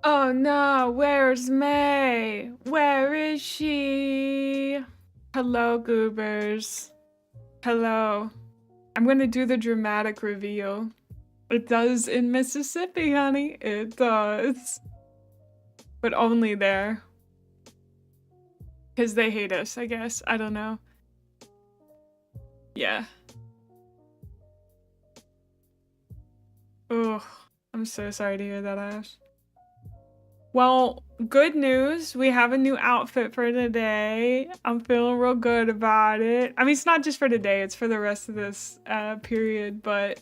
Oh no, where's May? Where is she? Hello, goobers. Hello. I'm gonna do the dramatic reveal. It does in Mississippi, honey. It does. But only there. Because they hate us, I guess. I don't know. Yeah. Ugh. I'm so sorry to hear that, Ash. Well, good news. We have a new outfit for today. I'm feeling real good about it. I mean, it's not just for today. It's for the rest of this period, but...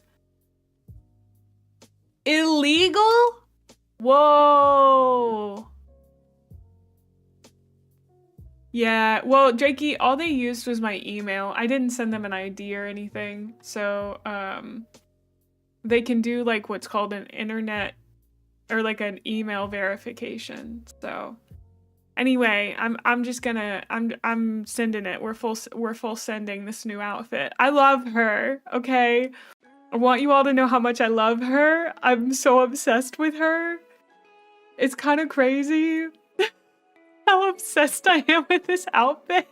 Illegal? Whoa. Yeah, well, Drakey, all they used was my email. I didn't send them an ID or anything. So, they can do like what's called an internet or like an email verification. So anyway, I'm just gonna I'm sending it. We're full sending this new outfit. I love her, okay? I want you all to know how much I love her. I'm so obsessed with her. It's kind of crazy how obsessed I am with this outfit.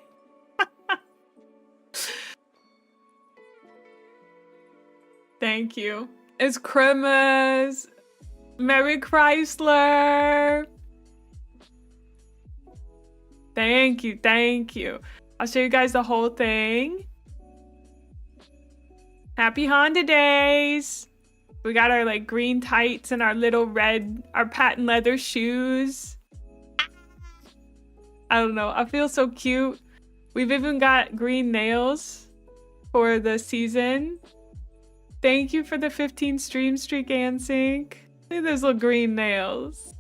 Thank you. It's Christmas. Merry Chrysler. Thank you, thank you. I'll show you guys the whole thing. Happy Honda days. We got our like green tights and our little red, our patent leather shoes. I don't know, I feel so cute. We've even got green nails for the season. Thank you for the 15 stream streak, Ansync. Look at those little green nails.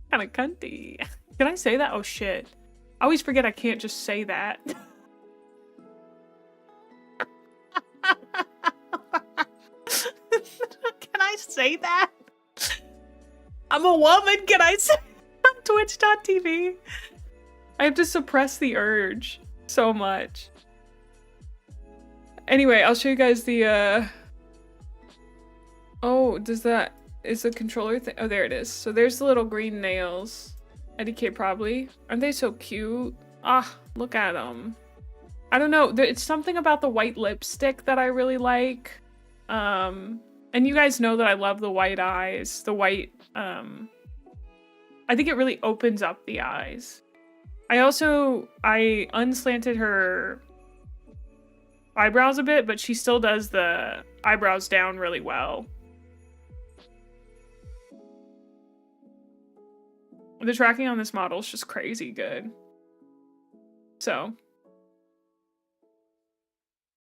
Kind of cunty. Can I say that? Oh shit. I always forget I can't just say that. Can I say that? I'm a woman. Can I say on Twitch.tv? I have to suppress the urge so much. Anyway, I'll show you guys the oh, is the controller thing? Oh, there it is. So there's the little green nails. IDK probably. Aren't they so cute? Ah, look at them. I don't know. It's something about the white lipstick that I really like. And you guys know that I love the white eyes. The white, I think it really opens up the eyes. I unslanted her eyebrows a bit, but she still does the eyebrows down really well. The tracking on this model is just crazy good. So.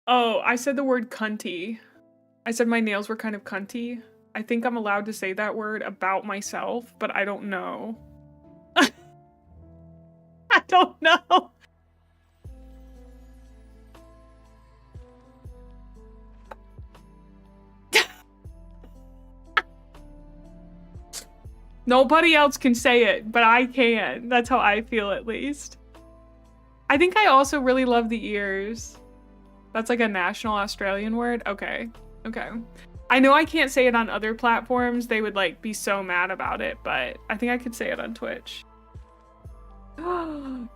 Oh, I said the word cunty. I said my nails were kind of cunty. I think I'm allowed to say that word about myself, but I don't know. I don't know. Nobody else can say it, but I can. That's how I feel, at least. I think I also really love the ears. That's like a national Australian word? Okay. Okay. I know I can't say it on other platforms. They would like be so mad about it, but I think I could say it on Twitch.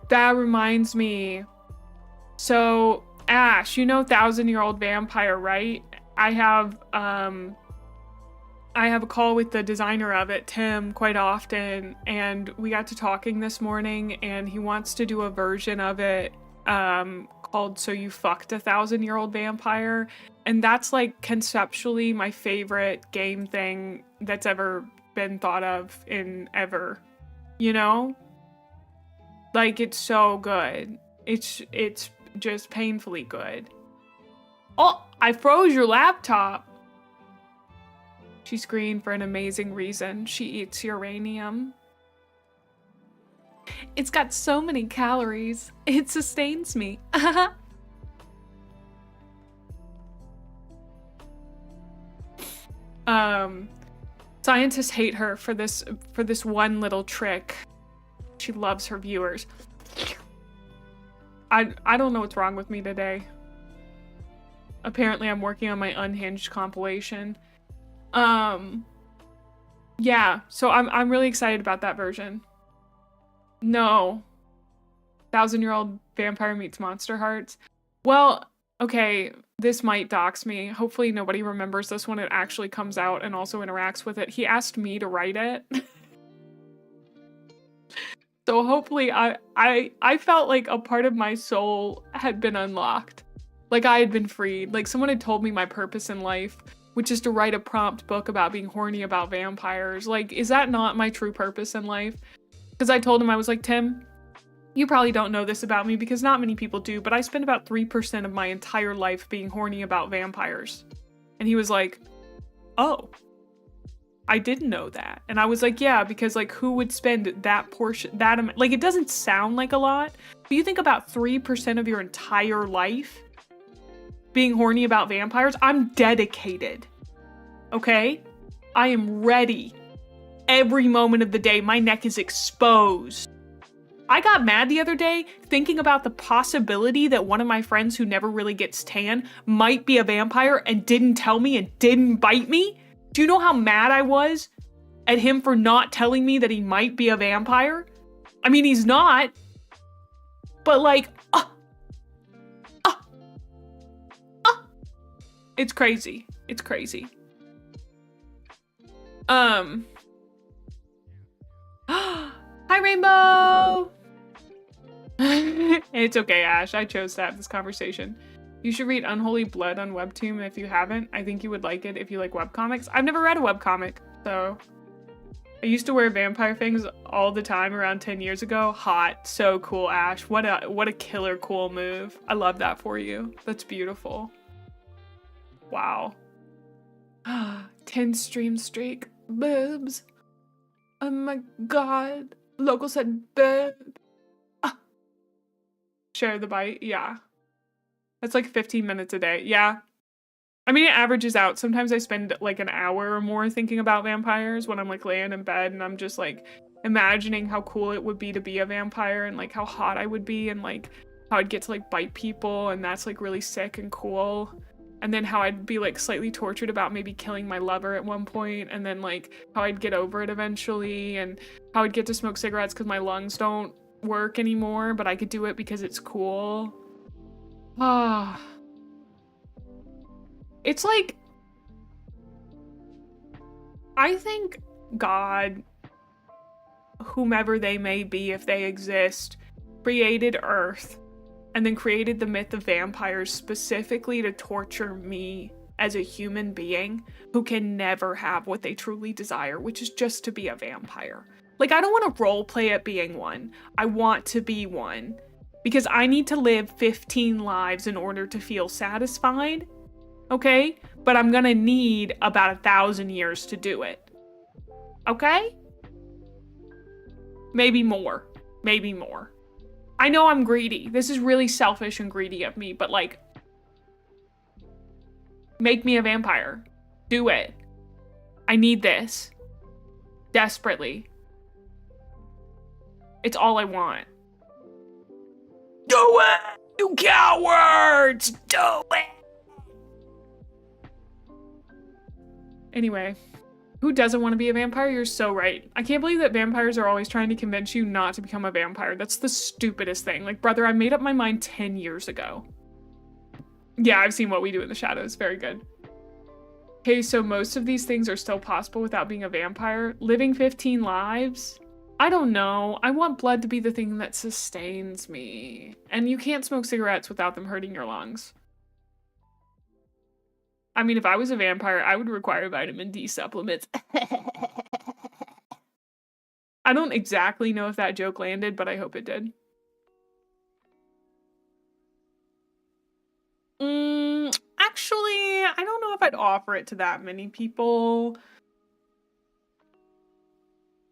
That reminds me. So, Ash, you know 1,000-Year-Old Vampire, right? I have a call with the designer of it, Tim, quite often, and we got to talking this morning, and he wants to do a version of it called So You Fucked a 1,000-Year-Old Vampire, and that's like conceptually my favorite game thing that's ever been thought of in ever, you know? Like, it's so good. It's just painfully good. Oh, I froze your laptop. She's green for an amazing reason. She eats uranium. It's got so many calories. It sustains me. Scientists hate her for this one little trick. She loves her viewers. I don't know what's wrong with me today. Apparently I'm working on my unhinged compilation. Yeah, so I'm really excited about that version. No. 1,000-year-old vampire meets Monster Hearts. Well, okay, this might dox me. Hopefully nobody remembers this when it actually comes out and also interacts with it. He asked me to write it. So hopefully I felt like a part of my soul had been unlocked. Like I had been freed. Like someone had told me my purpose in life, which is to write a prompt book about being horny about vampires. Like, is that not my true purpose in life? Because I told him, I was like, Tim, you probably don't know this about me because not many people do, but I spend about 3% of my entire life being horny about vampires. And he was like, oh, I didn't know that. And I was like, yeah, because like who would spend that portion, that amount? Like it doesn't sound like a lot, but you think about 3% of your entire life being horny about vampires. I'm dedicated. Okay? I am ready. Every moment of the day, my neck is exposed. I got mad the other day thinking about the possibility that one of my friends who never really gets tan might be a vampire and didn't tell me and didn't bite me. Do you know how mad I was at him for not telling me that he might be a vampire? I mean, he's not, but like, it's crazy. It's crazy. Hi, Rainbow! It's okay, Ash. I chose to have this conversation. You should read Unholy Blood on Webtoon if you haven't. I think you would like it if you like webcomics. I've never read a webcomic, so... I used to wear vampire things all the time around 10 years ago. Hot. So cool, Ash. What a killer cool move. I love that for you. That's beautiful. Wow. 10 stream streak. Boobs. Oh my god. Local said boob. Share the bite. Yeah. That's like 15 minutes a day. Yeah. I mean, it averages out. Sometimes I spend like an hour or more thinking about vampires when I'm like laying in bed and I'm just like imagining how cool it would be to be a vampire and like how hot I would be and like how I'd get to like bite people and that's like really sick and cool. And then how I'd be like slightly tortured about maybe killing my lover at one point and then like how I'd get over it eventually and how I'd get to smoke cigarettes because my lungs don't work anymore, but I could do it because it's cool. Ah. It's like, I think God, whomever they may be, if they exist, created Earth and then created the myth of vampires specifically to torture me as a human being who can never have what they truly desire, which is just to be a vampire. Like, I don't want to roleplay at being one. I want to be one because I need to live 15 lives in order to feel satisfied. Okay? But I'm gonna need about 1,000 years to do it. Okay? Maybe more. Maybe more. I know I'm greedy. This is really selfish and greedy of me, but like, make me a vampire. Do it. I need this. Desperately. It's all I want. Do it! You cowards! Do it! Anyway, who doesn't want to be a vampire? You're so right. I can't believe that vampires are always trying to convince you not to become a vampire. That's the stupidest thing. Like, brother, I made up my mind 10 years ago. Yeah, I've seen What We Do in the Shadows. Very good. Okay, so most of these things are still possible without being a vampire. Living 15 lives? I don't know. I want blood to be the thing that sustains me. And you can't smoke cigarettes without them hurting your lungs. I mean, if I was a vampire, I would require vitamin D supplements. I don't exactly know if that joke landed, but I hope it did. Actually, I don't know if I'd offer it to that many people.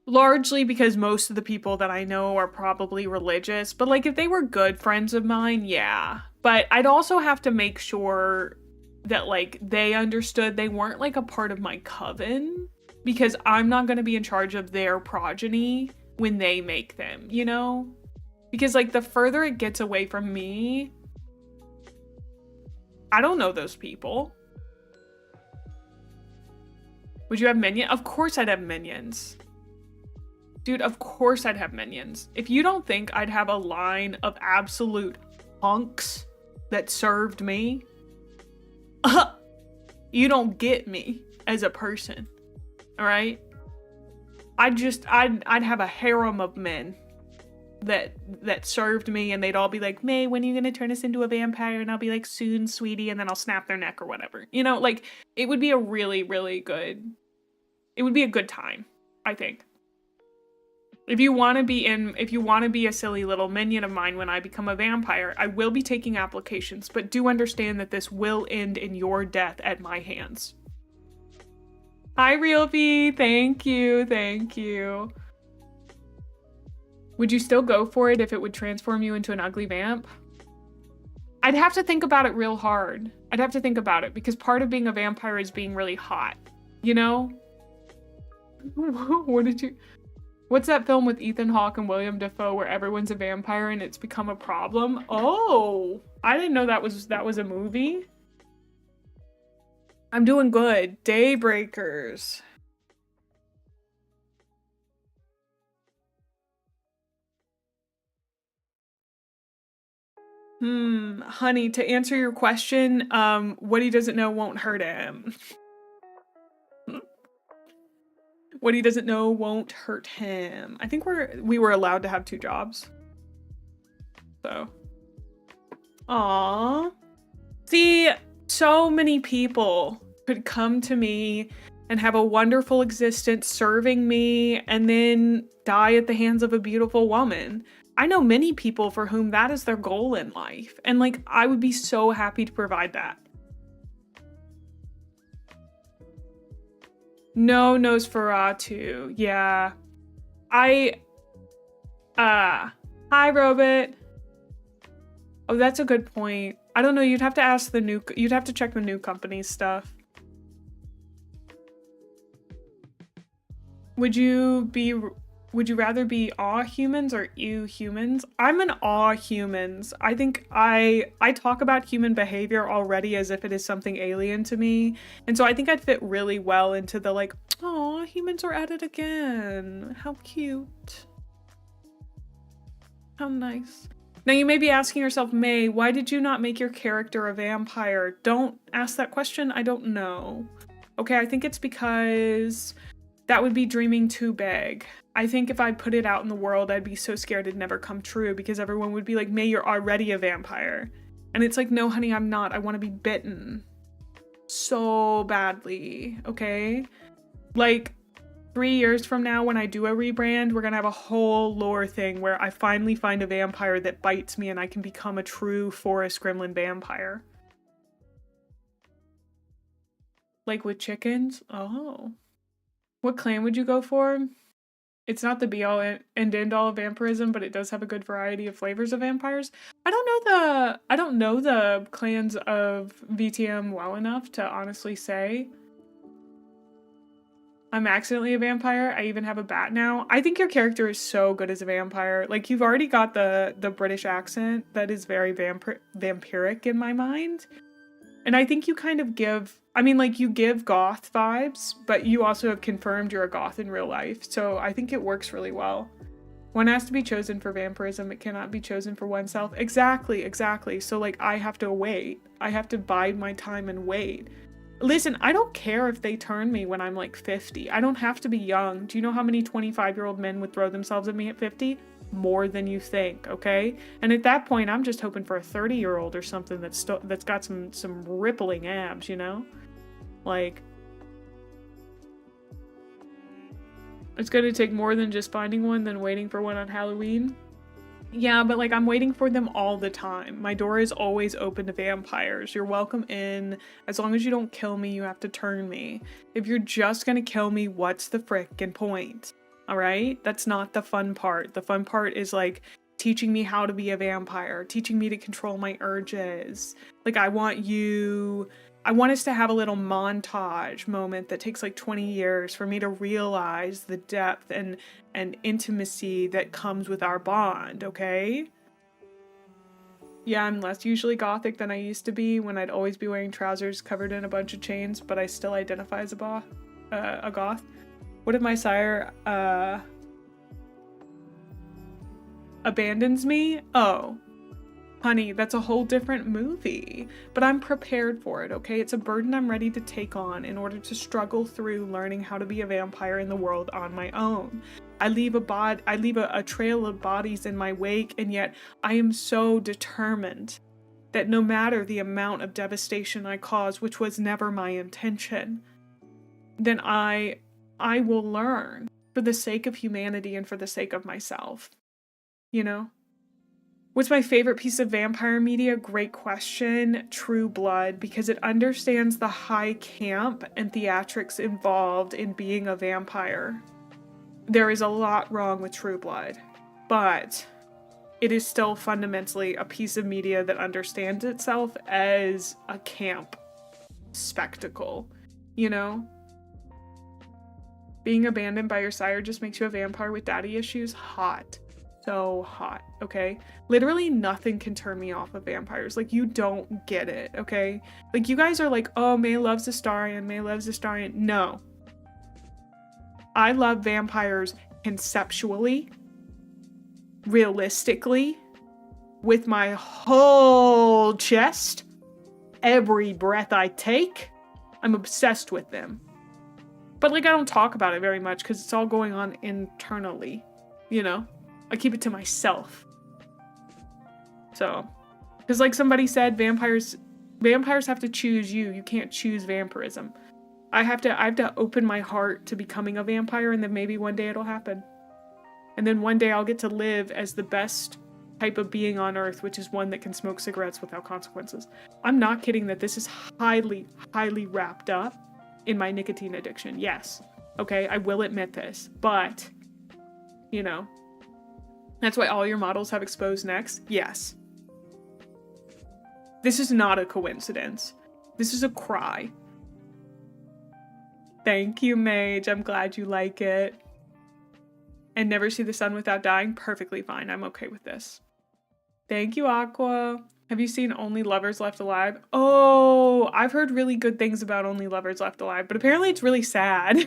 Largely because most of the people that I know are probably religious, but like if they were good friends of mine, yeah. But I'd also have to make sure that like they understood they weren't like a part of my coven because I'm not going to be in charge of their progeny when they make them, you know? Because like the further it gets away from me, I don't know those people. Would you have minions? Of course I'd have minions. Dude, of course I'd have minions. If you don't think I'd have a line of absolute punks that served me, you don't get me as a person, all right? I'd have a harem of men that served me, and they'd all be like, May, when are you gonna turn us into a vampire? And I'll be like, soon, sweetie, and then I'll snap their neck or whatever. You know, like, it would be a really, really good, it would be a good time, I think. If you want to be a silly little minion of mine when I become a vampire, I will be taking applications, but do understand that this will end in your death at my hands. Hi, Realfy. Thank you. Thank you. Would you still go for it if it would transform you into an ugly vamp? I'd have to think about it real hard. I'd have to think about it because part of being a vampire is being really hot, you know? What's that film with Ethan Hawke and William Dafoe where everyone's a vampire and it's become a problem? Oh, I didn't know that was a movie. I'm doing good. Daybreakers. Honey, to answer your question, what he doesn't know won't hurt him. What he doesn't know won't hurt him. I think we were allowed to have 2 jobs. So. Aww. See, so many people could come to me and have a wonderful existence serving me and then die at the hands of a beautiful woman. I know many people for whom that is their goal in life. And like, I would be so happy to provide that. No Nosferatu. Yeah. Hi, Robot. Oh, that's a good point. I don't know. You'd have to ask you'd have to check the new company's stuff. Would you rather be awe humans or ew humans? I'm an awe humans. I think I talk about human behavior already as if it is something alien to me. And so I think I'd fit really well into the like, oh, humans are at it again. How cute. How nice. Now you may be asking yourself, May, why did you not make your character a vampire? Don't ask that question. I don't know. Okay, I think it's because that would be dreaming too big. I think if I put it out in the world, I'd be so scared it'd never come true because everyone would be like, May, you're already a vampire. And it's like, no, honey, I'm not. I want to be bitten so badly, okay? Like 3 years from now, when I do a rebrand, we're gonna have a whole lore thing where I finally find a vampire that bites me and I can become a true forest gremlin vampire. Like with chickens? Oh. What clan would you go for? It's not the be-all and end-all of vampirism, but it does have a good variety of flavors of vampires. I don't know the clans of VTM well enough to honestly say. I'm accidentally a vampire. I even have a bat now. I think your character is so good as a vampire. Like, you've already got the British accent that is very vampiric in my mind. And I think you kind of give, I mean, like, you give goth vibes, but you also have confirmed you're a goth in real life. So I think it works really well. One has to be chosen for vampirism. It cannot be chosen for oneself. Exactly. So, like, I have to wait. I have to bide my time and wait. Listen, I don't care if they turn me when I'm like 50. I don't have to be young. Do you know how many 25-year-old men would throw themselves at me at 50? More than you think, okay? And at that point, I'm just hoping for a 30-year-old or something that's got some rippling abs, you know? Like, it's gonna take more than just finding one than waiting for one on Halloween. Yeah, but like, I'm waiting for them all the time. My door is always open to vampires. You're welcome in. As long as you don't kill me, you have to turn me. If you're just gonna kill me, what's the frickin' point? All right? That's not the fun part. The fun part is like teaching me how to be a vampire, teaching me to control my urges. Like, I want us to have a little montage moment that takes like 20 years for me to realize the depth and intimacy that comes with our bond, okay? Yeah, I'm less usually gothic than I used to be when I'd always be wearing trousers covered in a bunch of chains, but I still identify as a goth. a goth. What if my sire abandons me? Oh, honey, that's a whole different movie. But I'm prepared for it, okay? It's a burden I'm ready to take on in order to struggle through learning how to be a vampire in the world on my own. I leave a trail of bodies in my wake, and yet I am so determined that no matter the amount of devastation I cause, which was never my intention, then I will learn for the sake of humanity and for the sake of myself. You know? What's my favorite piece of vampire media? Great question. True Blood, because it understands the high camp and theatrics involved in being a vampire. There is a lot wrong with True Blood, but it is still fundamentally a piece of media that understands itself as a camp spectacle, you know? Being abandoned by your sire just makes you a vampire with daddy issues? Hot. So hot, okay? Literally nothing can turn me off of vampires. Like, you don't get it, okay? Like, you guys are like, oh, Mae loves Astarion, Mae loves Astarion. No. I love vampires conceptually, realistically, with my whole chest. Every breath I take, I'm obsessed with them. But, like, I don't talk about it very much because it's all going on internally, you know? I keep it to myself. So, because like somebody said, vampires have to choose you. You can't choose vampirism. I have to open my heart to becoming a vampire, and then maybe one day it'll happen. And then one day I'll get to live as the best type of being on earth, which is one that can smoke cigarettes without consequences. I'm not kidding that this is highly, highly wrapped up in my nicotine addiction. Yes. Okay, I will admit this. But, you know, that's why all your models have exposed necks? Yes. This is not a coincidence. This is a cry. Thank you, Mage. I'm glad you like it. And never see the sun without dying? Perfectly fine. I'm okay with this. Thank you, Aqua. Have you seen Only Lovers Left Alive? Oh, I've heard really good things about Only Lovers Left Alive, but apparently it's really sad.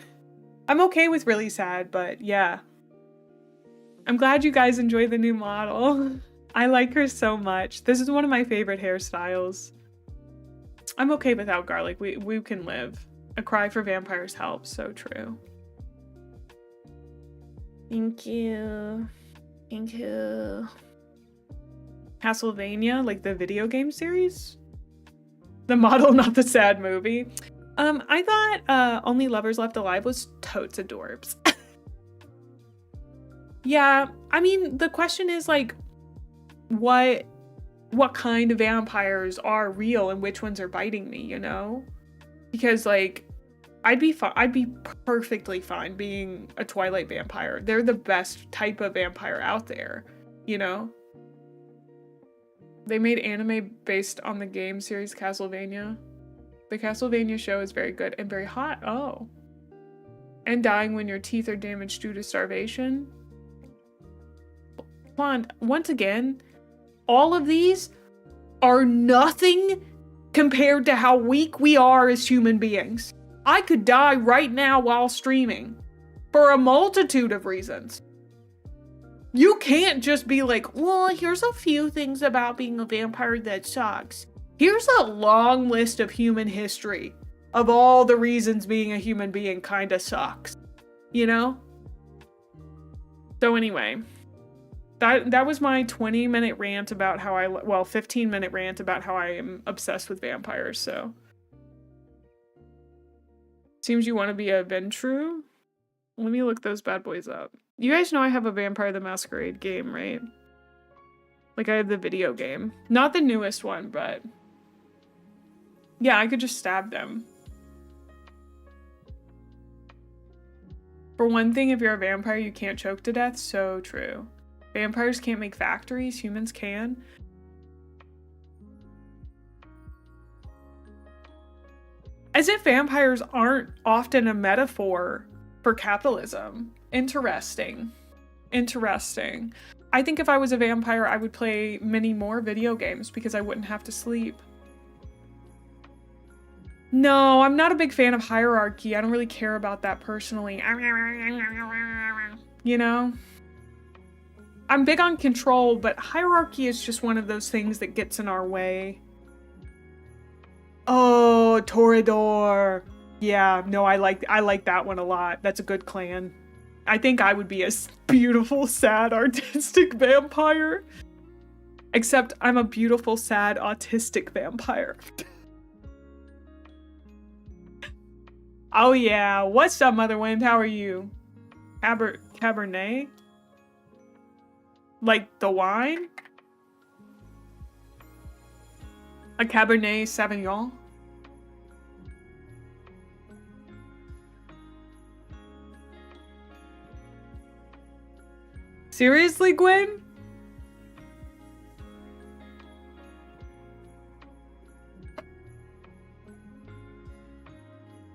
I'm okay with really sad, but yeah. I'm glad you guys enjoy the new model. I like her so much. This is one of my favorite hairstyles. I'm okay without garlic. We can live. A cry for vampires helps. So true. Thank you. Thank you. Castlevania, like the video game series? The model, not the sad movie. I thought Only Lovers Left Alive was totes adorbs. Yeah, I mean, the question is like, what kind of vampires are real and which ones are biting me, you know? Because like, I'd be perfectly fine being a Twilight vampire. They're the best type of vampire out there, you know? They made anime based on the game series Castlevania. The Castlevania show is very good and very hot. Oh. And dying when your teeth are damaged due to starvation. Blonde, once again, all of these are nothing compared to how weak we are as human beings. I could die right now while streaming for a multitude of reasons. You can't just be like, well, here's a few things about being a vampire that sucks. Here's a long list of human history of all the reasons being a human being kinda sucks. You know? So anyway, that was my 20-minute rant about how 15-minute rant about how I am obsessed with vampires, so. Seems you want to be a Ventru? Let me look those bad boys up. You guys know I have a Vampire the Masquerade game, right? Like, I have the video game. Not the newest one, but... yeah, I could just stab them. For one thing, if you're a vampire, you can't choke to death. So true. Vampires can't make factories. Humans can. As if vampires aren't often a metaphor for capitalism. Interesting. Interesting. I think if I was a vampire, I would play many more video games because I wouldn't have to sleep. No, I'm not a big fan of hierarchy. I don't really care about that personally. You know? I'm big on control, but hierarchy is just one of those things that gets in our way. Oh, Toreador. Yeah, no, I like that one a lot. That's a good clan. I think I would be a beautiful, sad, artistic vampire. Except I'm a beautiful, sad, autistic vampire. Oh yeah, what's up, Motherwind? How are you? Cabernet? Like the wine? A Cabernet Sauvignon? Seriously, Gwen?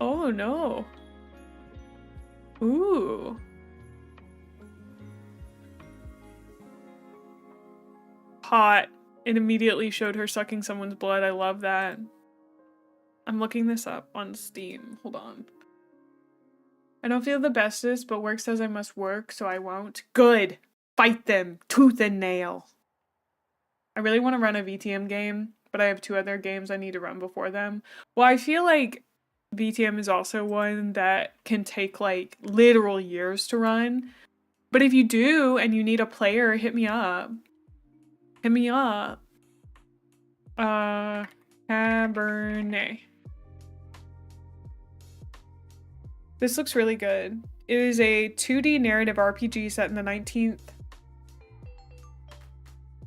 Oh no. Ooh. Hot. It immediately showed her sucking someone's blood. I love that. I'm looking this up on Steam. Hold on. I don't feel the bestest, but work says I must work, so I won't. Good. Fight them. Tooth and nail. I really want to run a VTM game, but I have 2 other games I need to run before them. Well, I feel like VTM is also one that can take like literal years to run. But if you do and you need a player, hit me up. Hit me up. Cabernet. This looks really good. It is a 2D narrative RPG set in the 19th.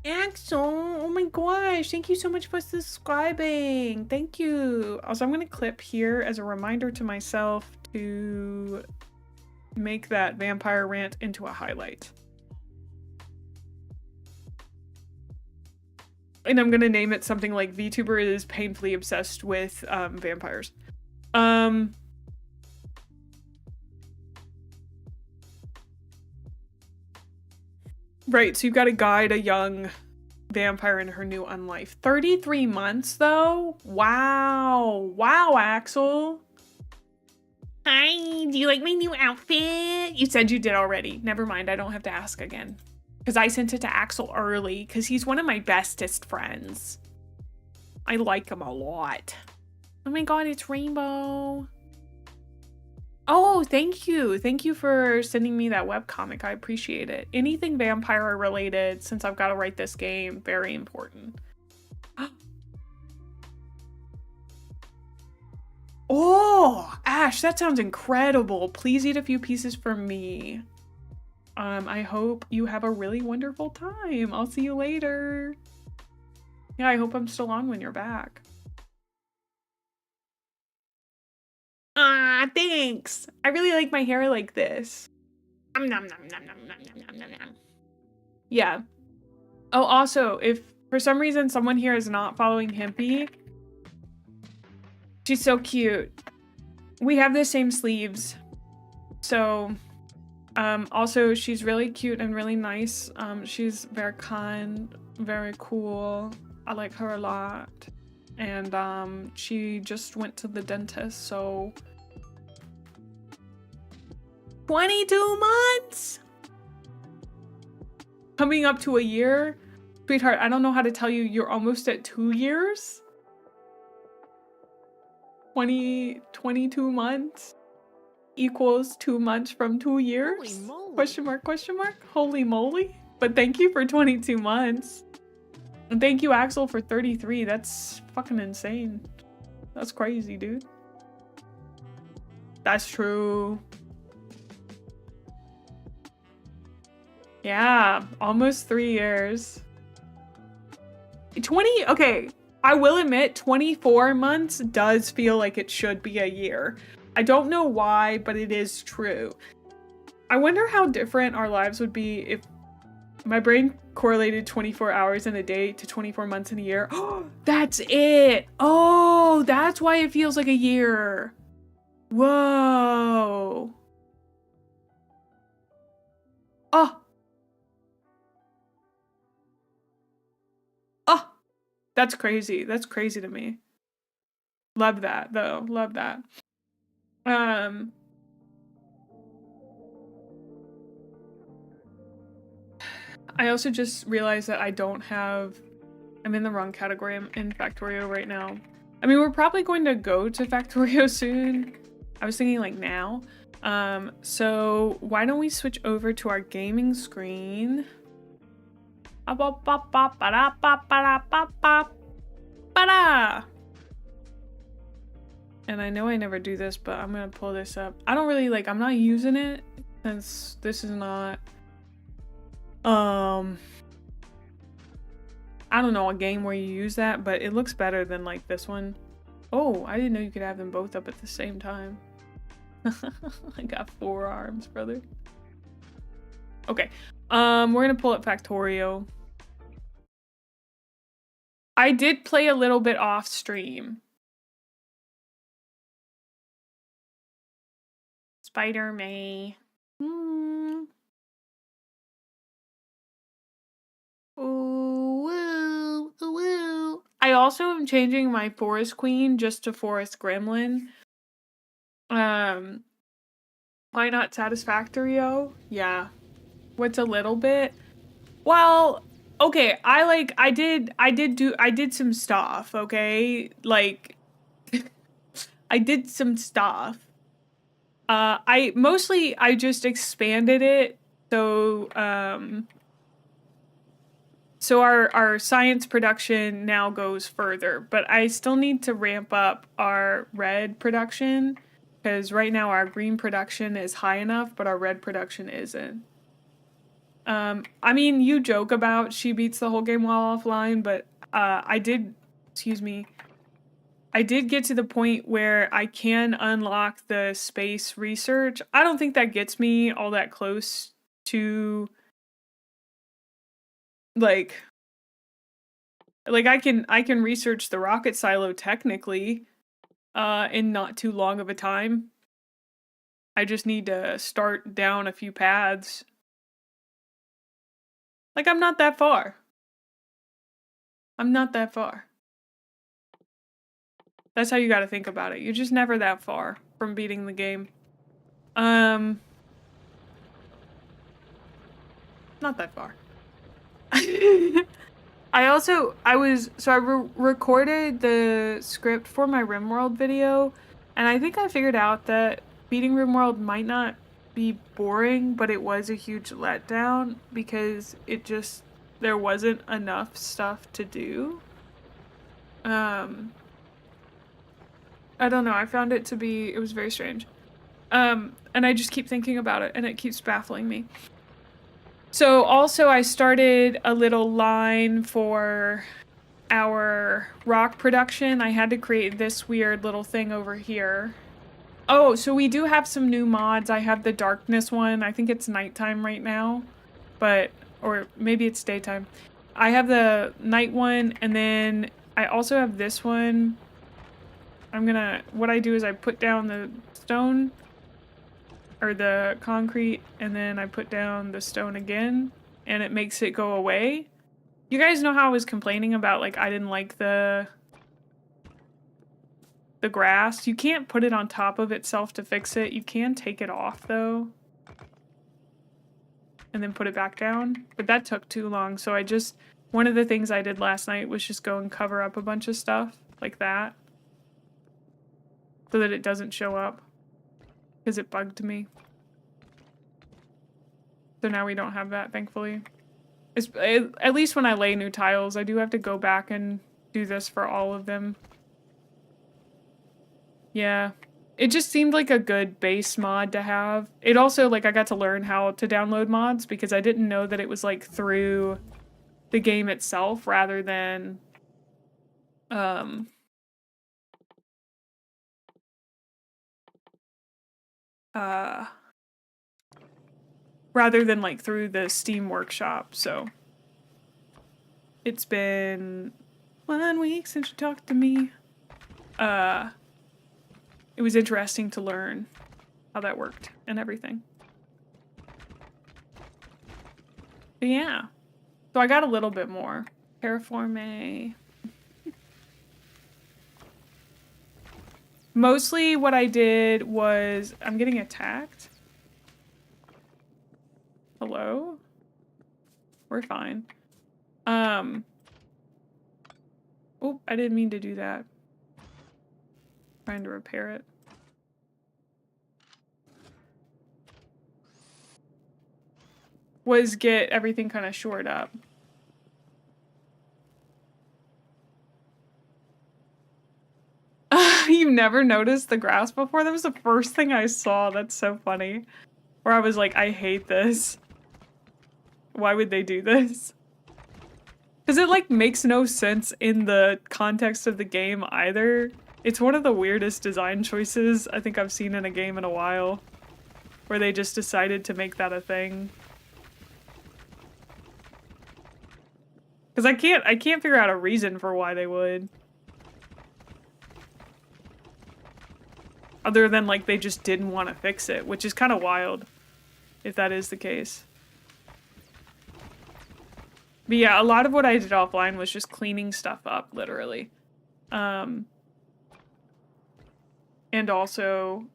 Axel, oh my gosh, thank you so much for subscribing. Thank you. Also, I'm gonna clip here as a reminder to myself to make that vampire rant into a highlight. And I'm gonna name it something like VTuber is painfully obsessed with vampires. Right, so you've got to guide a young vampire in her new unlife. 33 months though? Wow. Wow, Axel. Hi, do you like my new outfit? You said you did already. Never mind, I don't have to ask again. Because I sent it to Axel early, because he's one of my bestest friends. I like him a lot. Oh my god, it's Rainbow. Oh, thank you. Thank you for sending me that webcomic. I appreciate it. Anything vampire related, since I've got to write this game, very important. Oh, Ash, that sounds incredible. Please eat a few pieces for me. I hope you have a really wonderful time. I'll see you later. Yeah, I hope I'm still on when you're back. Ah, thanks. I really like my hair like this. Yeah. Oh, also, if for some reason someone here is not following Himpy, she's so cute. We have the same sleeves. So, also she's really cute and really nice. She's very kind, very cool. I like her a lot. And she just went to the dentist, so 22 months? Coming up to a year? Sweetheart, I don't know how to tell you, you're almost at 2 years? 22 months equals 2 months from 2 years? Question mark, question mark? Holy moly. But thank you for 22 months. And thank you, Axel, for 33. That's fucking insane. That's crazy, dude. That's true. Yeah, almost 3 years. 20, okay, I will admit 24 months does feel like it should be a year. I don't know why, but it is true. I wonder how different our lives would be if my brain correlated 24 hours in a day to 24 months in a year. Oh, that's it. Oh, that's why it feels like a year. Whoa. Oh. Oh. That's crazy. That's crazy to me. Love that though. Love that. I also just realized that I'm in the wrong category. I'm in Factorio right now. I mean, we're probably going to go to Factorio soon. I was thinking like now. So why don't we switch over to our gaming screen? And I know I never do this, but I'm gonna pull this up. I don't really I'm not using it since this is not I don't know, a game where you use that, but it looks better than like this one. Oh, I didn't know you could have them both up at the same time. I got 4 arms, brother. Okay. We're gonna pull up Factorio. I did play a little bit off stream. Spider Mae. Ooh, woo, woo. I also am changing my Forest Queen just to Forest Gremlin. Why not Satisfactorio? Yeah. What's a little bit? Well, okay, I did some stuff, okay? Like I did some stuff. I just expanded it so our science production now goes further, but I still need to ramp up our red production because right now our green production is high enough, but our red production isn't. I mean, you joke about she beats the whole game while offline, but I did get to the point where I can unlock the space research. I don't think that gets me all that close to like I can research the rocket silo technically in not too long of a time. I just need to start down a few paths. Like I'm not that far. I'm not that far. That's how you got to think about it. You're just never that far from beating the game. Not that far. I recorded the script for my RimWorld video, and I think I figured out that beating RimWorld might not be boring, but it was a huge letdown because there wasn't enough stuff to do. I don't know, I found it was very strange. And I just keep thinking about it, and it keeps baffling me. So also I started a little line for our rock production. I had to create this weird little thing over here. Oh, so we do have some new mods. I have the darkness one. I think it's nighttime right now, or maybe it's daytime. I have the night one, and then I also have this one. What I do is I put down the stone or the concrete, and then I put down the stone again, and it makes it go away. You guys know how I was complaining about, like, I didn't like the grass. You can't put it on top of itself to fix it. You can take it off, though, and then put it back down. But that took too long, so one of the things I did last night was just go and cover up a bunch of stuff like that so that it doesn't show up because it bugged me. So now we don't have that, thankfully. At least when I lay new tiles, I do have to go back and do this for all of them. Yeah. It just seemed like a good base mod to have. It also, I got to learn how to download mods because I didn't know that it was, through the game itself rather than, through the Steam Workshop, so. It's been 1 week since you talked to me. It was interesting to learn how that worked and everything. But yeah. So I got a little bit more. Terraform Mae. Mostly what I did was... I'm getting attacked. Hello? We're fine. Oh, I didn't mean to do that. Trying to repair it. Was get everything kind of shored up. You've never noticed the grass before? That was the first thing I saw. That's so funny. Where I was like, I hate this. Why would they do this? Because it, like, makes no sense in the context of the game either. It's one of the weirdest design choices I think I've seen in a game in a while. Where they just decided to make that a thing. Because I can't figure out a reason for why they would. Other than, like, they just didn't want to fix it, which is kind of wild, if that is the case. But yeah, a lot of what I did offline was just cleaning stuff up, literally. And also,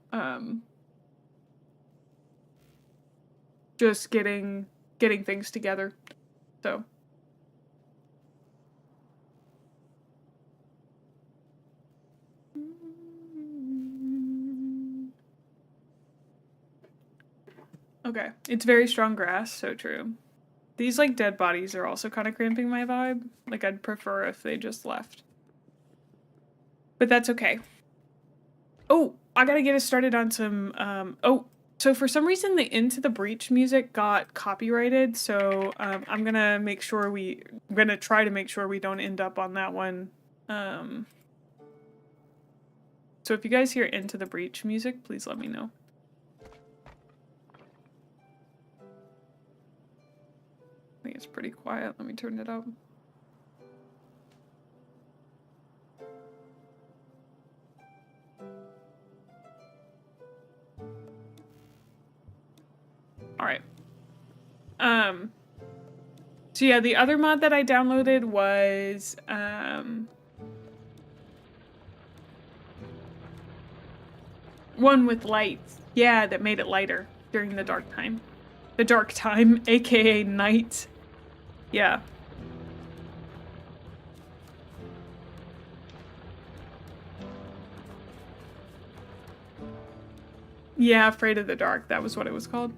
just getting things together, so. Okay, it's very strong grass, so true. These, like, dead bodies are also kind of cramping my vibe. Like, I'd prefer if they just left. But that's okay. Oh, I gotta get us started on some, oh, so for some reason the Into the Breach music got copyrighted, so I'm gonna try to make sure we don't end up on that one. So if you guys hear Into the Breach music, please let me know. I think it's pretty quiet. Let me turn it up. All right. So yeah, the other mod that I downloaded was, one with lights. Yeah, that made it lighter during the dark time. The dark time, aka night. Yeah. Yeah, Afraid of the Dark. That was what it was called.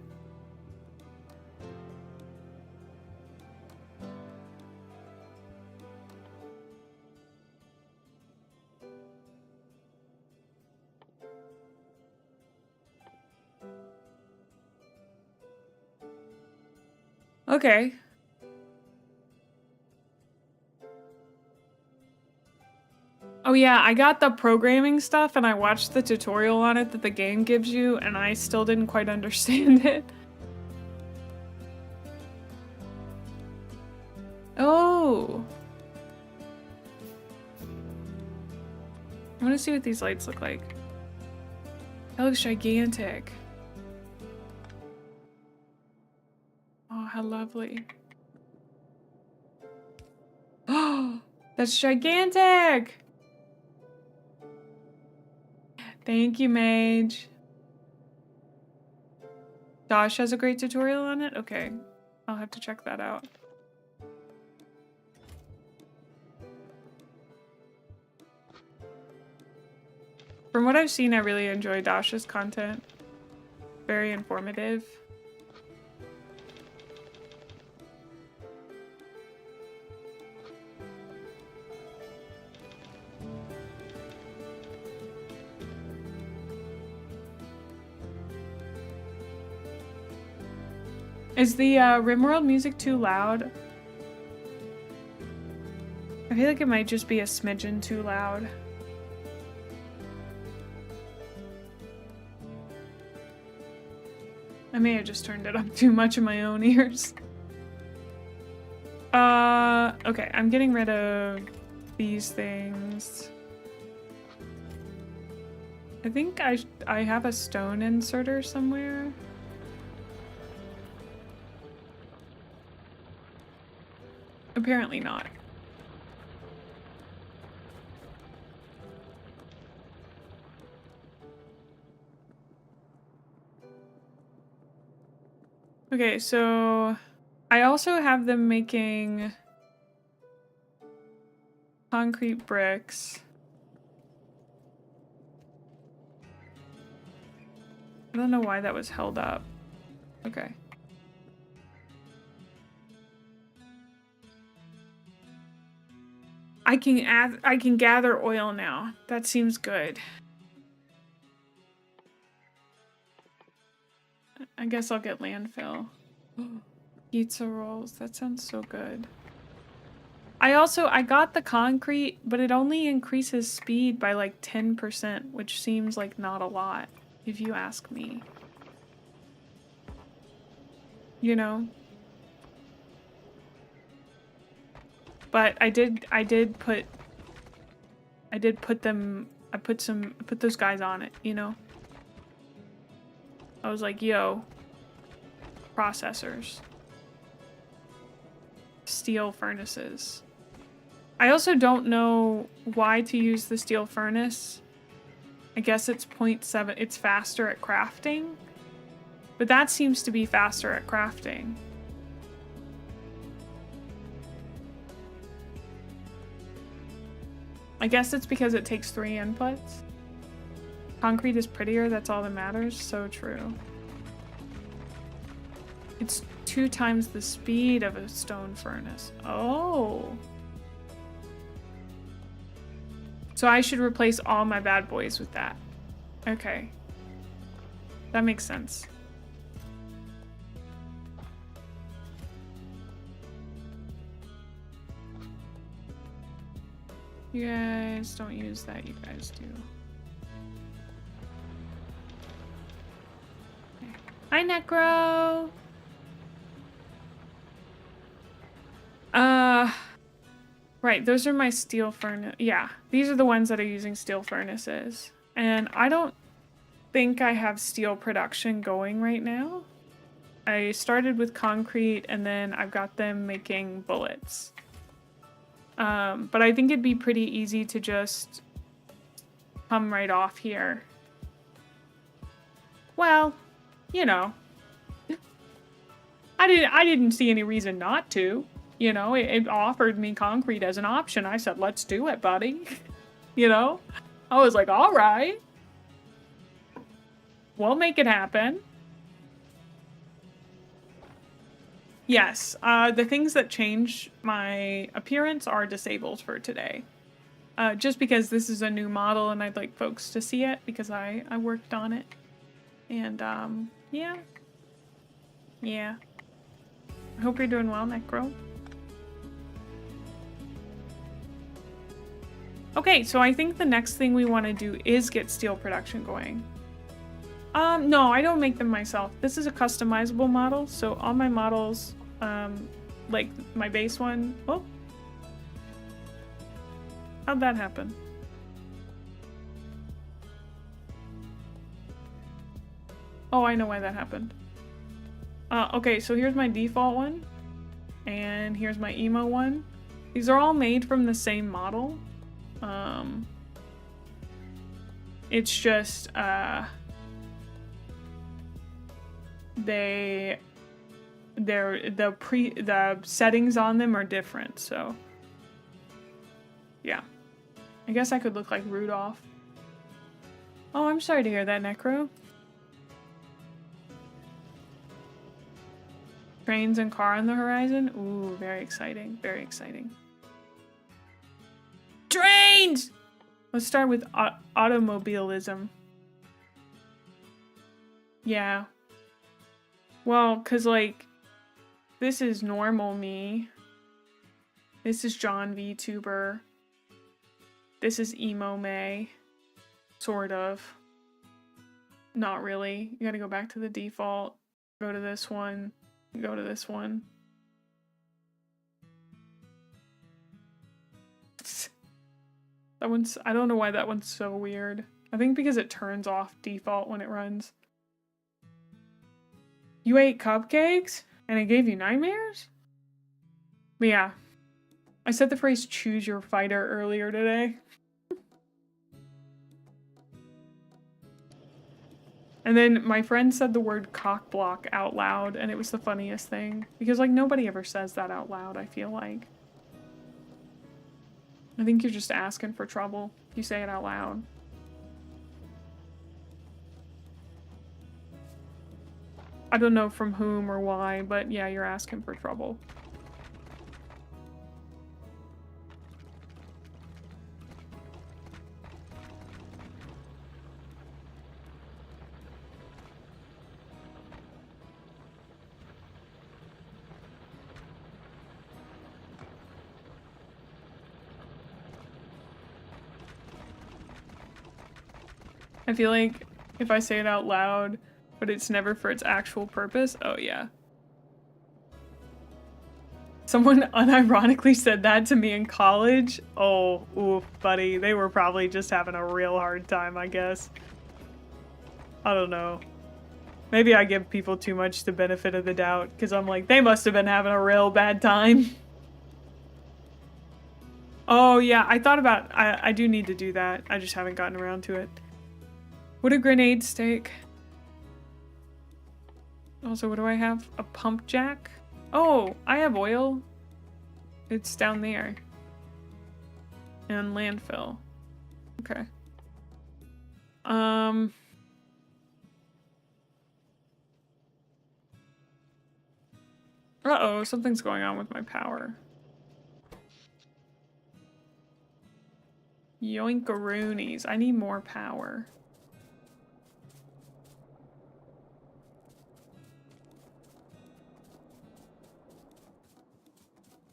Okay. Oh yeah, I got the programming stuff and I watched the tutorial on it that the game gives you, and I still didn't quite understand it. Oh. I want to see what these lights look like. That looks gigantic. Oh, how lovely. Oh, that's gigantic! Thank you, Mage. Josh has a great tutorial on it? Okay. I'll have to check that out. From what I've seen, I really enjoy Dasha's content. Very informative. Is the RimWorld music too loud? I feel like it might just be a smidgen too loud. I may have just turned it up too much in my own ears. Okay, I'm getting rid of these things. I think I have a stone inserter somewhere. Apparently not. Okay, so I also have them making concrete bricks. I don't know why that was held up. Okay. I can gather oil now. That seems good. I guess I'll get landfill. Pizza rolls. That sounds so good. I got the concrete, but it only increases speed by like 10%, which seems like not a lot, if you ask me. You know? But I put those guys on it, you know? I was like, yo, processors. Steel furnaces. I also don't know why to use the steel furnace. I guess it's 0.7, it's faster at crafting. But that seems to be faster at crafting. I guess it's because it takes 3 inputs. Concrete is prettier, that's all that matters. So true. It's 2 times the speed of a stone furnace. Oh. So I should replace all my bad boys with that. Okay. That makes sense. You guys don't use that, you guys do. Okay. Hi, Necro! Right, those are my steel furnace. Yeah, these are the ones that are using steel furnaces. And I don't think I have steel production going right now. I started with concrete and then I've got them making bullets. But I think it'd be pretty easy to just come right off here. Well, you know, I didn't see any reason not to. You know, it offered me concrete as an option. I said, let's do it, buddy. You know? I was like, all right. We'll make it happen. Yes, the things that change my appearance are disabled for today. Just because this is a new model and I'd like folks to see it because I worked on it. And, yeah. Yeah. I hope you're doing well, Necro. Okay, so I think the next thing we want to do is get steel production going. No, I don't make them myself. This is a customizable model, so all my models, like my base one... Oh! How'd that happen? Oh, I know why that happened. Okay, so here's my default one. And here's my emo one. These are all made from the same model. It's just, the settings on them are different, so yeah. I guess I could look like Rudolph. Oh, I'm sorry to hear that, Necro. Trains and car on the horizon? Ooh, very exciting, very exciting. Trains! Let's start with automobilism. Yeah. Well, cause like, this is normal me. This is John VTuber. This is Emo May. Sort of. Not really. You gotta go back to the default. Go to this one. Go to this one. That one's, I don't know why that one's so weird. I think because it turns off default when it runs. You ate cupcakes? And it gave you nightmares? But yeah. I said the phrase choose your fighter earlier today. And then my friend said the word cock block out loud, and it was the funniest thing. Because, like, nobody ever says that out loud, I feel like. I think you're just asking for trouble if you say it out loud. I don't know from whom or why, but yeah, you're asking for trouble. I feel like if I say it out loud, but it's never for its actual purpose, oh yeah. Someone unironically said that to me in college. Oh, oof, buddy. They were probably just having a real hard time, I guess. I don't know. Maybe I give people too much the benefit of the doubt, because I'm like, they must have been having a real bad time. Oh yeah, I thought about, I do need to do that. I just haven't gotten around to it. What a grenade stake. Also, what do I have? A pump jack? Oh, I have oil. It's down there. And landfill. Okay. Uh-oh, something's going on with my power. Yoinkaroonies. I need more power.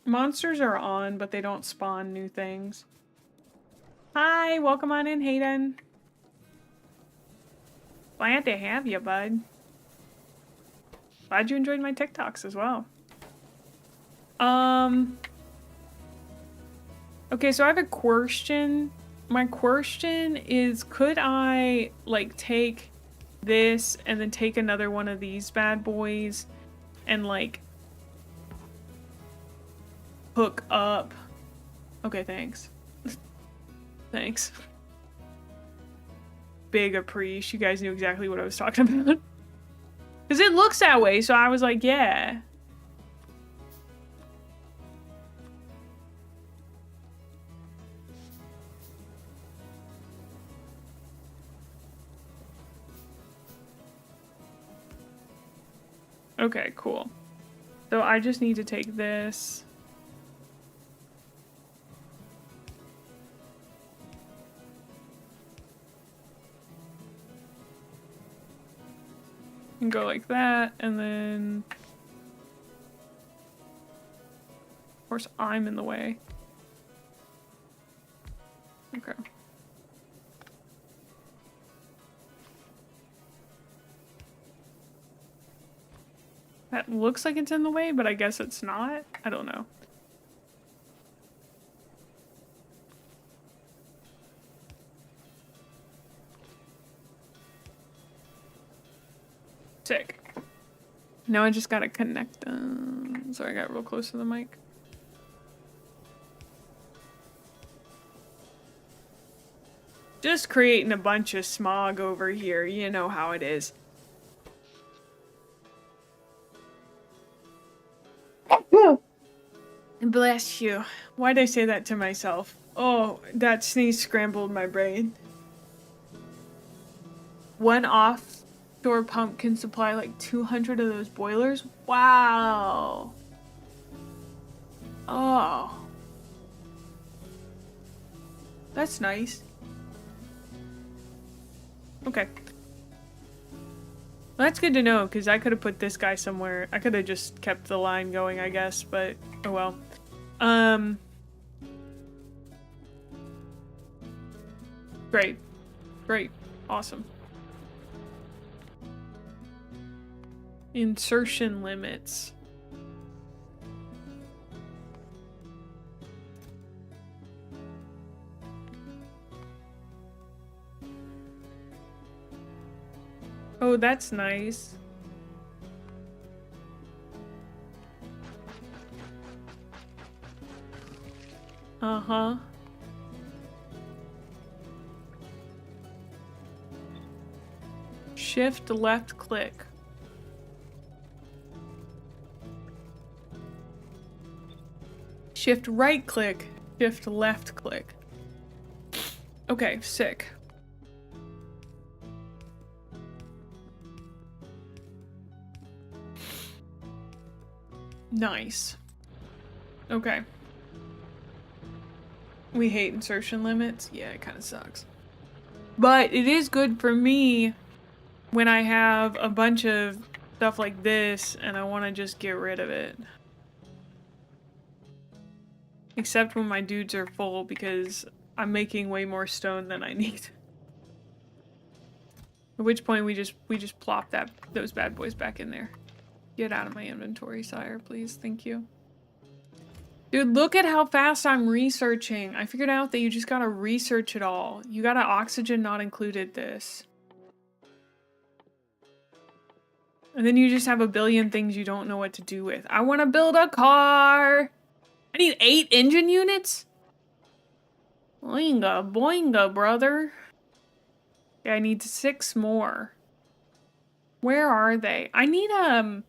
Monsters are on, but they don't spawn new things. Hi, welcome on in, Hayden. Glad to have you, bud. Glad you enjoyed my TikToks as well. Okay, so I have a question. My question is, could I, like, take this and then take another one of these bad boys and, like, hook up? Okay, thanks. Thanks. Big appreciate. You guys knew exactly what I was talking about. Because it looks that way, so I was like, yeah. Okay, cool. So I just need to take this. And go like that, and then... Of course, I'm in the way. Okay. That looks like it's in the way, but I guess it's not. I don't know. Sick. Now I just gotta connect them. Sorry, I got real close to the mic. Just creating a bunch of smog over here. You know how it is. Bless you. Why'd I say that to myself? Oh, that sneeze scrambled my brain. One offshore pump can supply like 200 of those boilers? Wow. Oh. That's nice. Okay. Well, that's good to know, because I could have put this guy somewhere. I could have just kept the line going, I guess, but oh well. Great. Great. Awesome. Insertion limits. Oh, that's nice. Uh-huh. Shift left click. Shift right click. Shift left click. Okay, sick. Nice. Okay. We hate insertion limits. Yeah, it kind of sucks. But it is good for me when I have a bunch of stuff like this and I want to just get rid of it. Except when my dudes are full because I'm making way more stone than I need. At which point we just plop those bad boys back in there. Get out of my inventory, sire, please. Thank you. Dude, look at how fast I'm researching. I figured out that you just gotta research it all. You gotta oxygen not included this. And then you just have a billion things you don't know what to do with. I want to build a car. I need 8 engine units? Boinga, boinga, brother. Yeah, I need 6 more. Where are they? I need an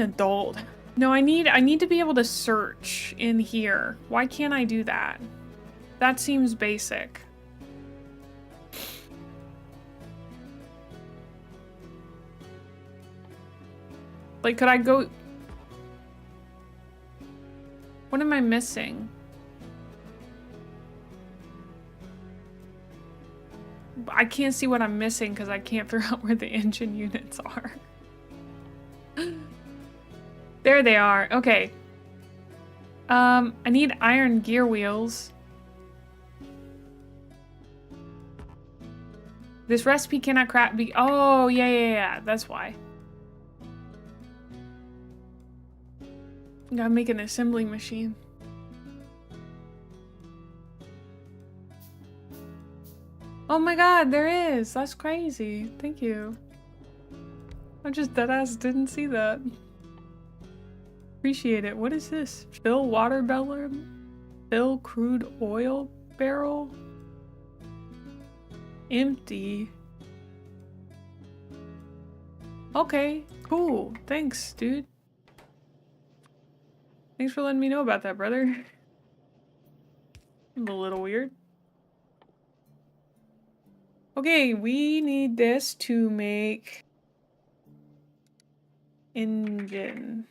adult. No, I need to be able to search in here. Why can't I do that? That seems basic. Like, could I go... What am I missing? I can't see what I'm missing because I can't figure out where the engine units are. There they are. Okay. I need iron gear wheels. This recipe cannot be... Oh, yeah. That's why. Gotta make an assembly machine. Oh my god, there is! That's crazy. Thank you. I just deadass didn't see that. Appreciate it. What is this? Fill water barrel? Fill crude oil barrel? Empty. Okay, cool. Thanks, dude. Thanks for letting me know about that, brother. A little weird. Okay, we need this to make engine.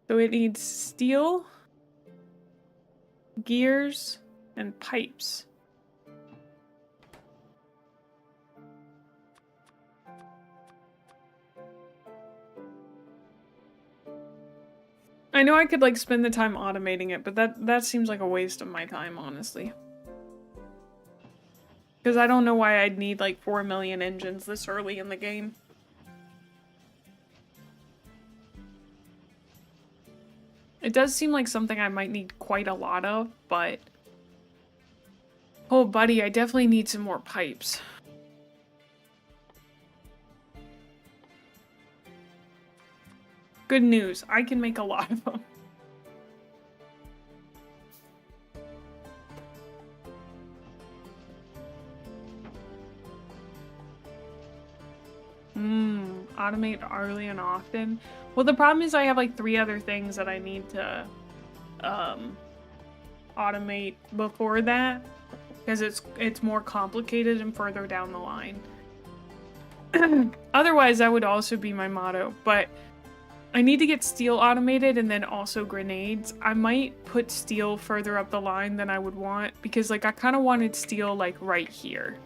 So it needs steel, gears, and pipes. I know I could like spend the time automating it, but that seems like a waste of my time, honestly. Because I don't know why I'd need like 4 million engines this early in the game. It does seem like something I might need quite a lot of, but... Oh, buddy, I definitely need some more pipes. Good news, I can make a lot of them. Automate early and often. Well, the problem is I have like 3 other things that I need to automate before that, because it's more complicated and further down the line. Otherwise, that would also be my motto, but I need to get steel automated and then also grenades. I might put steel further up the line than I would want, because like I kind of wanted steel like right here.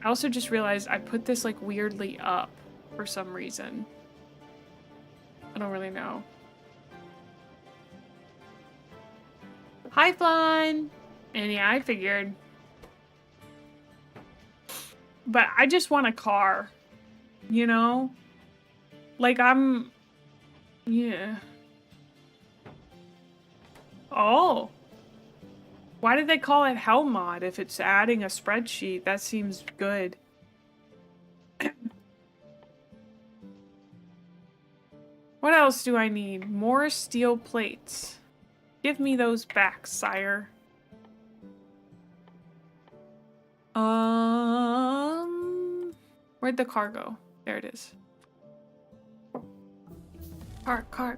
I also just realized I put this like weirdly up for some reason. I don't really know. Hi, Flan! And yeah, I figured. But I just want a car, you know? Like yeah. Oh. Why did they call it Hell Mod if it's adding a spreadsheet? That seems good. What else do I need? More steel plates. Give me those back, sire. Where'd the car go? There it is. Car.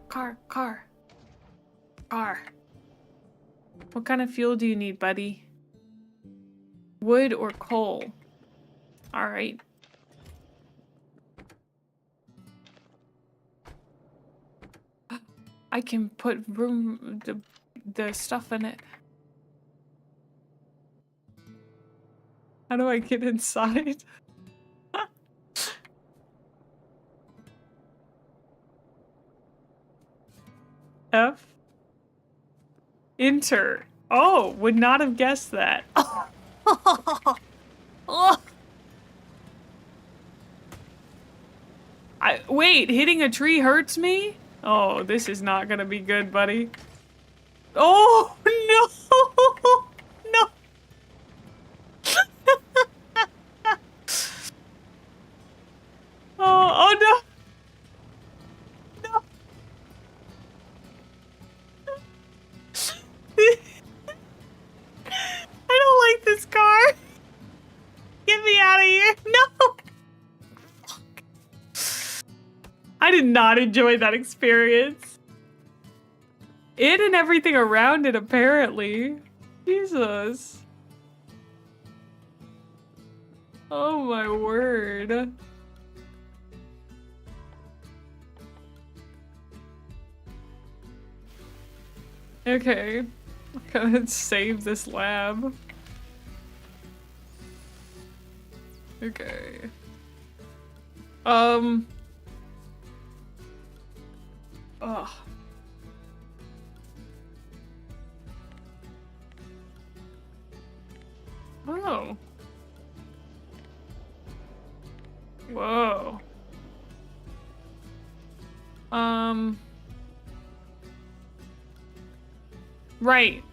What kind of fuel do you need, buddy? Wood or coal? All right. I can put the stuff in it. How do I get inside? F? Enter. Oh, would not have guessed that. Wait, hitting a tree hurts me? Oh, this is not gonna be good, buddy. Oh, no! No! Oh no! No! I don't like this car! Get me out of here! No! Fuck. I did not enjoy that experience. It and everything around it, apparently. Jesus. Oh my word. Okay. I'm gonna save this lab. Okay. Ugh. Oh. Whoa. Right.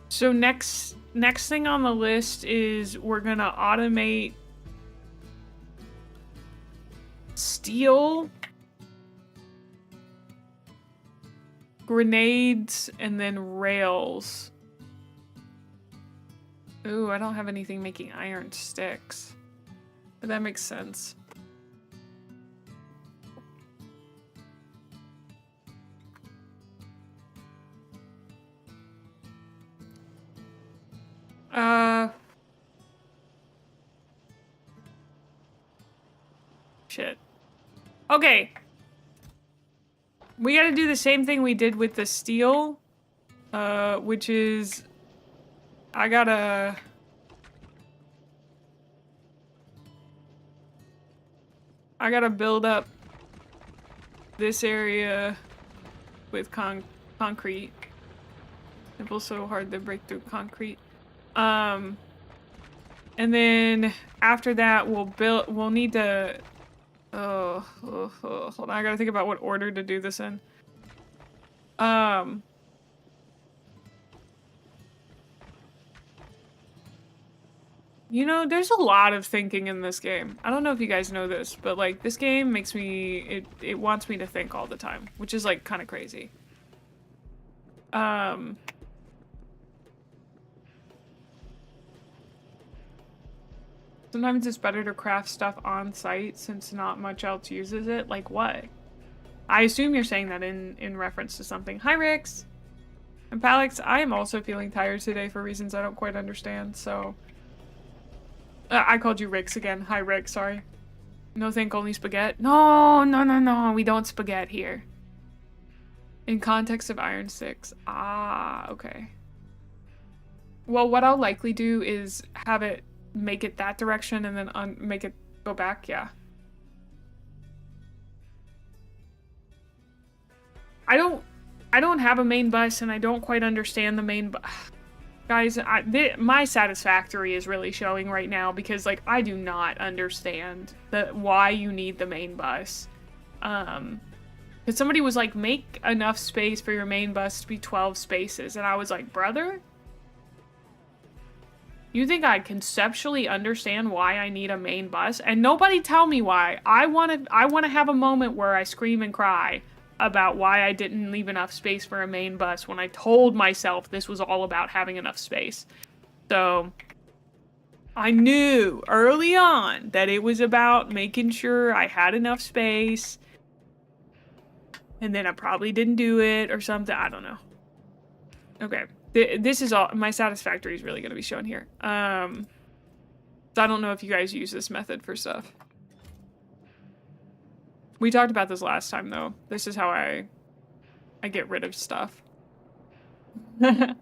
So next thing on the list is we're gonna automate steel, grenades, and then rails. Ooh, I don't have anything making iron sticks. But that makes sense. Shit. Okay. We gotta do the same thing we did with the steel, which is I gotta build up this area with concrete. It feels so hard to break through concrete. And then after that, we'll need to. Hold on, I gotta think about what order to do this in. You know, there's a lot of thinking in this game. I don't know if you guys know this, but like this game makes me, it wants me to think all the time, which is like kind of crazy. Sometimes it's better to craft stuff on site since not much else uses it. Like what? I assume you're saying that in reference to something. Hi, Rix. And Palix, I am also feeling tired today for reasons I don't quite understand, so... I called you Rix again. Hi, Rix, sorry. No think only spaghetti. No, we don't spaghetti here. In context of iron sticks. Ah, okay. Well, what I'll likely do is have it make it that direction and then make it go back, yeah. I don't have a main bus and I don't quite understand the main bus. Guys, my satisfactory is really showing right now because like I do not understand why you need the main bus. Because somebody was like, make enough space for your main bus to be 12 spaces, and I was like, brother? You think I conceptually understand why I need a main bus? And nobody tell me why. I want to have a moment where I scream and cry about why I didn't leave enough space for a main bus when I told myself this was all about having enough space. So, I knew early on that it was about making sure I had enough space. And then I probably didn't do it or something. I don't know. Okay. This is all, my satisfactory is really going to be shown here. So I don't know if you guys use this method for stuff. We talked about this last time though. This is how I get rid of stuff. Don't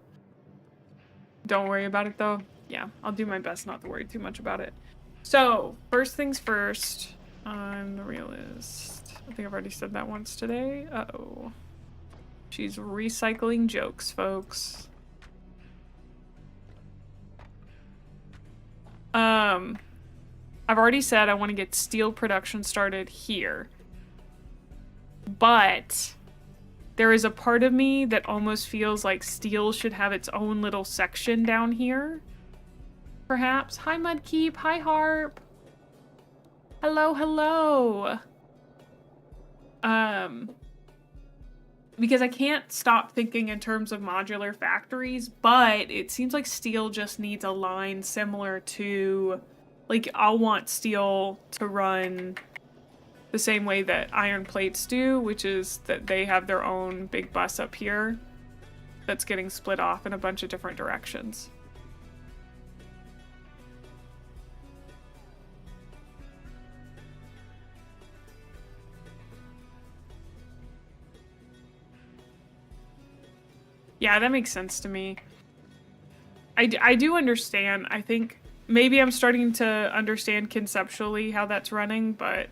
worry about it though. Yeah, I'll do my best not to worry too much about it. So, first things first, I'm the realist. I think I've already said that once today. Uh-oh. She's recycling jokes, folks. I've already said I want to get steel production started here. But there is a part of me that almost feels like steel should have its own little section down here. Perhaps. Hi, Mudkeep. Hi, Harp. Hello, hello. Because I can't stop thinking in terms of modular factories, but it seems like steel just needs a line similar to, like, I'll want steel to run the same way that iron plates do, which is that they have their own big bus up here that's getting split off in a bunch of different directions. Yeah, that makes sense to me. I do understand. I think maybe I'm starting to understand conceptually how that's running, but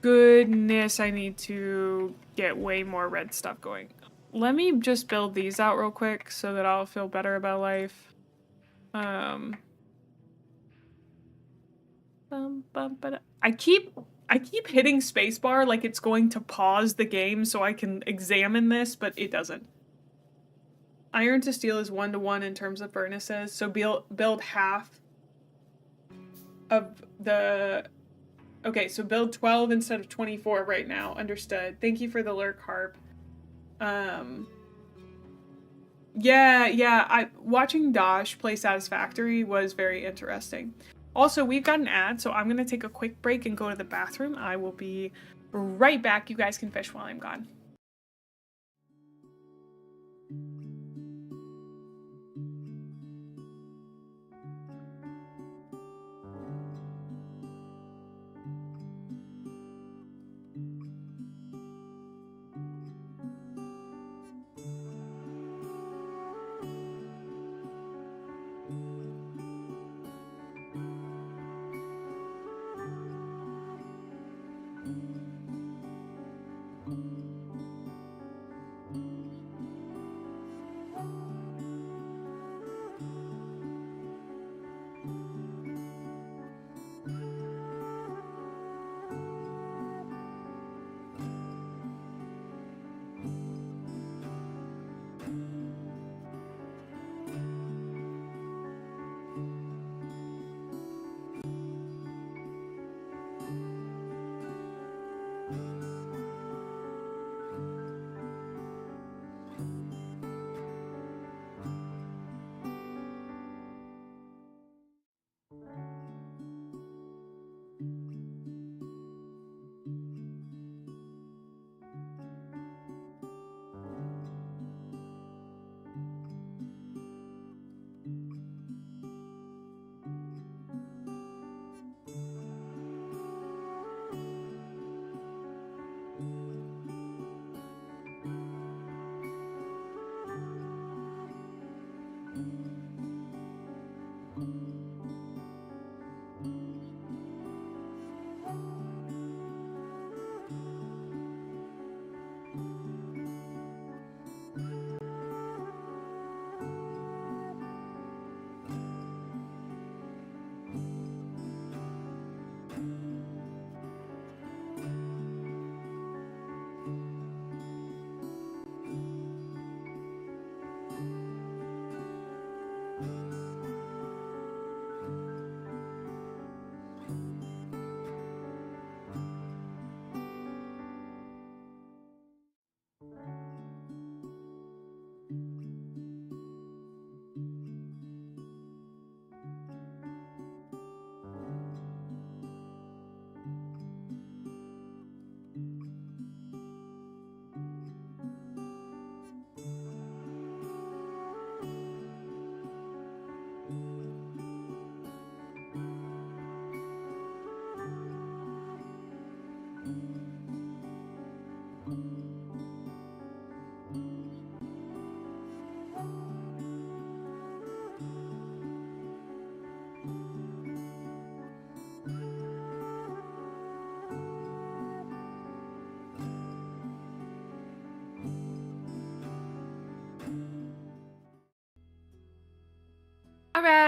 goodness, I need to get way more red stuff going. Let me just build these out real quick so that I'll feel better about life. I keep hitting spacebar like it's going to pause the game so I can examine this, but it doesn't. Iron to steel is 1-to-1 in terms of furnaces, so build half of the... Okay, so build 12 instead of 24 right now. Understood. Thank you for the lurk, Harp. Yeah, watching Dosh play Satisfactory was very interesting. Also, we've got an ad, so I'm going to take a quick break and go to the bathroom. I will be right back. You guys can fish while I'm gone.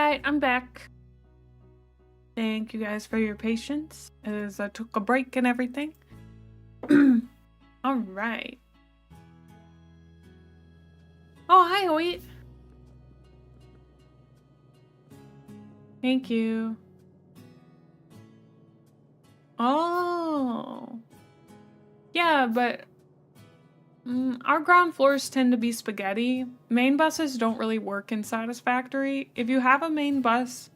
Alright, I'm back. Thank you guys for your patience as I took a break and everything. Alright. Oh, hi, Hoyt. Thank you. Oh. Yeah, but our ground floors tend to be spaghetti. Main buses don't really work in Satisfactory. If you have a main bus,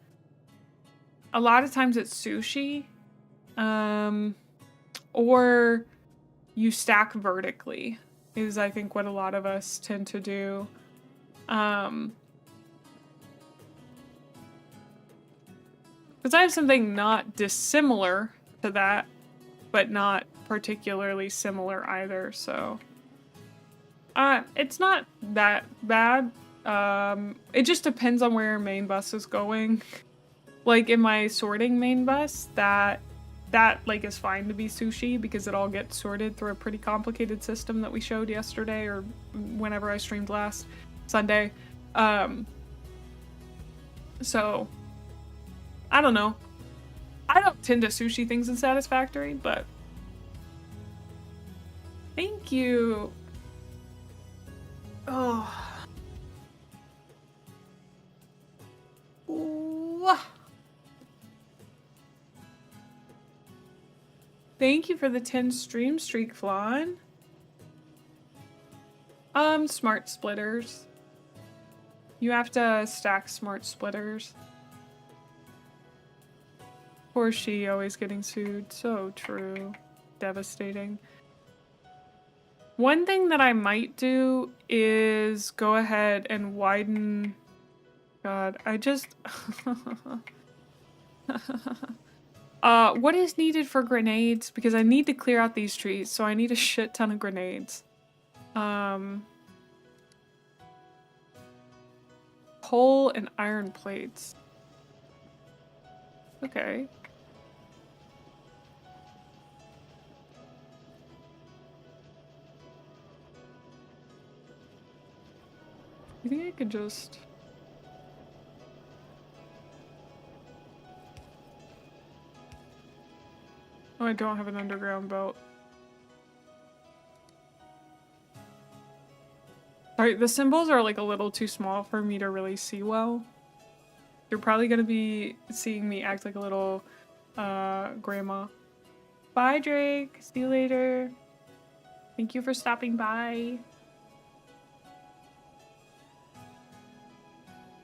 a lot of times it's sushi. Or you stack vertically is I think what a lot of us tend to do. Because I have something not dissimilar to that, but not particularly similar either, so it's not that bad. It just depends on where your main bus is going. Like in my sorting main bus, that like is fine to be sushi because it all gets sorted through a pretty complicated system that we showed yesterday or whenever I streamed last Sunday. So I don't know. I don't tend to sushi things in Satisfactory, but thank you. Oh. Ooh. Thank you for the 10 stream streak, Flan. Smart splitters. You have to stack smart splitters. Poor she, always getting sued. So true. Devastating. One thing that I might do is go ahead and widen... God, I just... what is needed for grenades? Because I need to clear out these trees, so I need a shit ton of grenades. Coal and iron plates. Okay. You think I could just... Oh, I don't have an underground belt. Alright, the symbols are like a little too small for me to really see well. You're probably gonna be seeing me act like a little grandma. Bye, Drake. See you later. Thank you for stopping by.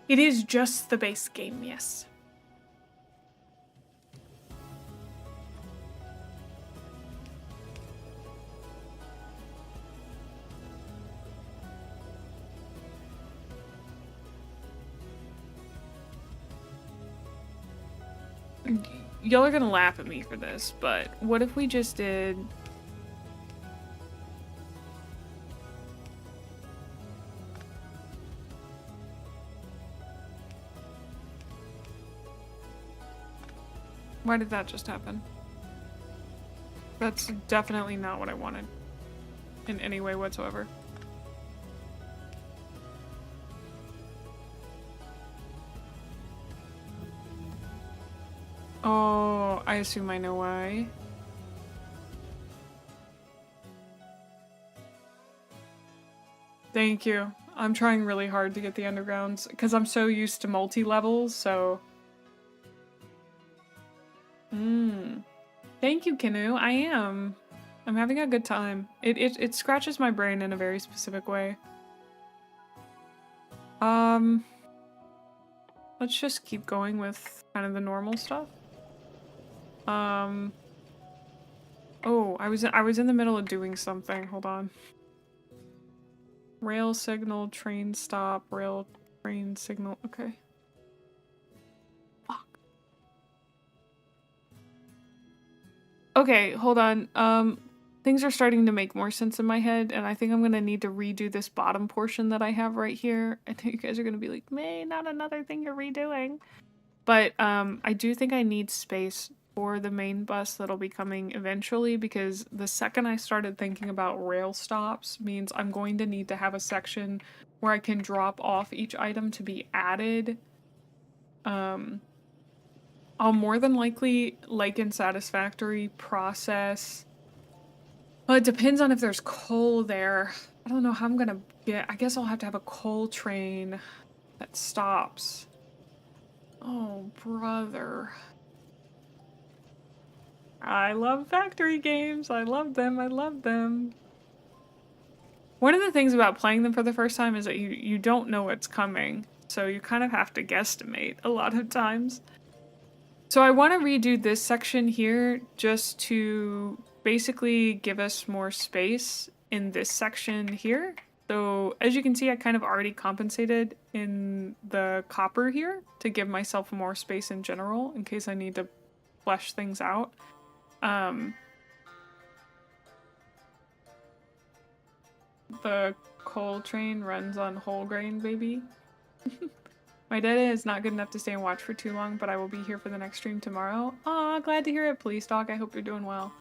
It is just the base game, yes. Y'all are gonna laugh at me for this, but what if we just did... Why did that just happen? That's definitely not what I wanted. In any way whatsoever. Oh, I assume I know why. Thank you. I'm trying really hard to get the undergrounds because I'm so used to multi-levels, so... Thank you, Kinu. I am. I'm having a good time. It scratches my brain in a very specific way. Let's just keep going with kind of the normal stuff. Oh, I was in the middle of doing something. Hold on. Rail signal, train stop, rail train signal. Okay. Fuck. Okay, hold on. Things are starting to make more sense in my head, and I think I'm gonna need to redo this bottom portion that I have right here. I think you guys are gonna be like, May, not another thing you're redoing. But I do think I need space for the main bus that'll be coming eventually, because the second I started thinking about rail stops means I'm going to need to have a section where I can drop off each item to be added I'll more than likely, like in Satisfactory, process. Well, it depends on if there's coal there. I don't know how I'm gonna get. I guess I'll have to have a coal train that stops. Oh, brother. I love factory games. I love them. I love them. One of the things about playing them for the first time is that you don't know what's coming. So you kind of have to guesstimate a lot of times. So I want to redo this section here just to basically give us more space in this section here. So as you can see, I kind of already compensated in the copper here to give myself more space in general in case I need to flesh things out. The coal train runs on whole grain, baby. My data is not good enough to stay and watch for too long, but I will be here for the next stream tomorrow. Aw, glad to hear it, Police Dog. I hope you're doing well.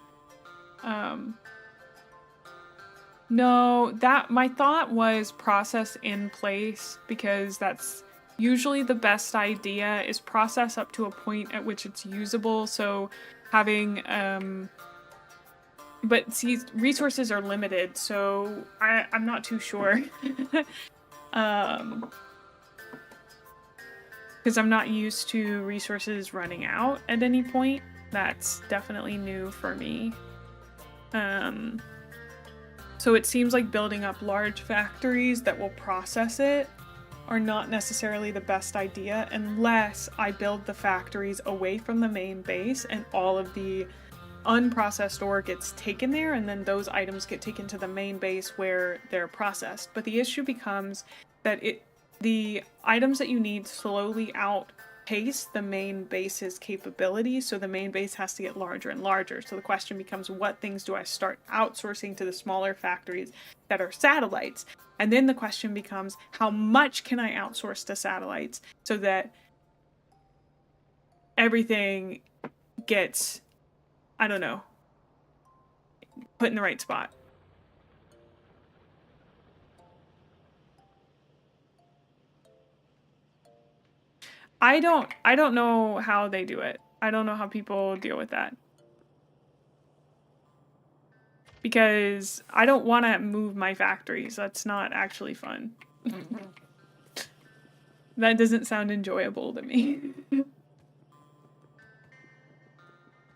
No, my thought was process in place, because that's usually the best idea, is process up to a point at which it's usable. So having, but see, resources are limited, so I'm not too sure. Because I'm not used to resources running out at any point. That's definitely new for me. So it seems like building up large factories that will process it are not necessarily the best idea unless I build the factories away from the main base and all of the unprocessed ore gets taken there, and then those items get taken to the main base where they're processed. But the issue becomes that the items that you need slowly outpace the main base's capability, so the main base has to get larger and larger. So the question becomes, what things do I start outsourcing to the smaller factories that are satellites? And then the question becomes, how much can I outsource to satellites so that everything gets, I don't know, put in the right spot? I don't know how they do it. I don't know how people deal with that. Because I don't want to move my factories. That's not actually fun. That doesn't sound enjoyable to me.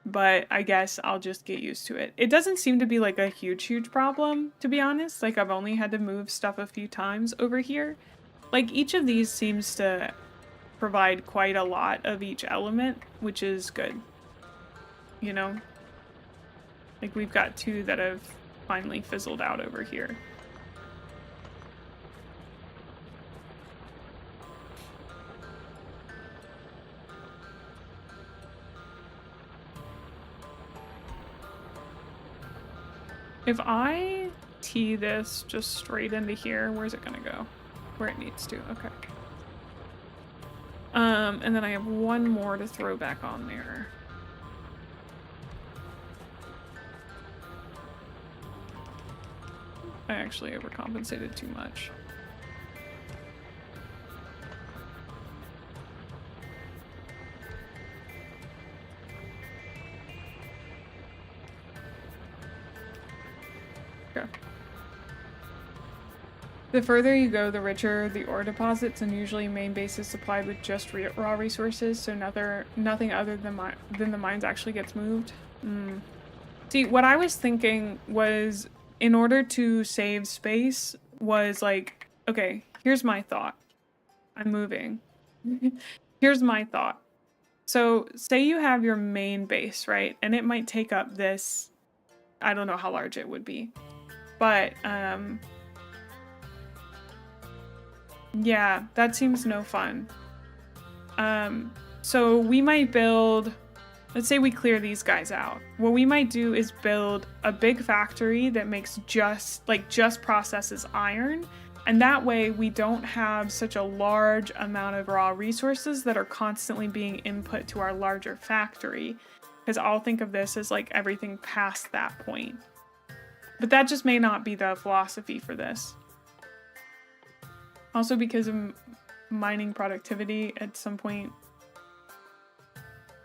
But I guess I'll just get used to it. It doesn't seem to be like a huge problem, to be honest. Like, I've only had to move stuff a few times over here. Like, each of these seems to provide quite a lot of each element, which is good. You know? Like, we've got two that have finally fizzled out over here. If I tee this just straight into here, where's it gonna go? Where it needs to, okay. And then I have one more to throw back on there. I actually overcompensated too much. Okay. The further you go, the richer the ore deposits, and usually main base is supplied with just raw resources, so nothing other than the mines actually gets moved. See, what I was thinking was, in order to save space, was like, okay, here's my thought. I'm moving. Here's my thought. So, say you have your main base, right? And it might take up this, I don't know how large it would be. But, yeah, that seems no fun. So we might build, let's say we clear these guys out. What we might do is build a big factory that makes just processes iron. And that way we don't have such a large amount of raw resources that are constantly being input to our larger factory. Because I'll think of this as like everything past that point. But that just may not be the philosophy for this. Also, because of mining productivity, at some point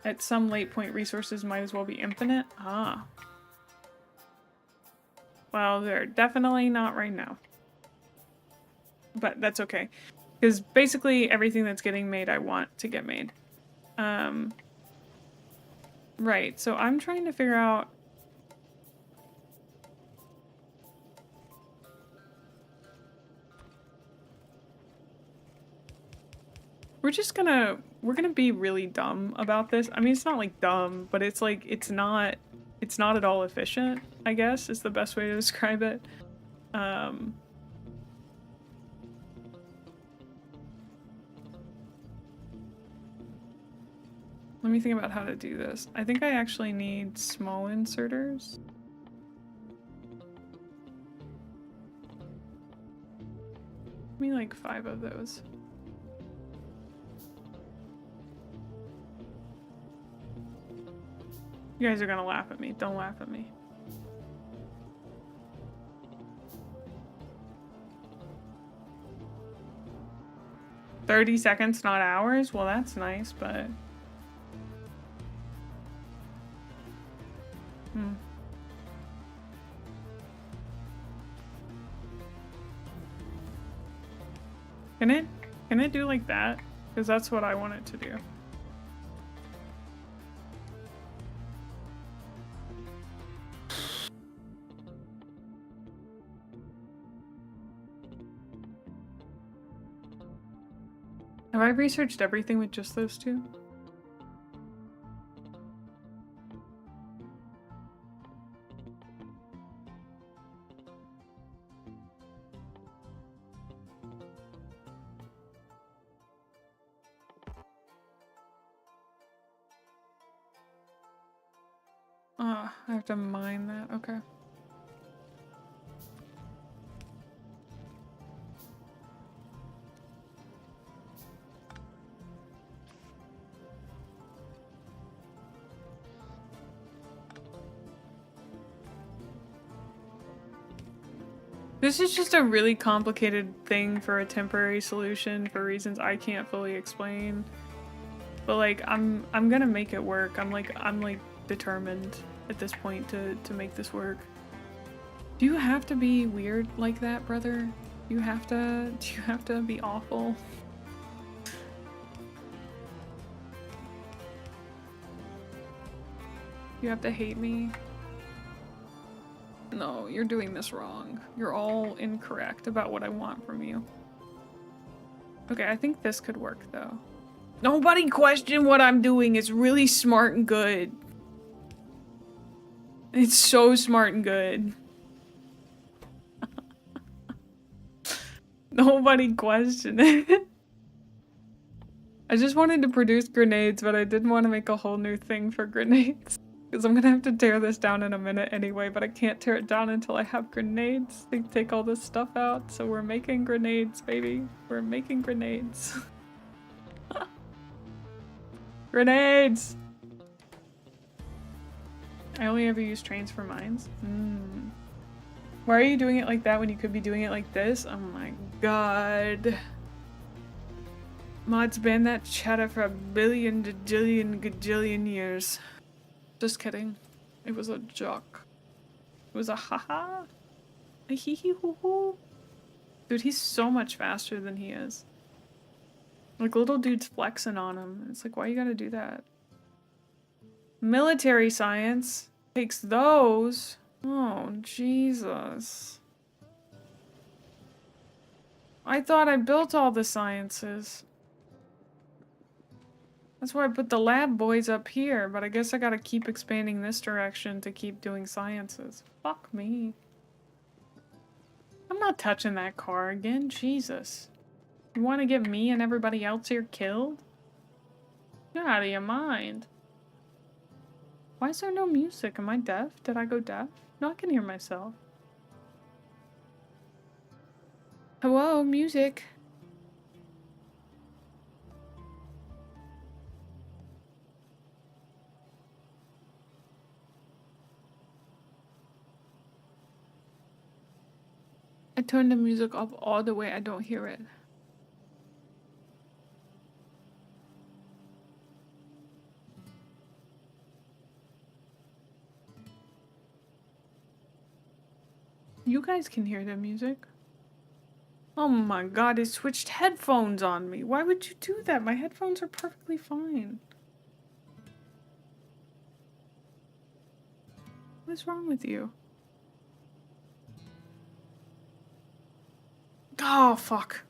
At some late point, resources might as well be infinite. Ah. Well, they're definitely not right now. But that's okay. Because basically everything that's getting made, I want to get made. Right, so I'm trying to figure out... We're gonna be really dumb about this. I mean, it's not like dumb, but it's like, it's not at all efficient, I guess, is the best way to describe it. Let me think about how to do this. I think I actually need small inserters. Give me like 5 of those. You guys are gonna laugh at me. Don't laugh at me. "30 seconds, not hours?" Well, that's nice, but... Can it do like that? Because that's what I want it to do. Have I researched everything with just those two? I have to mine that. Okay. This is just a really complicated thing for a temporary solution for reasons I can't fully explain. But like, I'm gonna make it work. I'm like determined at this point to make this work. Do you have to be weird like that, brother? Do you have to be awful? You have to hate me? No, you're doing this wrong. You're all incorrect about what I want from you. Okay, I think this could work though. Nobody question what I'm doing. It's really smart and good. It's so smart and good. Nobody question it. I just wanted to produce grenades, but I didn't want to make a whole new thing for grenades. Because I'm gonna have to tear this down in a minute anyway, but I can't tear it down until I have grenades. They take all this stuff out, so we're making grenades, baby. We're making grenades. Grenades! I only ever use trains for mines. Why are you doing it like that when you could be doing it like this? Oh my god. Mods banned that chatter for a billion, gajillion, gajillion years. Just kidding. It was a joke. It was a haha. A hee hee hoo hoo. Dude, he's so much faster than he is. Like, little dude's flexing on him. It's like, why you gotta do that? Military science takes those. Oh, Jesus. I thought I built all the sciences. That's why I put the lab boys up here, but I guess I gotta keep expanding this direction to keep doing sciences. Fuck me. I'm not touching that car again, Jesus. You wanna get me and everybody else here killed? You're out of your mind. Why is there no music? Am I deaf? Did I go deaf? No, I can hear myself. Hello, music. I turned the music up all the way. I don't hear it. You guys can hear the music. Oh my god, it switched headphones on me. Why would you do that? My headphones are perfectly fine. What is wrong with you? Oh, fuck.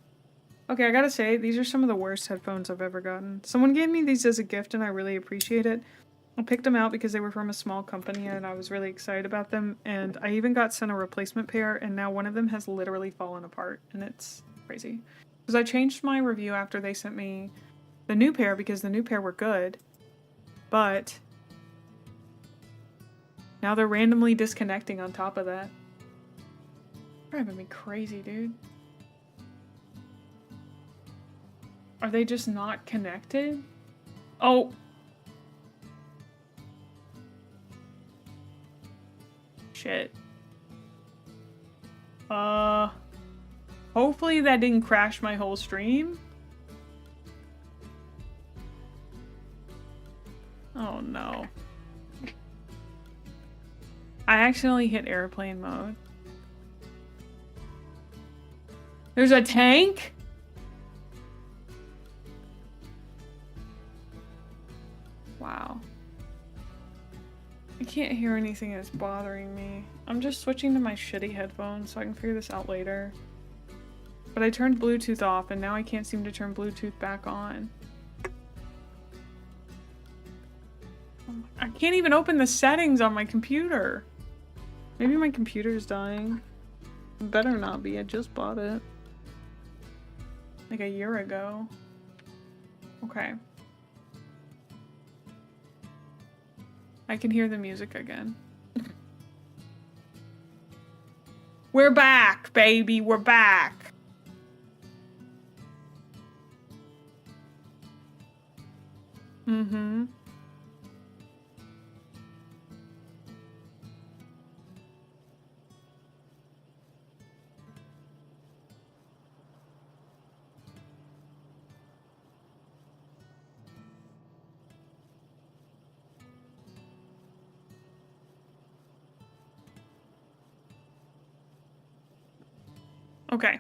Okay, I gotta say, these are some of the worst headphones I've ever gotten. Someone gave me these as a gift and I really appreciate it. I picked them out because they were from a small company and I was really excited about them. And I even got sent a replacement pair and now one of them has literally fallen apart and it's crazy. Because I changed my review after they sent me the new pair because the new pair were good. But now they're randomly disconnecting on top of that. Driving me crazy, dude. Are they just not connected? Oh. Shit. Hopefully that didn't crash my whole stream. Oh no. I accidentally hit airplane mode. There's a tank? Wow. I can't hear anything that's bothering me. I'm just switching to my shitty headphones so I can figure this out later. But I turned Bluetooth off and now I can't seem to turn Bluetooth back on. I can't even open the settings on my computer. Maybe my computer's dying. It better not be, I just bought it. Like a year ago. Okay. I can hear the music again. We're back, baby, we're back. Mm-hmm. Okay.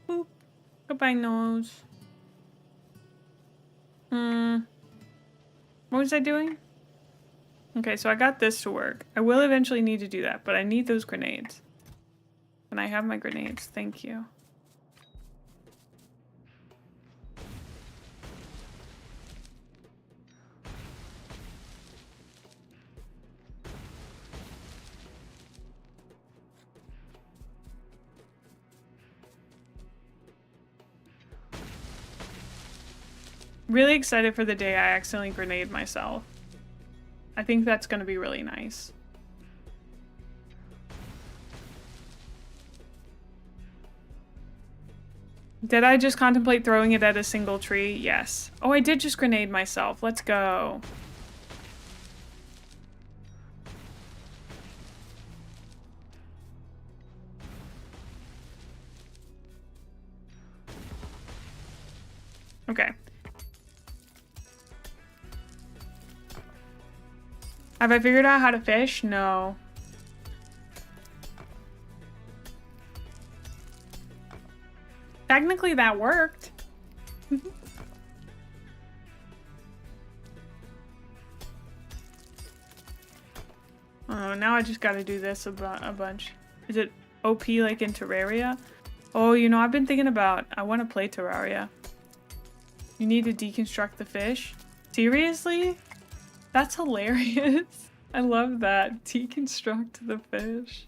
Boop. Goodbye, nose. What was I doing? Okay, so I got this to work. I will eventually need to do that, but I need those grenades. And I have my grenades, thank you. Really excited for the day I accidentally grenade myself. I think that's gonna be really nice. Did I just contemplate throwing it at a single tree? Yes. Oh, I did just grenade myself. Let's go. Okay. Have I figured out how to fish? No. Technically that worked. Oh, now I just gotta do this a bunch. Is it OP like in Terraria? Oh, you know, I've been thinking about, I want to play Terraria. You need to deconstruct the fish? Seriously? That's hilarious. I love that. Deconstruct the fish.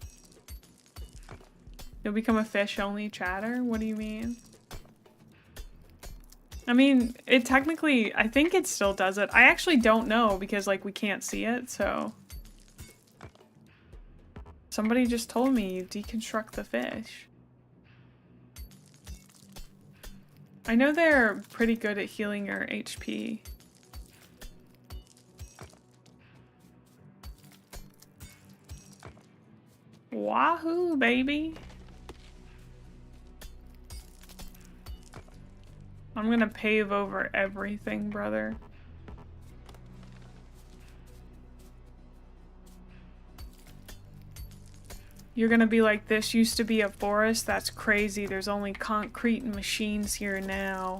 You'll become a fish-only chatter? What do you mean? I mean, it technically, I think it still does it. I actually don't know because, like, we can't see it, so. Somebody just told me you deconstruct the fish. I know they're pretty good at healing your HP. Wahoo, baby. I'm gonna pave over everything, brother. You're gonna be like, this used to be a forest? That's crazy. There's only concrete and machines here now.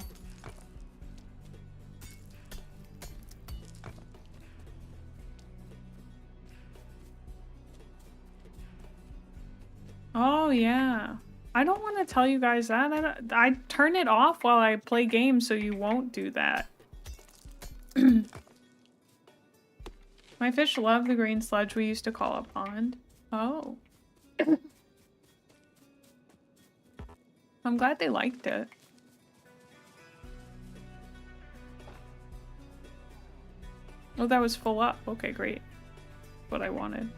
Oh, yeah. I don't want to tell you guys that. I turn it off while I play games so you won't do that. My fish love the green sludge we used to call a pond. Oh. I'm glad they liked it. Oh, that was full up. Okay, great. What I wanted.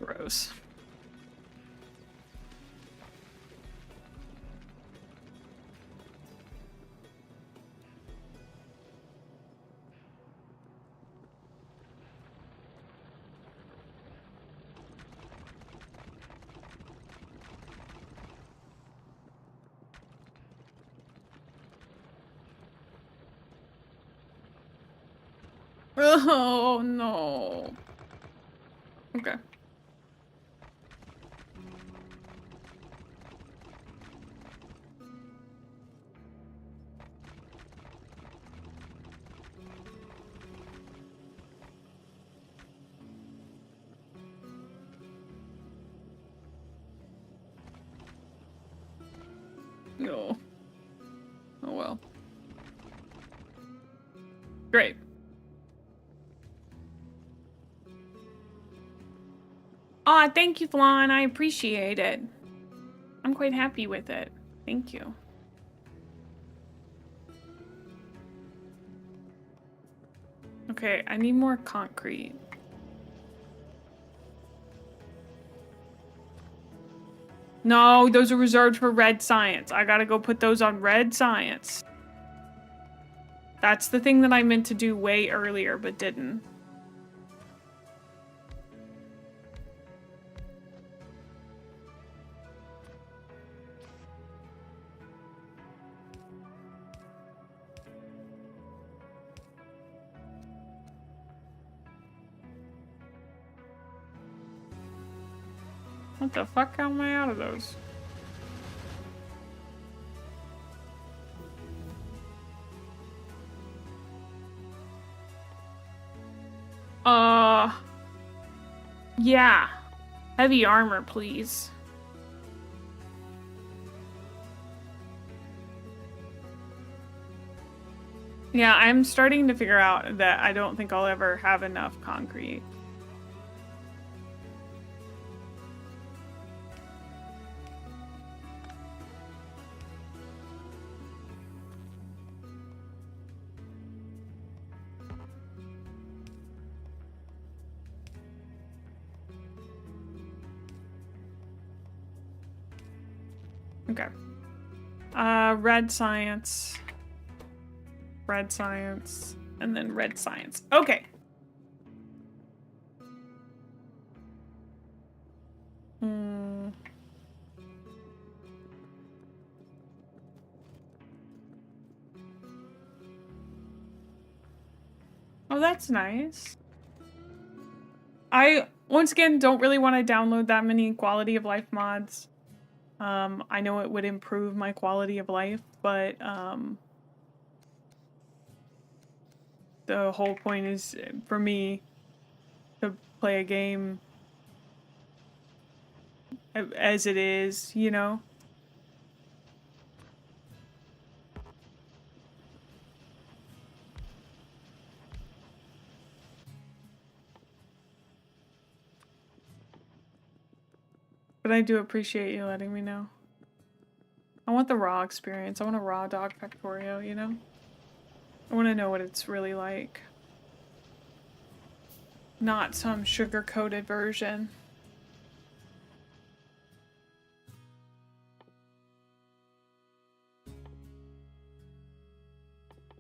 Gross. Oh, no. Okay. No. Oh well. Great. Aw, thank you, Flan. I appreciate it. I'm quite happy with it. Thank you. Okay, I need more concrete. No, those are reserved for red science. I gotta go put those on red science. That's the thing that I meant to do way earlier, but didn't. What the fuck? How am I out of those? Yeah. Heavy armor, please. Yeah, I'm starting to figure out that I don't think I'll ever have enough concrete. Okay. Red science. Red science. And then red science. Okay. Oh, that's nice. I, once again, don't really want to download that many quality of life mods. I know it would improve my quality of life, but the whole point is for me to play a game as it is, you know? But I do appreciate you letting me know. I want the raw experience. I want a raw dog Factorio, you know? I want to know what it's really like. Not some sugar-coated version.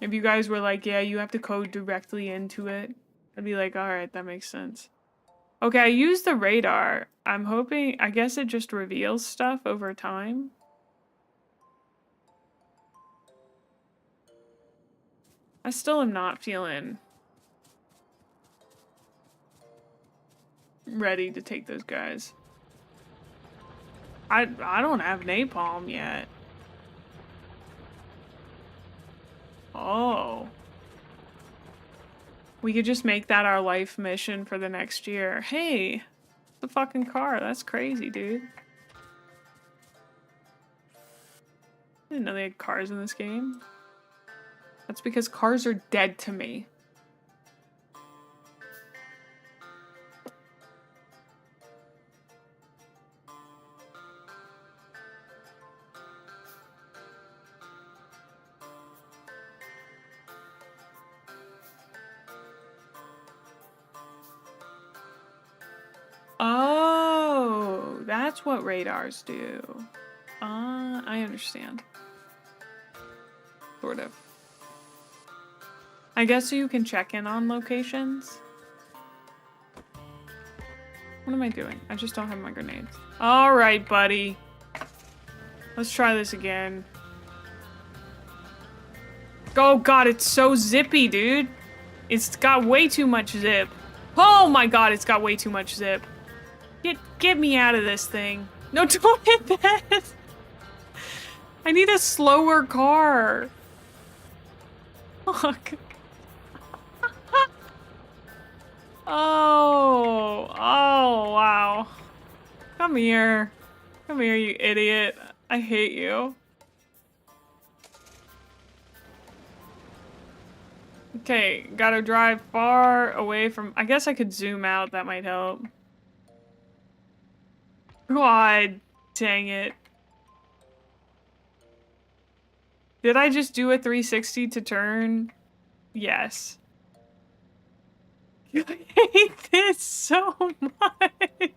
If you guys were like, yeah, you have to code directly into it, I'd be like, alright, that makes sense. Okay, I used the radar. I'm hoping, I guess it just reveals stuff over time. I still am not feeling ready to take those guys. I don't have napalm yet. Oh. We could just make that our life mission for the next year. Hey, the fucking car. That's crazy, dude. I didn't know they had cars in this game. That's because cars are dead to me. Oh, that's what radars do. I understand. Sort of. I guess so you can check in on locations. What am I doing? I just don't have my grenades. Alright, buddy. Let's try this again. Oh god, it's so zippy, dude. It's got way too much zip. Oh my god, it's got way too much zip. Get me out of this thing. No, don't hit that. I need a slower car. Fuck. Oh, wow. Come here. Come here, you idiot. I hate you. Okay, gotta drive far away from... I guess I could zoom out, that might help. God, dang it. Did I just do a 360 to turn? Yes. I hate this so much.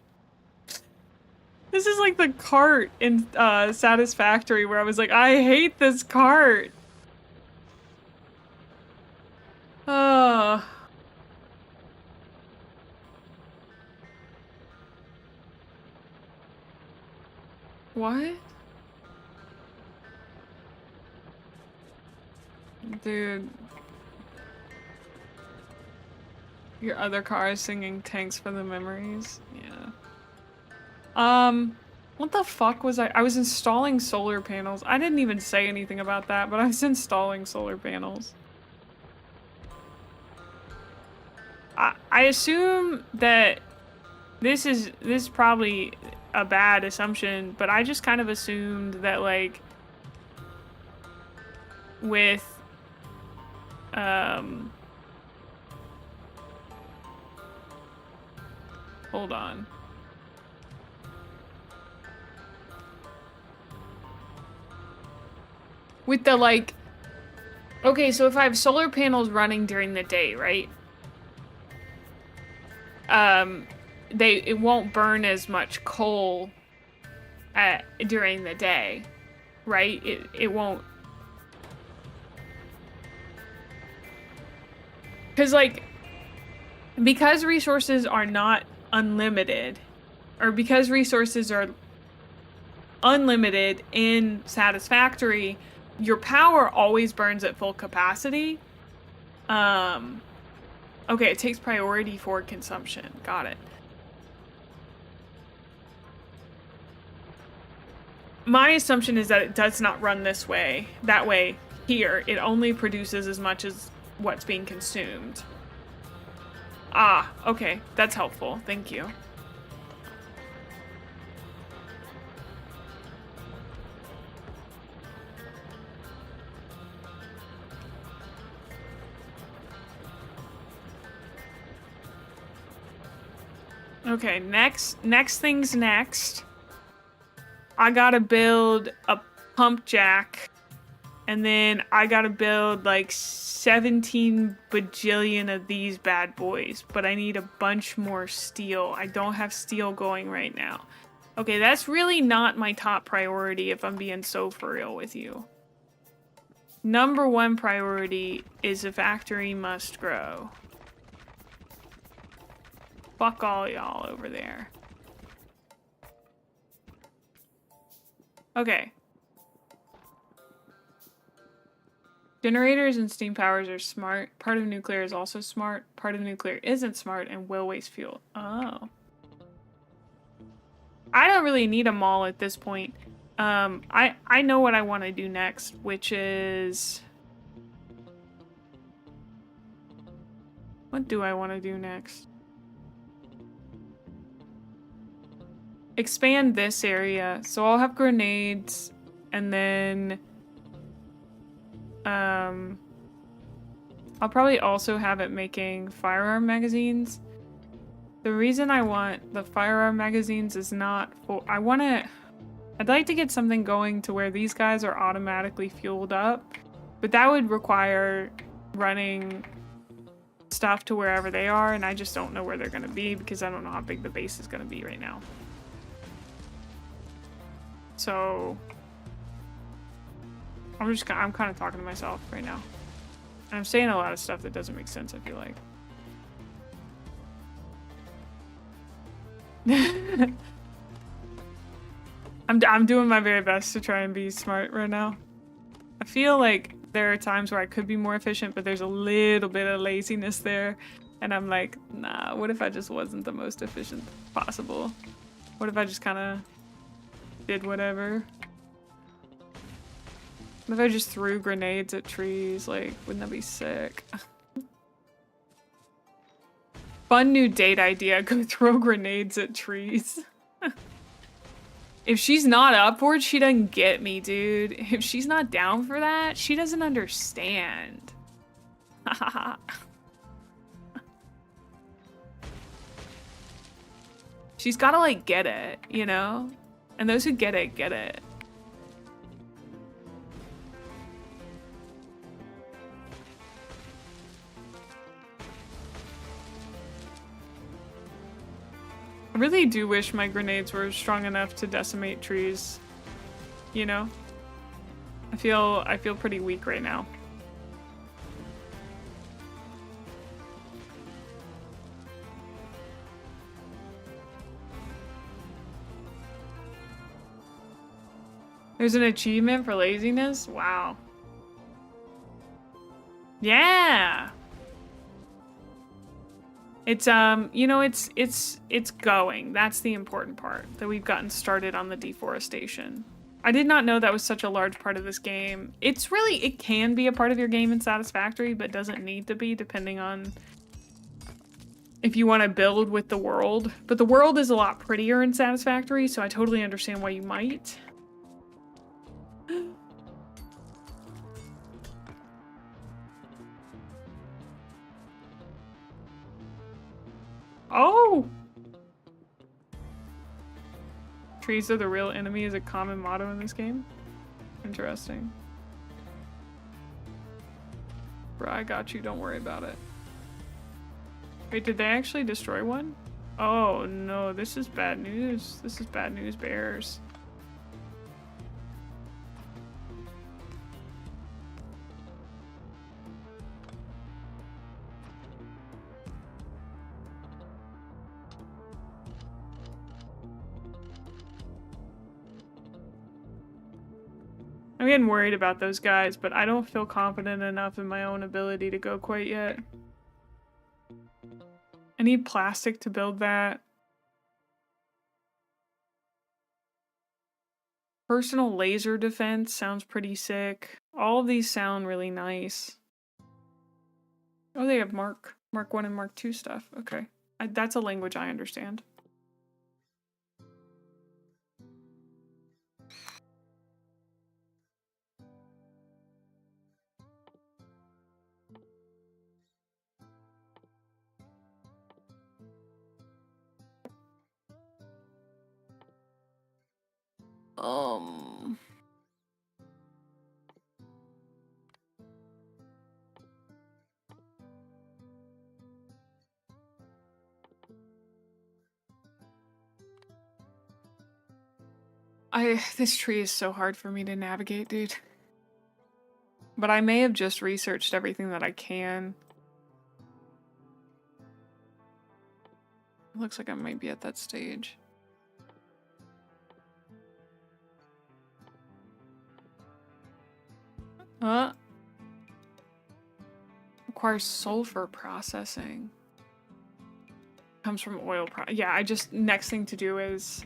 This is like the cart in Satisfactory where I was like, I hate this cart. What? Dude. Your other car is singing Thanks for the Memories? Yeah. What the fuck was I was installing solar panels. I didn't even say anything about that, but I was installing solar panels. I assume that this is probably a bad assumption, but I just kind of assumed that, like, with, hold on. With the, like, okay, so if I have solar panels running during the day, right? It won't burn as much coal during the day, right? It won't. Because, like, because resources are not unlimited, or because resources are unlimited in Satisfactory, your power always burns at full capacity. Okay, it takes priority for consumption. Got it. My assumption is that it does not run this way, that way here. It only produces as much as what's being consumed. Ah, okay. That's helpful. Thank you. Okay, next thing's next. I gotta build a pump jack, and then I gotta build like 17 bajillion of these bad boys, but I need a bunch more steel. I don't have steel going right now. Okay, that's really not my top priority if I'm being so for real with you. Number one priority is a factory must grow. Fuck all y'all over there. Okay. Generators and steam powers are smart. Part of nuclear is also smart. Part of nuclear isn't smart and will waste fuel. Oh. I don't really need them all at this point. I know what I want to do next, which is... What do I want to do next? Expand this area. So I'll have grenades, and then... I'll probably also have it making firearm magazines. The reason I want the firearm magazines is not for... I'd like to get something going to where these guys are automatically fueled up, but that would require running stuff to wherever they are, and I just don't know where they're going to be because I don't know how big the base is going to be right now. So I'm kind of talking to myself right now. And I'm saying a lot of stuff that doesn't make sense, I feel like. I'm doing my very best to try and be smart right now. I feel like there are times where I could be more efficient, but there's a little bit of laziness there. And I'm like, nah, what if I just wasn't the most efficient possible? What if I just kind of did whatever? What if I just threw grenades at trees? Like, wouldn't that be sick? Fun new date idea, go throw grenades at trees. If she's not up for it, she doesn't get me, dude. If she's not down for that, she doesn't understand. She's gotta, like, get it, you know? And those who get it, get it. I really do wish my grenades were strong enough to decimate trees, you know? I feel pretty weak right now. There's an achievement for laziness? Wow. Yeah! It's, you know, it's going. That's the important part, that we've gotten started on the deforestation. I did not know that was such a large part of this game. It can be a part of your game in Satisfactory, but doesn't need to be, depending on if you want to build with the world. But the world is a lot prettier in Satisfactory, so I totally understand why you might. Oh! Trees are the real enemy is a common motto in this game? Interesting. Bro, I got you, don't worry about it. Wait, did they actually destroy one? Oh no, this is bad news. This is bad news bears. I'm getting worried about those guys, but I don't feel confident enough in my own ability to go quite yet. I need plastic to build that. Personal laser defense sounds pretty sick. All of these sound really nice. Oh, they have Mark 1 and Mark 2 stuff. Okay. That's a language I understand. This tree is so hard for me to navigate, dude. But I may have just researched everything that I can. It looks like I might be at that stage. Requires sulfur processing. Comes from oil yeah, next thing to do is,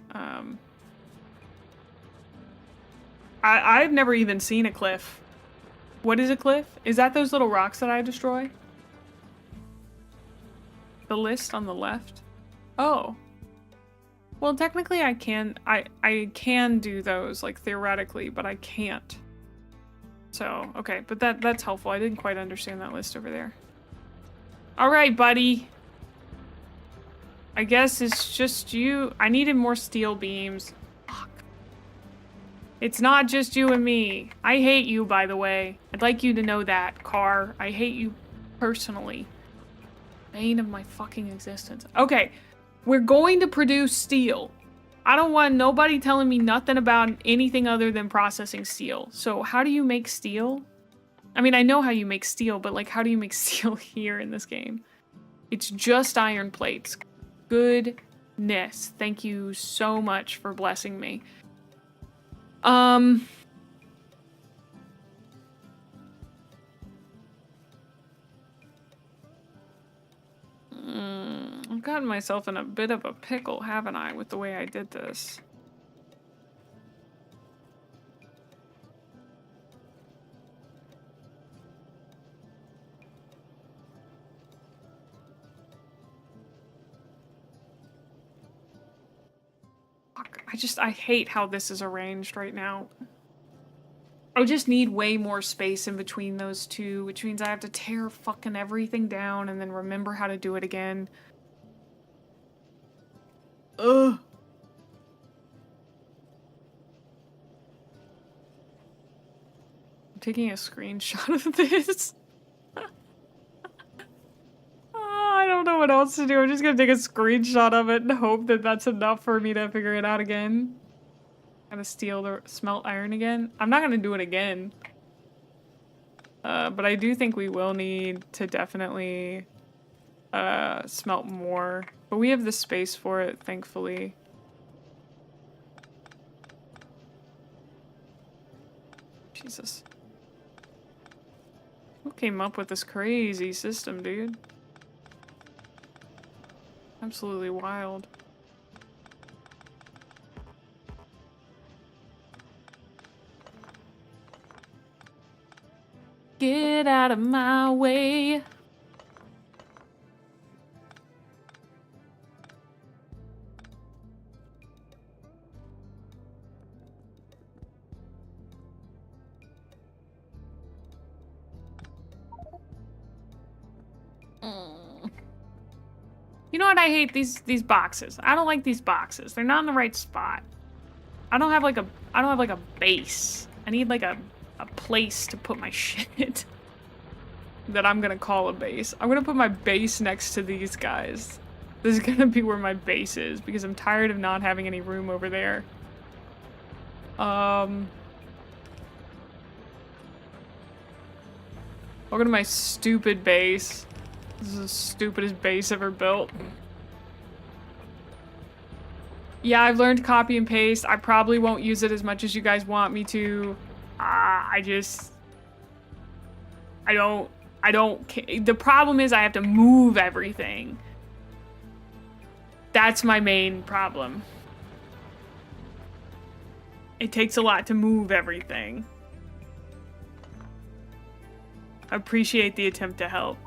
I've never even seen a cliff. What is a cliff? Is that those little rocks that I destroy? The list on the left? Oh. Well, technically I can do those, like, theoretically, but I can't. So, okay, but that's helpful. I didn't quite understand that list over there. Alright, buddy. I guess it's just you. I needed more steel beams. Fuck. It's not just you and me. I hate you, by the way. I'd like you to know that, car. I hate you personally. Bane of my fucking existence. Okay, we're going to produce steel. I don't want nobody telling me nothing about anything other than processing steel. So how do you make steel? I mean, I know how you make steel, but like, how do you make steel here in this game? It's just iron plates. Goodness. Thank you so much for blessing me. I've gotten myself in a bit of a pickle, haven't I, with the way I did this? I hate how this is arranged right now. I just need way more space in between those two, which means I have to tear fucking everything down and then remember how to do it again. Ugh. I'm taking a screenshot of this. I don't know what else to do. I'm just gonna take a screenshot of it and hope that that's enough for me to figure it out again. Gotta smelt iron again. I'm not gonna do it again. But I do think we will need to definitely smelt more. But we have the space for it, thankfully. Jesus. Who came up with this crazy system, dude? Absolutely wild. Get out of my way. You know what? I hate these boxes. I don't like these boxes. They're not in the right spot. I don't have like a base. I need like a place to put my shit that I'm gonna call a base. I'm gonna put my base next to these guys. This is gonna be where my base is because I'm tired of not having any room over there. Welcome to my stupid base. This is the stupidest base ever built. Yeah, I've learned copy and paste. I probably won't use it as much as you guys want me to. I don't. The problem is I have to move everything. That's my main problem. It takes a lot to move everything. I appreciate the attempt to help.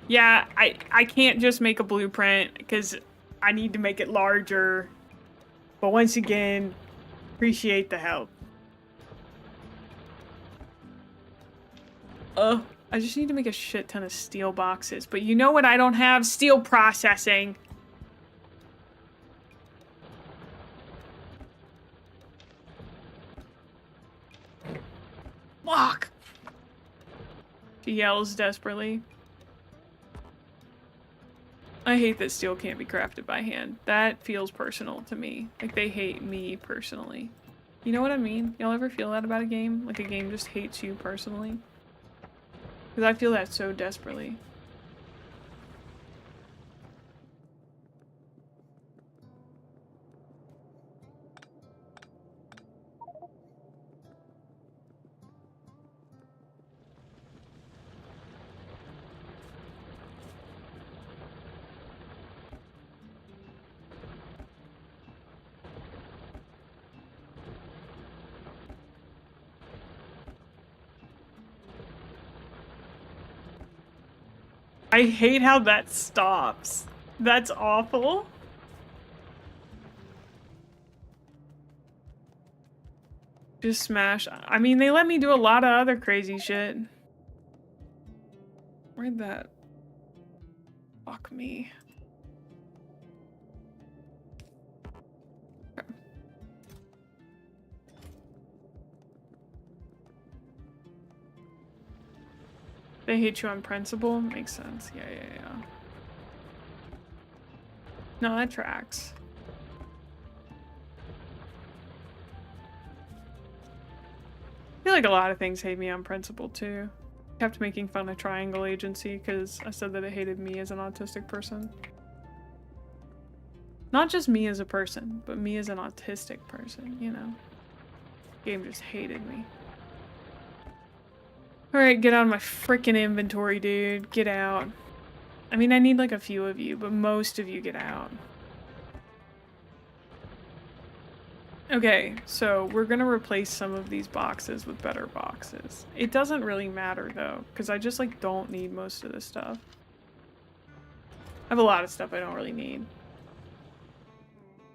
Yeah, I can't just make a blueprint because I need to make it larger. But once again, appreciate the help. I just need to make a shit ton of steel boxes. But you know what I don't have? Steel processing. Fuck! She yells desperately. I hate that steel can't be crafted by hand. That feels personal to me. Like, they hate me personally. You know what I mean? Y'all ever feel that about a game? Like, a game just hates you personally? Because I feel that so desperately. I hate how that stops. That's awful. Just smash. I mean, they let me do a lot of other crazy shit. Where'd that? Fuck me. Okay. They hate you on principle? Makes sense. Yeah. No, that tracks. I feel like a lot of things hate me on principle, too. Kept making fun of Triangle Agency because I said that it hated me as an autistic person. Not just me as a person, but me as an autistic person, you know? Game just hated me. Alright, get out of my freaking inventory, dude. Get out. I mean, I need like a few of you, but most of you get out. Okay, so we're gonna replace some of these boxes with better boxes. It doesn't really matter though, because I just like don't need most of this stuff. I have a lot of stuff I don't really need.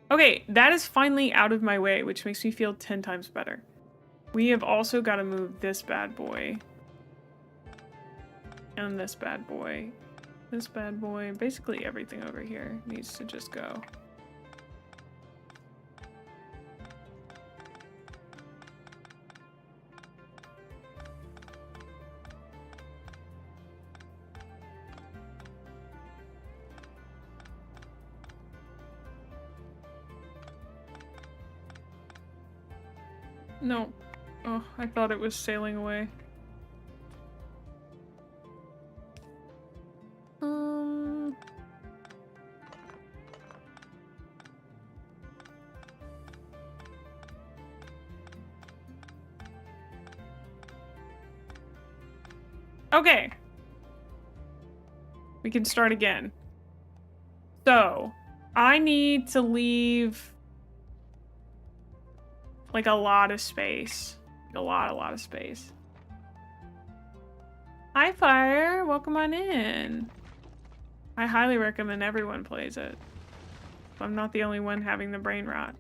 Okay, that is finally out of my way, which makes me feel 10 times better. We have also got to move this bad boy. And this bad boy. This bad boy. Basically everything over here needs to just go. No. Oh, I thought it was sailing away. Okay. We can start again. So, I need to leave like a lot of space. A lot of space. Hi, Fire. Welcome on in. I highly recommend everyone plays it. I'm not the only one having the brain rot.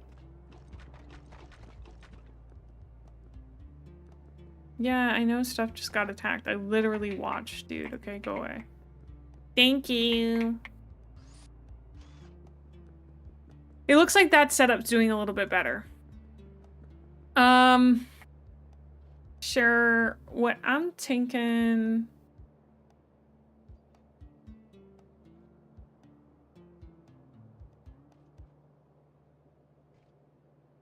Yeah, I know stuff just got attacked. I literally watched, dude. Okay, go away. Thank you. It looks like that setup's doing a little bit better. Sure. What I'm thinking...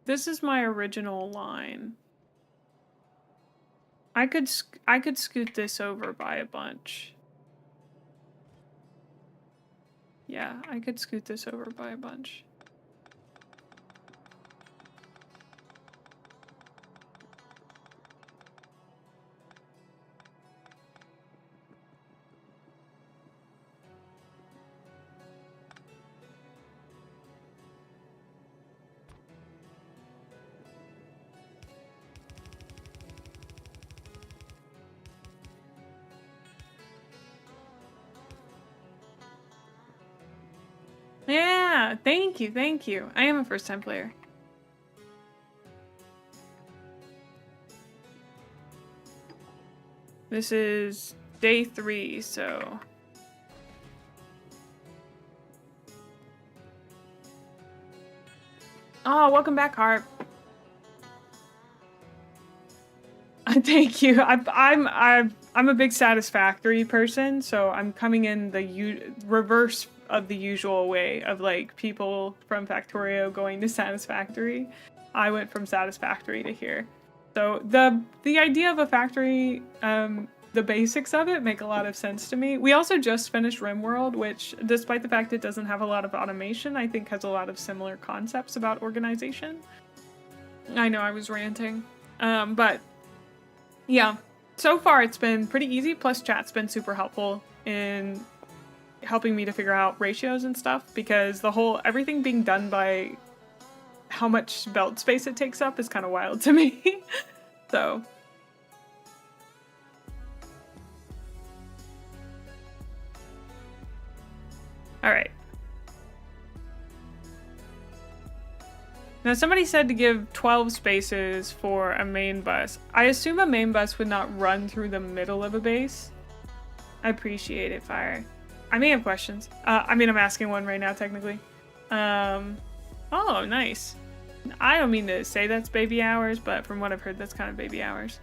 This is my original line. I could scoot this over by a bunch. Yeah, I could scoot this over by a bunch. Yeah, thank you, thank you. I am a first-time player. This is day 3, so... Oh, welcome back, Harp. Thank you. I'm a big Satisfactory person, so I'm coming in the reverse of the usual way of like people from Factorio going to Satisfactory. I went from Satisfactory to here. So the idea of a factory, the basics of it make a lot of sense to me. We also just finished RimWorld, which, despite the fact it doesn't have a lot of automation, I think has a lot of similar concepts about organization. I know I was ranting. But yeah, so far it's been pretty easy, plus chat's been super helpful in helping me to figure out ratios and stuff, because everything being done by how much belt space it takes up is kind of wild to me. So all right. Now somebody said to give 12 spaces for a main bus. I assume a main bus would not run through the middle of a base. I appreciate it, Fire. I may have questions. I mean, I'm asking one right now, technically. Oh, nice. I don't mean to say that's baby hours, but from what I've heard, that's kind of baby hours.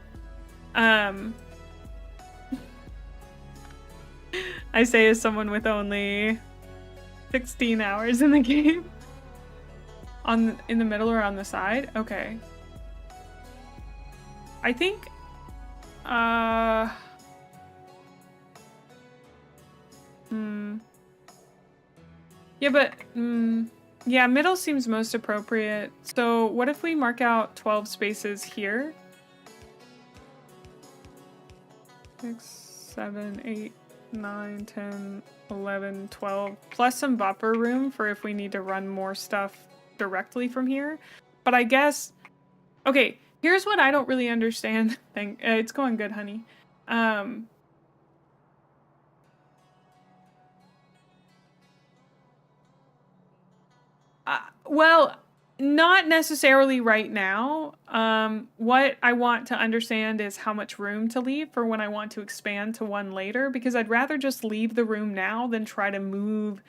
I say as someone with only 16 hours in the game. In the middle or on the side? Okay. I think, yeah, but, yeah, middle seems most appropriate. So what if we mark out 12 spaces here? 6, 7, 8, 9, 10, 11, 12, plus some buffer room for if we need to run more stuff directly from here. But I guess, okay, here's what I don't really understand. It's going good, honey. Well, not necessarily right now. What I want to understand is how much room to leave for when I want to expand to one later, because I'd rather just leave the room now than try to move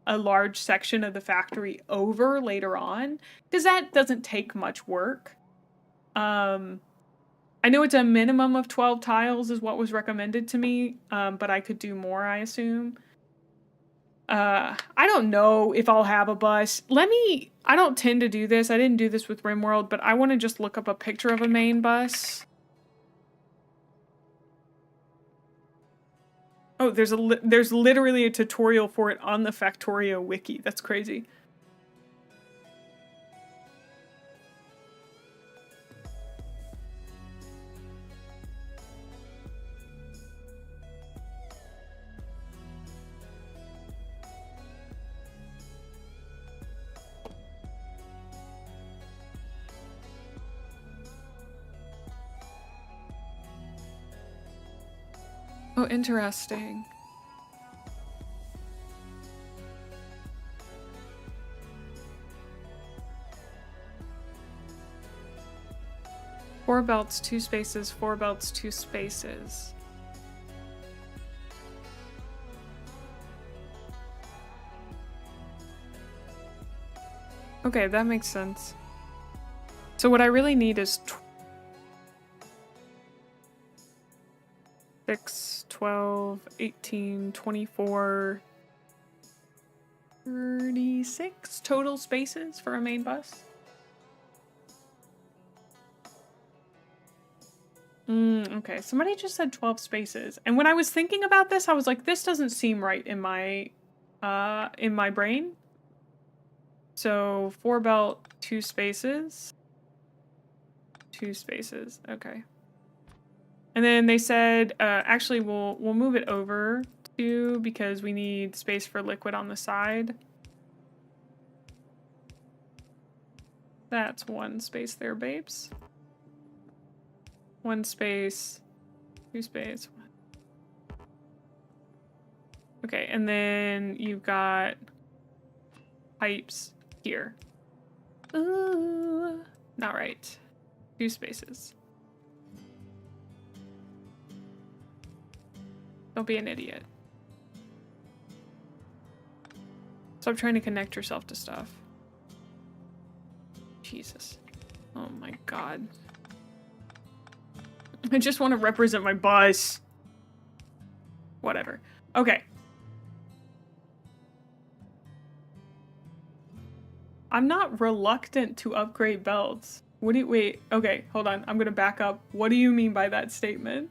a large section of the factory over later on, because that doesn't take much work. I know it's a minimum of 12 tiles is what was recommended to me, but I could do more, I assume. I don't know if I'll have a bus. I don't tend to do this. I didn't do this with RimWorld, but I want to just look up a picture of a main bus. Oh, there's literally a tutorial for it on the Factorio wiki. That's crazy. Oh, interesting. Four belts, 2 spaces, 4 belts, 2 spaces. Okay, that makes sense. So what I really need is 6, 12, 18, 24, 36 total spaces for a main bus. Okay, somebody just said 12 spaces. And when I was thinking about this, I was like, this doesn't seem right in my brain. So 4 belt, 2 spaces. 2 spaces, okay. And then they said, actually, we'll move it over too, because we need space for liquid on the side. That's 1 space there, babes. 1 space, 2 space. Okay, and then you've got pipes here. Ooh, not right. 2 spaces. Don't be an idiot. Stop trying to connect yourself to stuff. Jesus. Oh my god. I just want to represent my bus. Whatever. Okay. I'm not reluctant to upgrade belts. What do you, wait, okay, hold on. I'm gonna back up. What do you mean by that statement?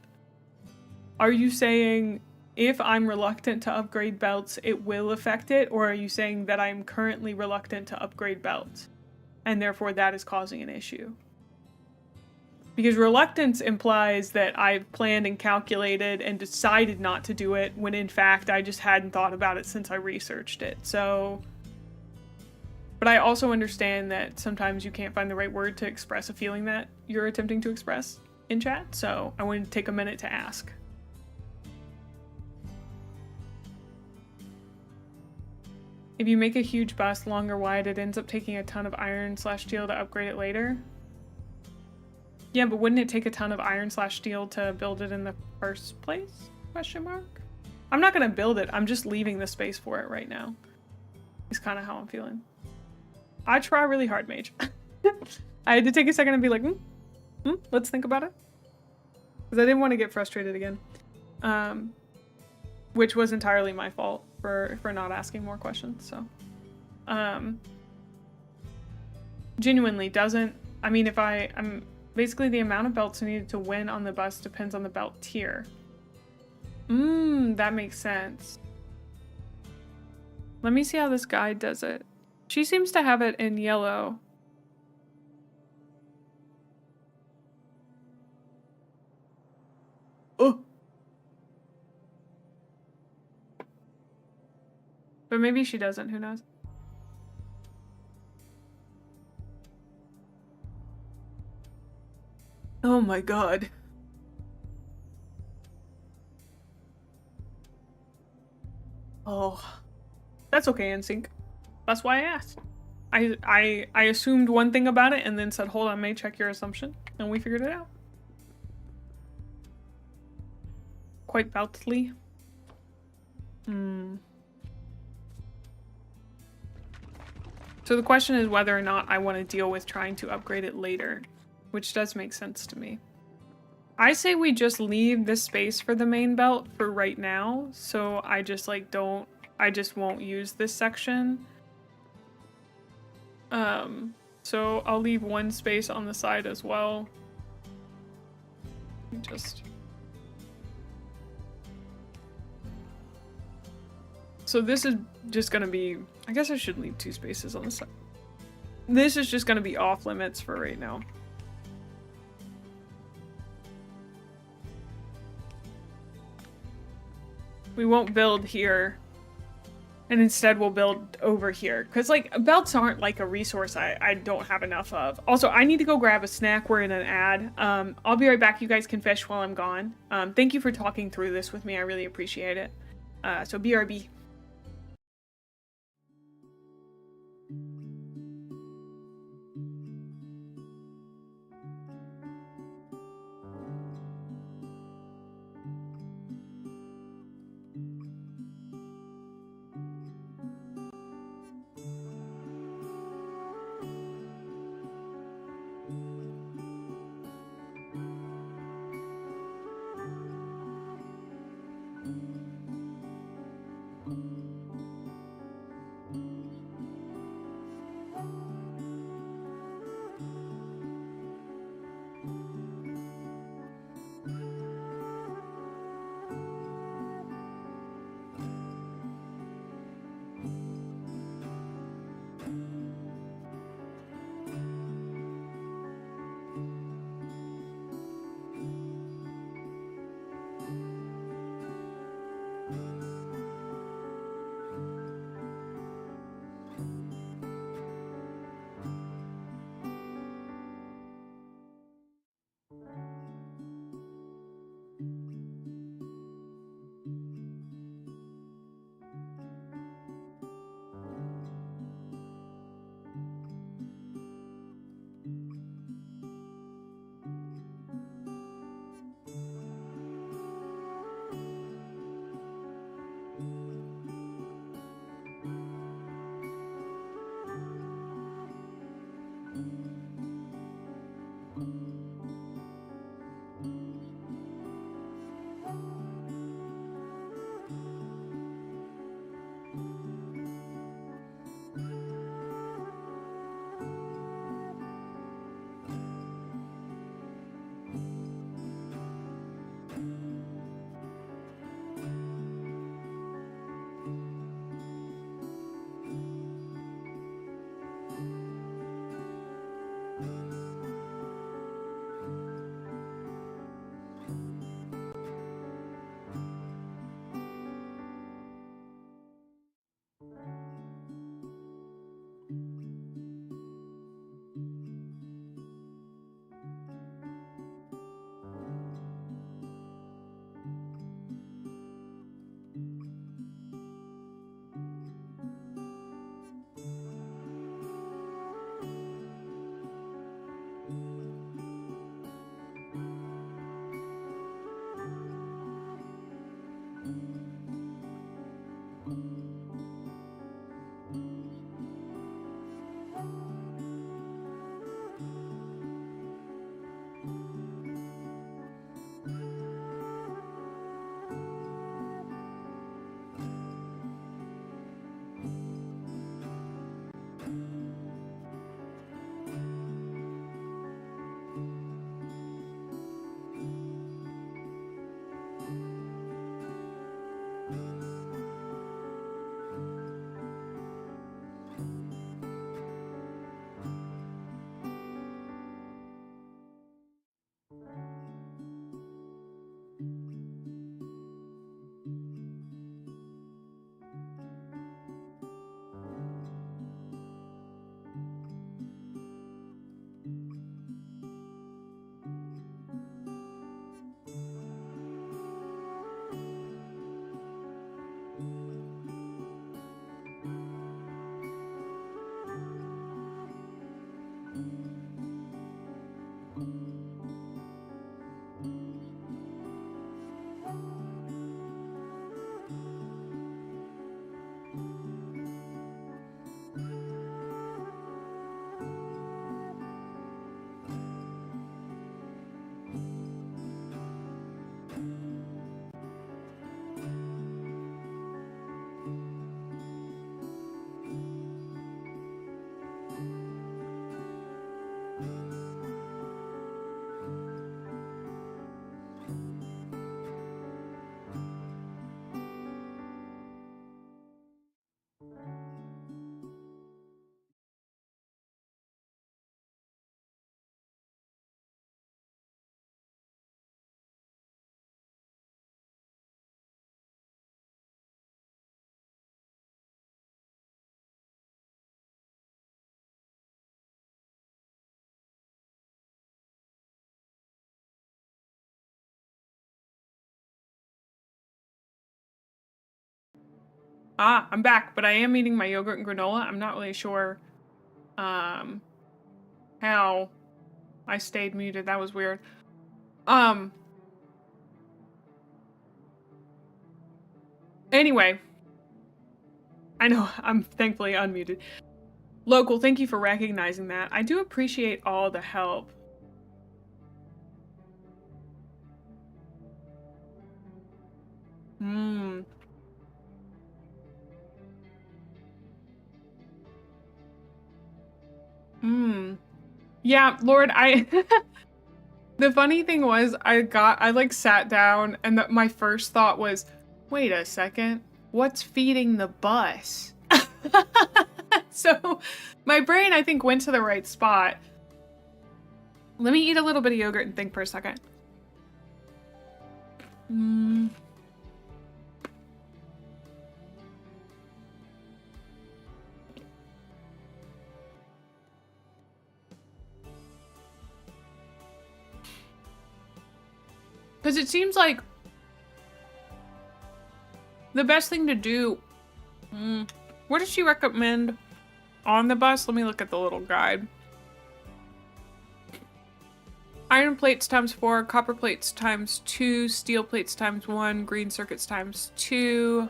Are you saying if I'm reluctant to upgrade belts, it will affect it? Or are you saying that I'm currently reluctant to upgrade belts and therefore that is causing an issue? Because reluctance implies that I've planned and calculated and decided not to do it when in fact I just hadn't thought about it since I researched it. So, but I also understand that sometimes you can't find the right word to express a feeling that you're attempting to express in chat. So I wanted to take a minute to ask. If you make a huge bust long or wide, it ends up taking a ton of iron/steel to upgrade it later. Yeah, but wouldn't it take a ton of iron/steel to build it in the first place? Question mark. I'm not gonna build it. I'm just leaving the space for it right now. Is kind of how I'm feeling. I try really hard, Mage. I had to take a second and be like, let's think about it. Because I didn't want to get frustrated again. Which was entirely my fault for not asking more questions, so. Genuinely doesn't, I mean, if I'm basically the amount of belts needed to win on the bus depends on the belt tier. That makes sense. Let me see how this guide does it. She seems to have it in yellow. Oh! But maybe she doesn't, who knows? Oh my god. Oh. That's okay, NSYNC. That's why I asked. I assumed one thing about it and then said, hold on, May, check your assumption. And we figured it out. Quite boutly. So the question is whether or not I want to deal with trying to upgrade it later, which does make sense to me. I say we just leave this space for the main belt for right now, so I just like I just won't use this section. So I'll leave one space on the side as well. So this is just gonna be, I guess I should leave 2 spaces on the side. This is just gonna be off limits for right now. We won't build here. And instead we'll build over here. Because, like, belts aren't, like, a resource I don't have enough of. Also, I need to go grab a snack. We're in an ad. I'll be right back. You guys can fish while I'm gone. Thank you for talking through this with me. I really appreciate it. So BRB. Ah, I'm back, but I am eating my yogurt and granola. I'm not really sure how I stayed muted. That was weird. Anyway, I know I'm thankfully unmuted. Local, thank you for recognizing that. I do appreciate all the help. Yeah, Lord, the funny thing was I like sat down and my first thought was, wait a second, what's feeding the bus? So my brain, I think, went to the right spot. Let me eat a little bit of yogurt and think for a second. Because it seems like the best thing to do. What does she recommend on the bus? Let me look at the little guide. Iron plates times 4, copper plates times 2, steel plates times 1, green circuits times 2,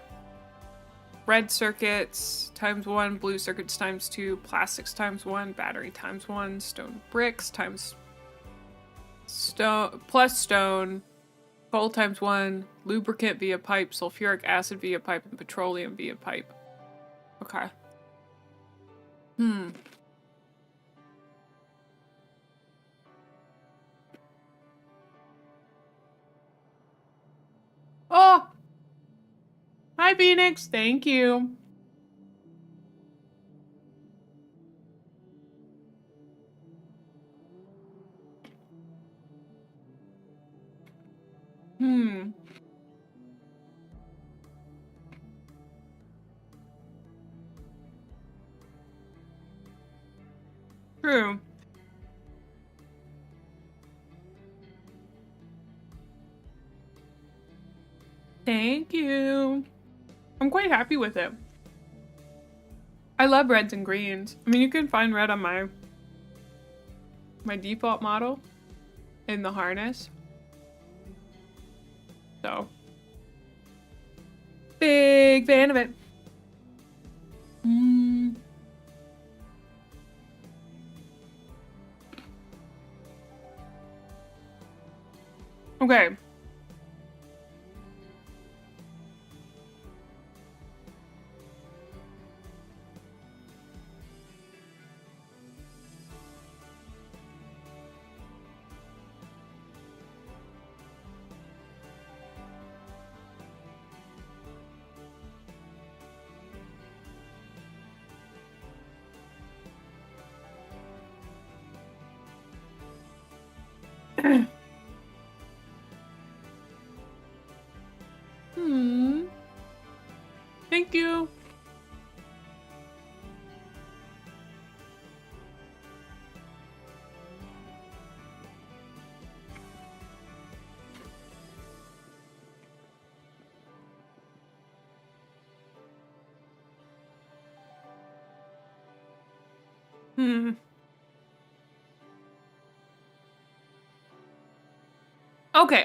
red circuits times 1, blue circuits times 2, plastics times 1, battery times 1, stone bricks times stone plus stone, coal times 1, lubricant via pipe, sulfuric acid via pipe, and petroleum via pipe. Okay. Oh! Hi, Phoenix. Thank you. True. Thank you. I'm quite happy with it. I love reds and greens. I mean, you can find red on my default model in the harness. So, big fan of it. Okay. Thank you.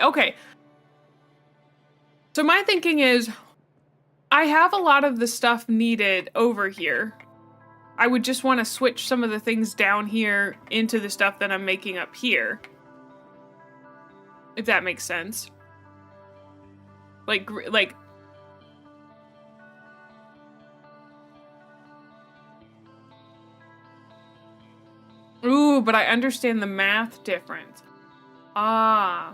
Okay. So my thinking is, I have a lot of the stuff needed over here. I would just want to switch some of the things down here into the stuff that I'm making up here. If that makes sense. Like. Ooh, but I understand the math difference. Ah.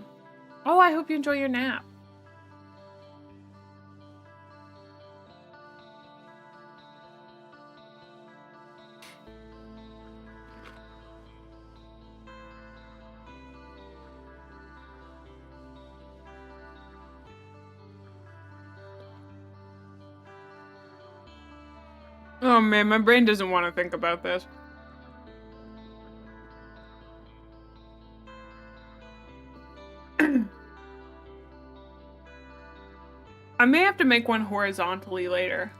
Oh, I hope you enjoy your nap. Oh man, my brain doesn't want to think about this. I may have to make one horizontally later.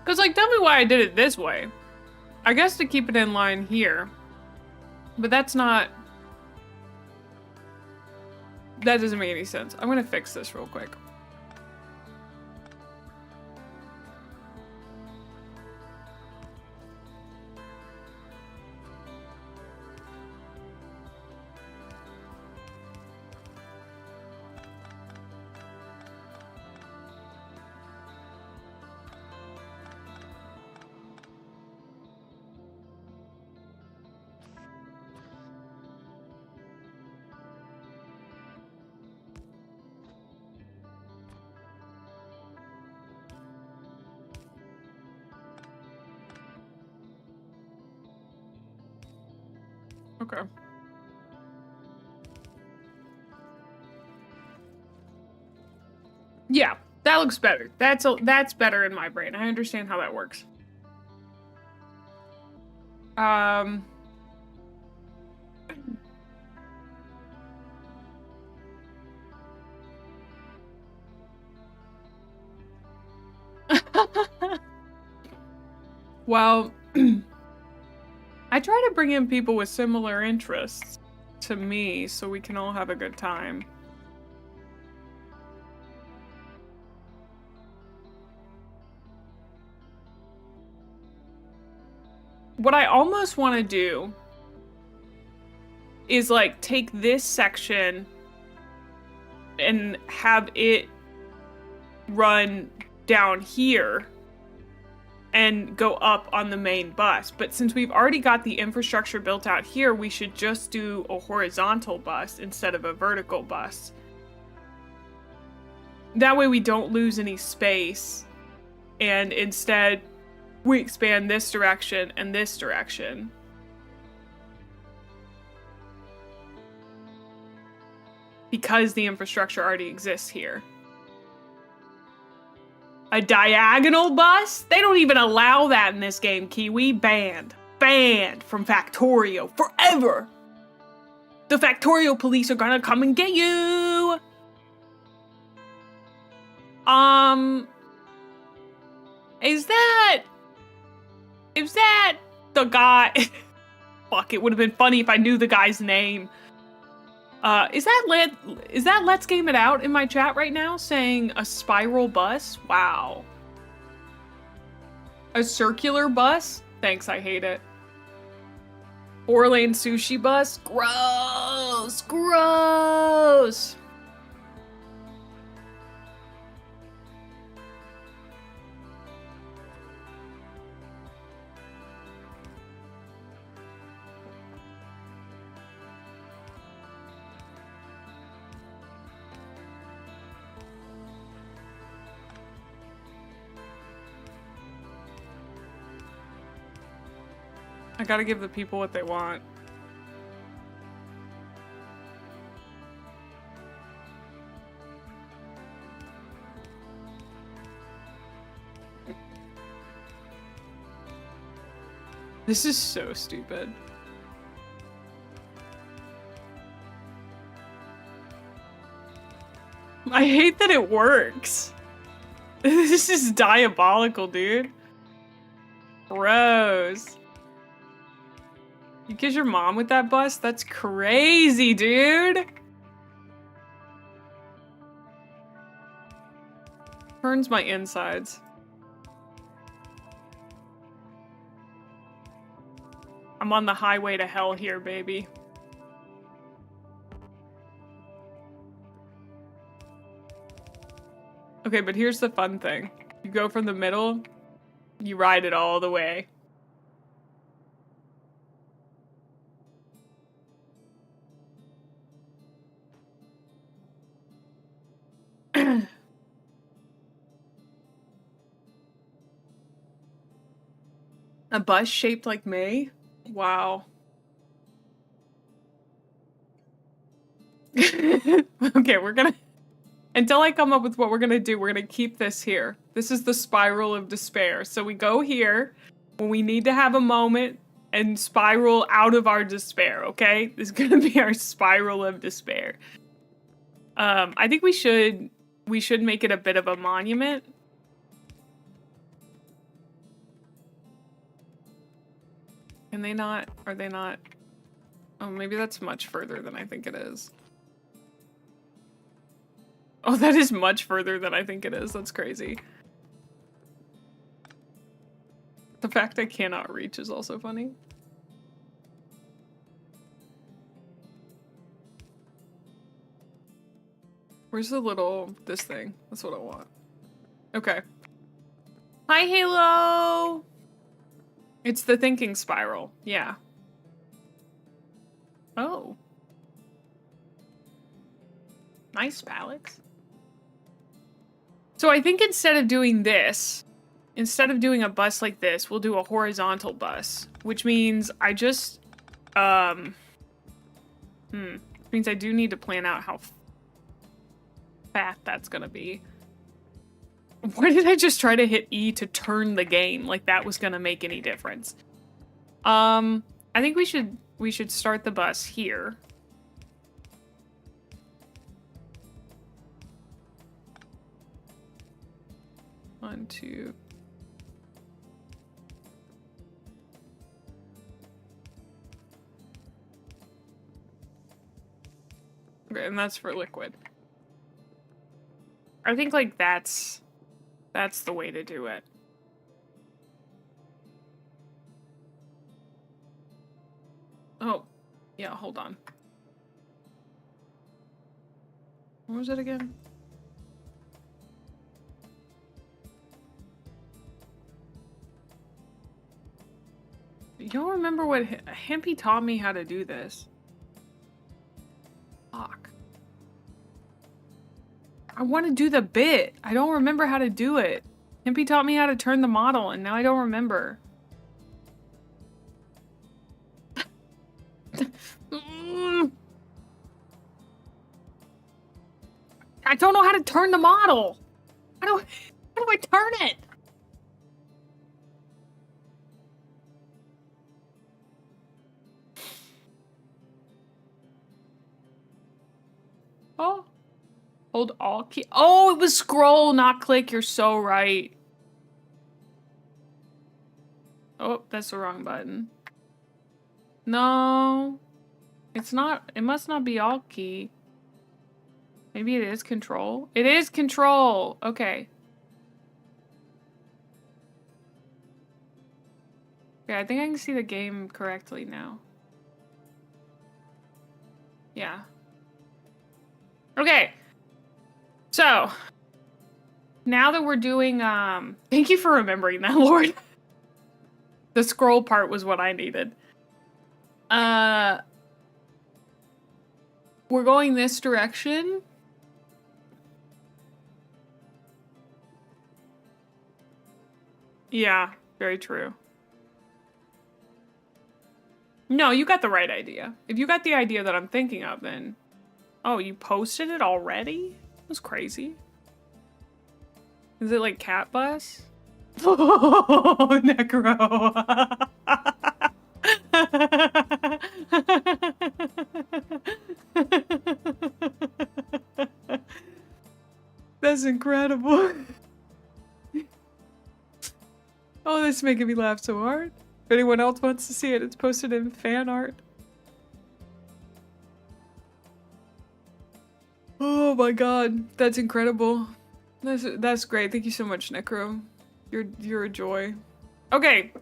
Because, like, tell me why I did it this way. I guess to keep it in line here. But that's not... That doesn't make any sense. I'm gonna fix this real quick. Okay. Yeah, that looks better. That's better in my brain. I understand how that works. Well, I try to bring in people with similar interests to me so we can all have a good time. What I almost want to do is, like, take this section and have it run down here and go up on the main bus. But since we've already got the infrastructure built out here, we should just do a horizontal bus instead of a vertical bus. That way we don't lose any space, and instead we expand this direction and this direction. Because the infrastructure already exists here. A diagonal bus? They don't even allow that in this game, Kiwi. Banned. Banned from Factorio forever. The Factorio police are gonna come and get you. Is that the guy? Fuck, it would have been funny if I knew the guy's name. Is that Let's Game It Out in my chat right now saying a spiral bus? Wow. A circular bus? Thanks, I hate it. 4-lane sushi bus? Gross! Gross! I gotta give the people what they want. This is so stupid. I hate that it works. This is diabolical, dude. Gross. You kiss your mom with that bus? That's crazy, dude! Burns my insides. I'm on the highway to hell here, baby. Okay, but here's the fun thing. You go from the middle, you ride it all the way. A bus shaped like May? Wow. Okay, we're gonna... Until I come up with what we're gonna do, we're gonna keep this here. This is the spiral of despair. So we go here when we need to have a moment and spiral out of our despair, okay? This is gonna be our spiral of despair. I think we should make it a bit of a monument. Can they not? Are they not? Oh, maybe that's much further than I think it is. Oh, that is much further than I think it is. That's crazy. The fact I cannot reach is also funny. Where's the little, this thing? That's what I want. Okay. Hi, Halo! It's the thinking spiral. Yeah. Oh. Nice, Alex. So I think instead of doing this, instead of doing a bus like this, we'll do a horizontal bus, which means I just, means I do need to plan out how fat that's gonna be. Why did I just try to hit E to turn the game like that was gonna make any difference? I think we should start the bus here. One, two. Okay, and that's for liquid. I think like that's the way to do it. Oh, yeah, hold on. What was it again? Y'all remember what Hempy taught me how to do this? Fuck. I want to do the bit. I don't remember how to do it. Hempy taught me how to turn the model, and now I don't remember. I don't know how to turn the model. How do I turn it? Oh. Hold Alt key. Oh, it was scroll, not click. You're so right. Oh, that's the wrong button. No. It's not. It must not be Alt key. Maybe it is control. It is control. Okay. Okay, I think I can see the game correctly now. Yeah. Okay. So, now that we're doing, thank you for remembering that, Lord. The scroll part was what I needed. We're going this direction. Yeah, very true. No, you got the right idea. If you got the idea that I'm thinking of, then... Oh, you posted it already? That's crazy. Is it like cat bus? Oh, Necro. That's incredible. Oh, this is making me laugh so hard. If anyone else wants to see it, it's posted in fan art. Oh my god, that's incredible. That's great. Thank you so much, Necro. You're a joy. Okay.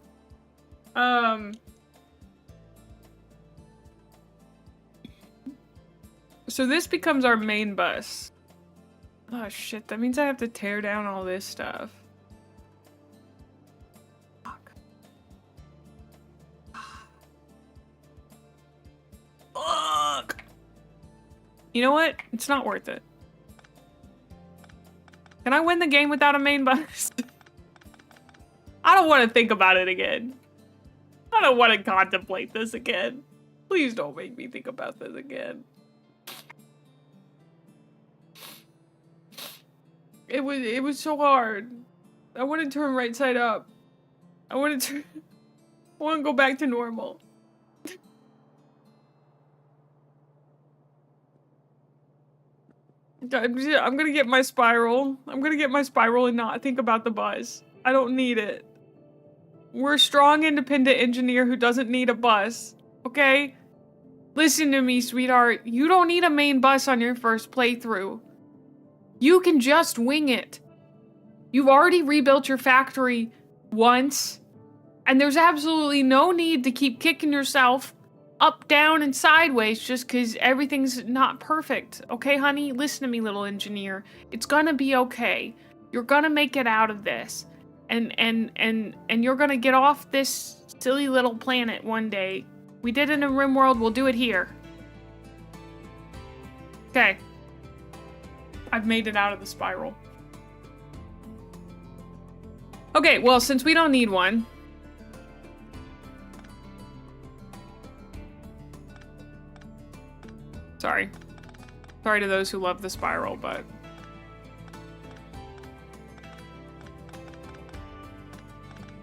So this becomes our main bus. Oh shit, that means I have to tear down all this stuff. Fuck. Fuck. You know what? It's not worth it. Can I win the game without a main bus? I don't want to think about it again. I don't want to contemplate this again. Please don't make me think about this again. It was so hard. I want to turn right side up. I want to go back to normal. I'm gonna get my spiral. I'm gonna get my spiral and not think about the bus. I don't need it. We're a strong, independent engineer who doesn't need a bus, okay? Listen to me, sweetheart. You don't need a main bus on your first playthrough. You can just wing it. You've already rebuilt your factory once, and there's absolutely no need to keep kicking yourself up, down, and sideways just because everything's not perfect. Okay, honey? Listen to me, little engineer. It's gonna be okay. You're gonna make it out of this. And you're gonna get off this silly little planet one day. We did it in RimWorld, we'll do it here. Okay. I've made it out of the spiral. Okay, well, since we don't need one, sorry to those who love the spiral, but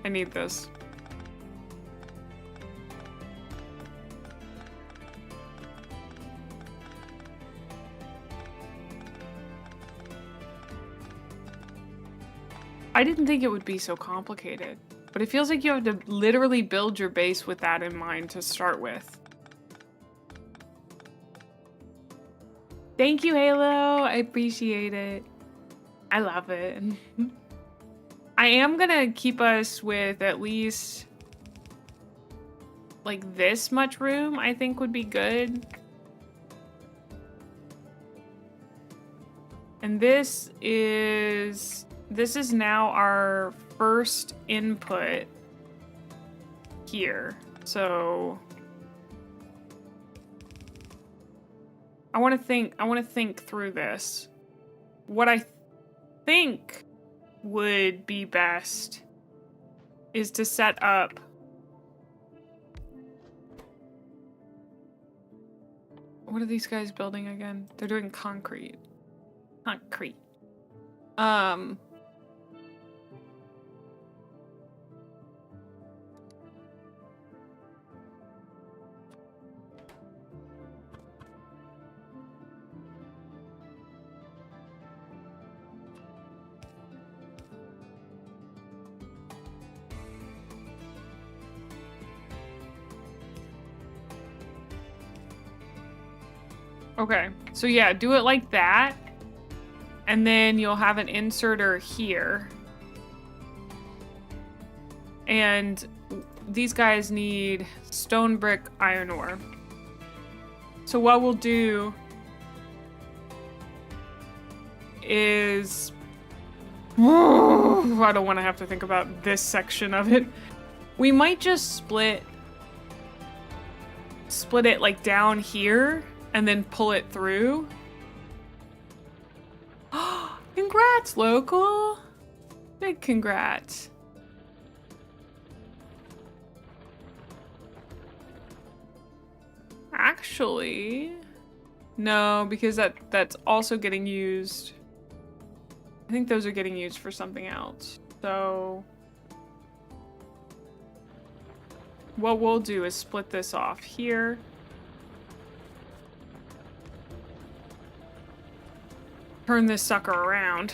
I need this. I didn't think it would be so complicated, but it feels like you have to literally build your base with that in mind to start with. Thank you, Halo. I appreciate it. I love it. I am gonna keep us with at least like this much room, I think would be good. And this is now our first input here. So I want to think through this. What I think would be best is to set up what are these guys building again? They're doing concrete. Okay, so yeah, do it like that. And then you'll have an inserter here. And these guys need stone, brick, iron ore. So what we'll do is... I don't want to have to think about this section of it. We might just split it like down here and then pull it through. Congrats, local. Big congrats. Actually, no, because that's also getting used. I think those are getting used for something else. So what we'll do is split this off here. Turn this sucker around.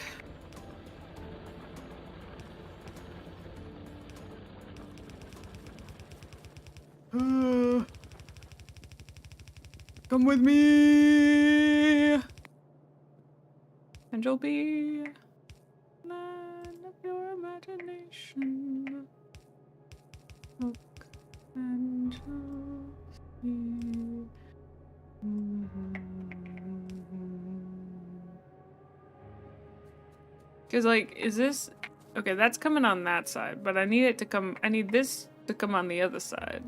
Come with me. And you'll be land of your imagination. Look and you'll see. Because, like, is this... Okay, that's coming on that side, but I need it to come... I need this to come on the other side.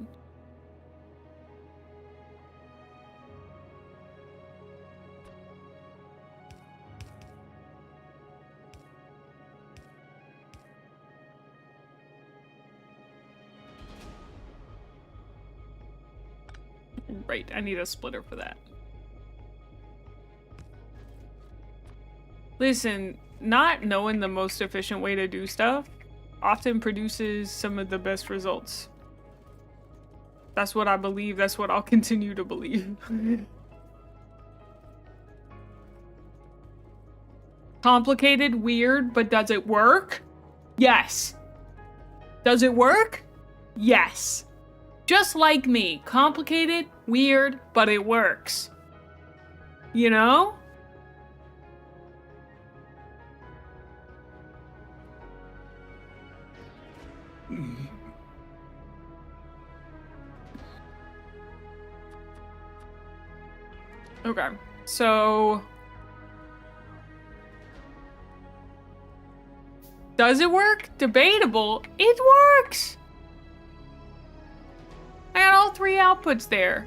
Right, I need a splitter for that. Listen... Not knowing the most efficient way to do stuff often produces some of the best results. That's what I believe. That's what I'll continue to believe. Complicated, weird, but does it work? Yes. Does it work? Yes. Just like me. Complicated, weird, but it works. You know? Okay, so... Does it work? Debatable. It works! I got all 3 outputs there.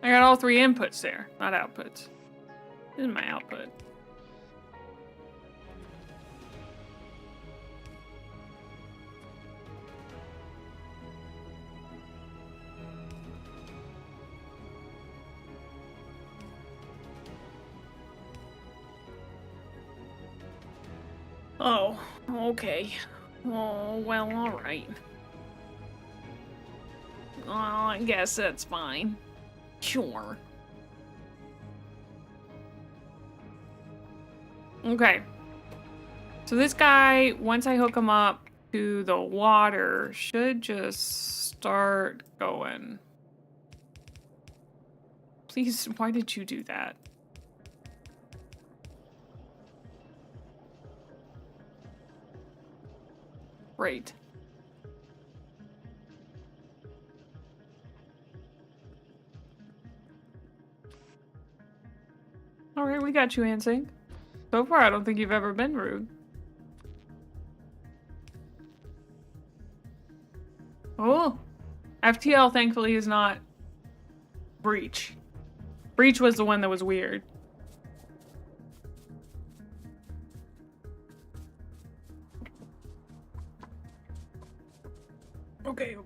I got all 3 inputs there, not outputs. This is my output. Oh, okay. Oh, well, alright. Well, I guess that's fine. Sure. Okay. So this guy, once I hook him up to the water, should just start going. Please, why did you do that? Great. Alright, we got you, Ansync. So far, I don't think you've ever been rude. Oh! FTL, thankfully, is not Breach. Breach was the one that was weird. Okay.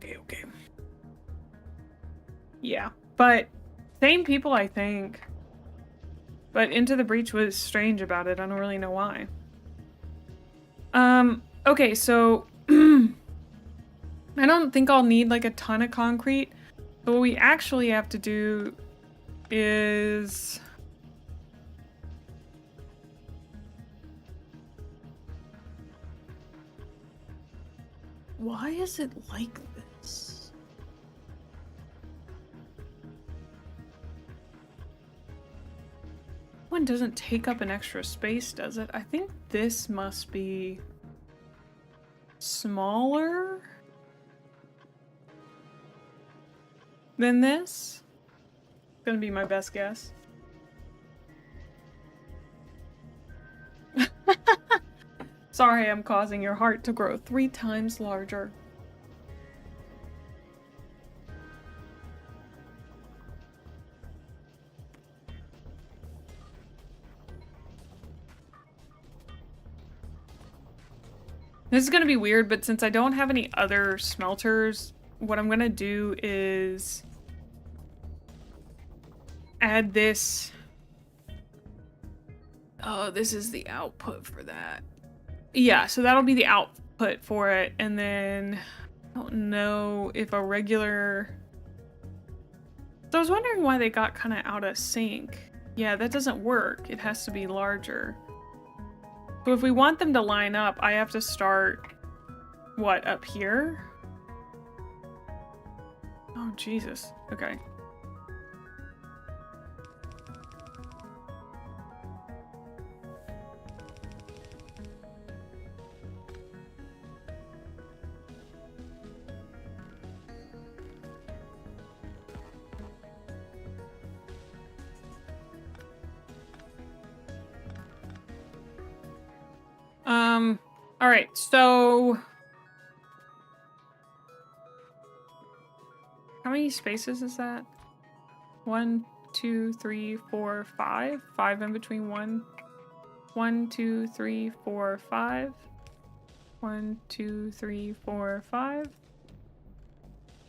Yeah, but same people, I think. But Into the Breach was strange about it. I don't really know why. Okay, so I don't think I'll need like a ton of concrete. But what we actually have to do is why is it like this? One doesn't take up an extra space, does it? I think this must be smaller than this. Gonna be my best guess. Sorry, I'm causing your heart to grow 3 times larger. This is gonna be weird, but since I don't have any other smelters, what I'm gonna do is add this. Oh, this is the output for that. Yeah, so that'll be the output for it, and then I don't know if a regular... So I was wondering why they got kind of out of sync. Yeah, that doesn't work. It has to be larger. So if we want them to line up, I have to start, what, up here? Oh, Jesus. Okay. All right, so how many spaces is that? 1, 2, 3, 4, 5. 5 in between 1. 1, 2, 3, 4, 5. 1, 2, 3, 4, 5.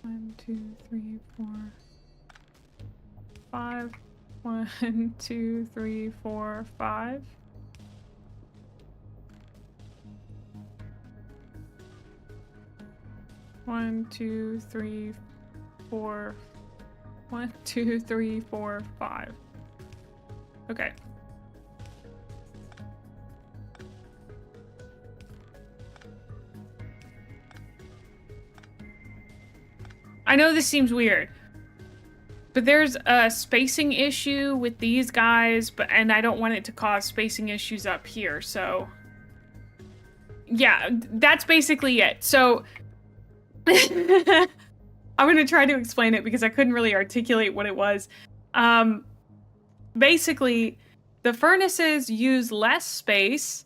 1, 2, 3, 4, 5. 1, 2, 3, 4, 5. 1, 2, 3, 4. 1, 2, 3, 4, 5. Okay. I know this seems weird, but there's a spacing issue with these guys, and I don't want it to cause spacing issues up here, so yeah, that's basically it. So I'm gonna try to explain it because I couldn't really articulate what it was. Basically, the furnaces use less space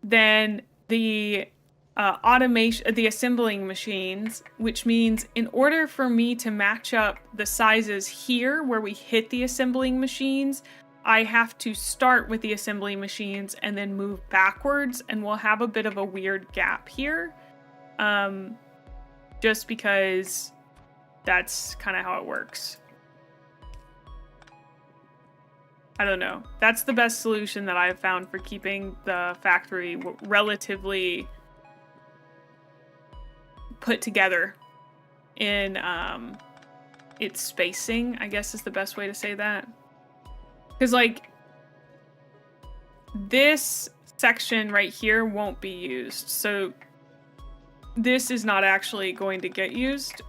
than the the assembling machines, which means in order for me to match up the sizes here where we hit the assembling machines, I have to start with the assembly machines and then move backwards, and we'll have a bit of a weird gap here. Just because that's kind of how it works. I don't know. That's the best solution that I've found for keeping the factory relatively put together in its spacing, I guess is the best way to say that. Because, like, this section right here won't be used. So this is not actually going to get used.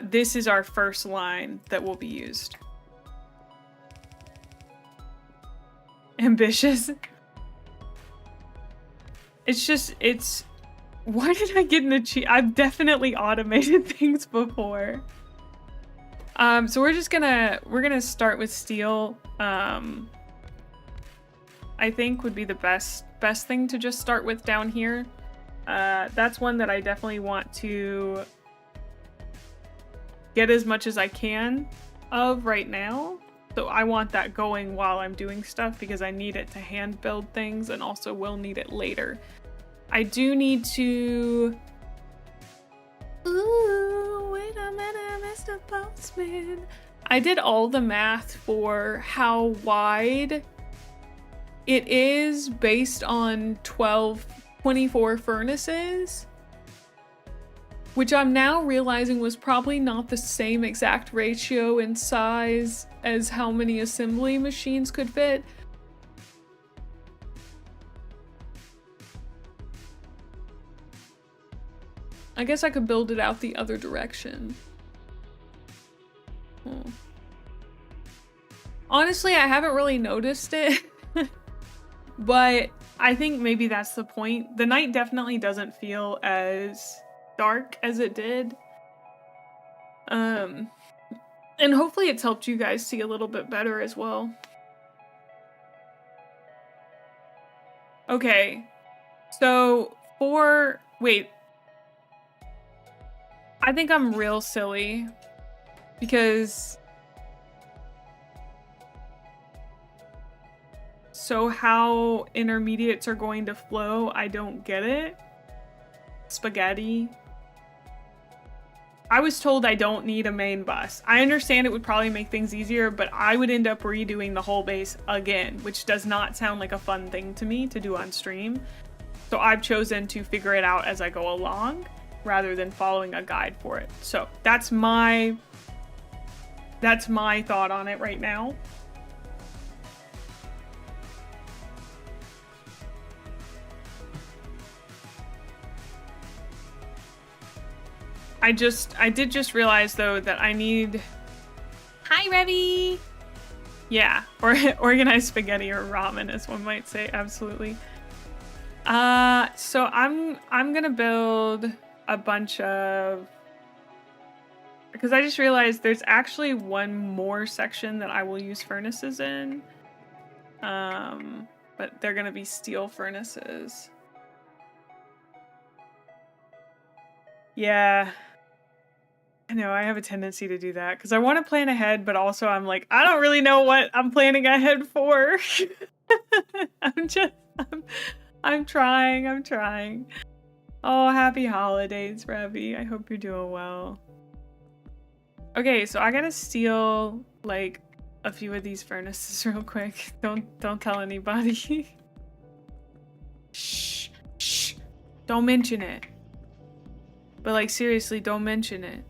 This is our first line that will be used. Ambitious. It's why did I get an achievement? I've definitely automated things before. So we're gonna start with steel. I think would be the best thing to just start with down here. That's one that I definitely want to get as much as I can of right now. So I want that going while I'm doing stuff because I need it to hand build things and also will need it later. I do need to... Ooh, wait a minute, Mr. Postman. I did all the math for how wide it is based on 24 furnaces, which I'm now realizing was probably not the same exact ratio in size as how many assembly machines could fit. I guess I could build it out the other direction. Honestly, I haven't really noticed it, but I think maybe that's the point. The night definitely doesn't feel as dark as it did. And hopefully it's helped you guys see a little bit better as well. Okay, so wait. I think I'm real silly because so how intermediates are going to flow, I don't get it. Spaghetti. I was told I don't need a main bus. I understand it would probably make things easier, but I would end up redoing the whole base again, which does not sound like a fun thing to me to do on stream. So I've chosen to figure it out as I go along rather than following a guide for it. So that's my thought on it right now. I did just realize though that I need... Hi, Revy! Yeah, or organized spaghetti or ramen as one might say, absolutely. So I'm gonna build a bunch of... Because I just realized there's actually one more section that I will use furnaces in. But they're gonna be steel furnaces. Yeah. I know, I have a tendency to do that because I want to plan ahead, but also I'm like, I don't really know what I'm planning ahead for. I'm trying. Oh, happy holidays, Revy. I hope you're doing well. Okay, so I gotta steal like a few of these furnaces real quick. Don't tell anybody. Shh. Don't mention it. But like, seriously, don't mention it.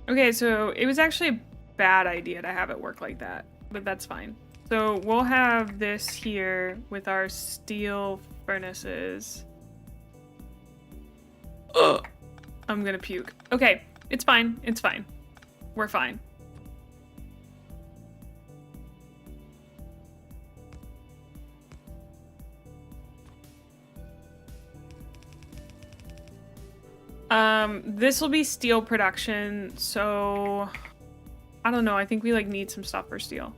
Okay, so it was actually a bad idea to have it work like that, but that's fine. So we'll have this here with our steel furnaces. Ugh. I'm gonna puke. Okay, it's fine. It's fine. We're fine. This will be steel production, so I don't know. I think we like need some stuff for steel.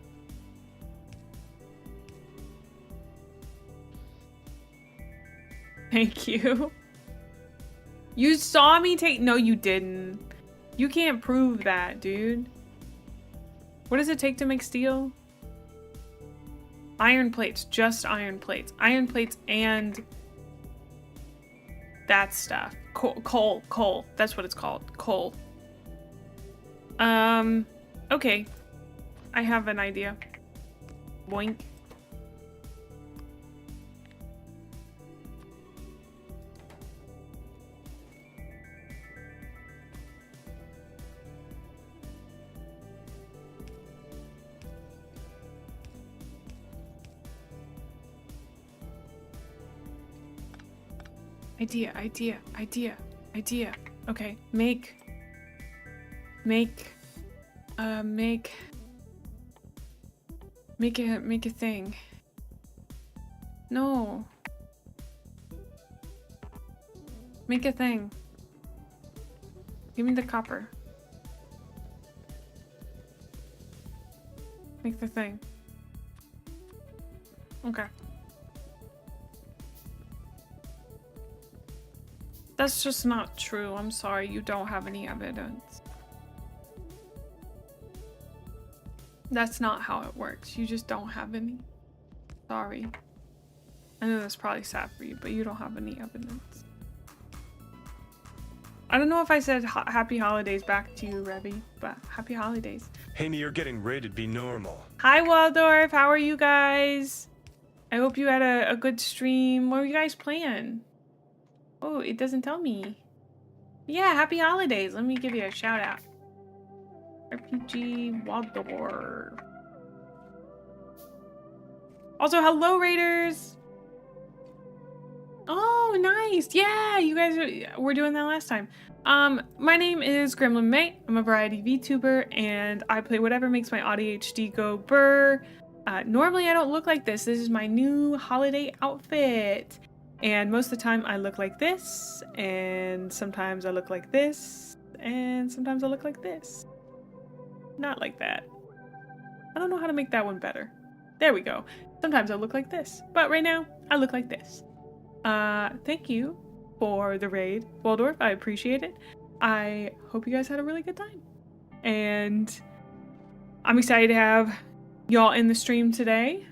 Thank you. You saw me take— no, you didn't. You can't prove that, dude. What does it take to make steel? Iron plates, just iron plates. Iron plates and that stuff. Coal. That's what it's called. Coal. Okay. I have an idea. Boink. Idea. Okay, make a thing. No. Make a thing. Give me the copper. Make the thing. Okay. That's just not true. I'm sorry. You don't have any evidence. That's not how it works. You just don't have any. Sorry. I know that's probably sad for you, but you don't have any evidence. I don't know if I said happy holidays back to you, Revy, but happy holidays. Haney, you're getting rated be normal. Hi, Waldorf. How are you guys? I hope you had a good stream. What were you guys playing? Oh, it doesn't tell me. Yeah, happy holidays. Let me give you a shout out. RPG Waldorf. Also, hello, Raiders. Oh, nice. Yeah, you guys were doing that last time. My name is Gremlin Mae. I'm a variety VTuber, and I play whatever makes my ADHD go burr. Normally, I don't look like this. This is my new holiday outfit. And most of the time I look like this, and sometimes I look like this, and sometimes I look like this. Not like that. I don't know how to make that one better. There we go. Sometimes I look like this, but right now I look like this. Thank you for the raid, Waldorf. I appreciate it. I hope you guys had a really good time. And I'm excited to have y'all in the stream today.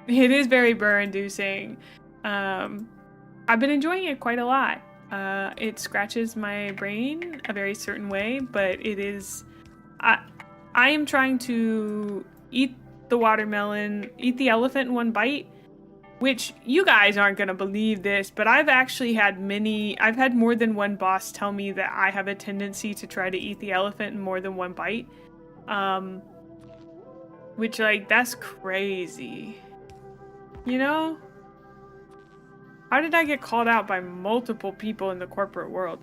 It is very burr-inducing. I've been enjoying it quite a lot. It scratches my brain a very certain way, but it is... I am trying to eat the watermelon, eat the elephant in one bite, which you guys aren't going to believe this, but I've actually had I've had more than one boss tell me that I have a tendency to try to eat the elephant in more than one bite. Which, like, that's crazy. You know? How did I get called out by multiple people in the corporate world?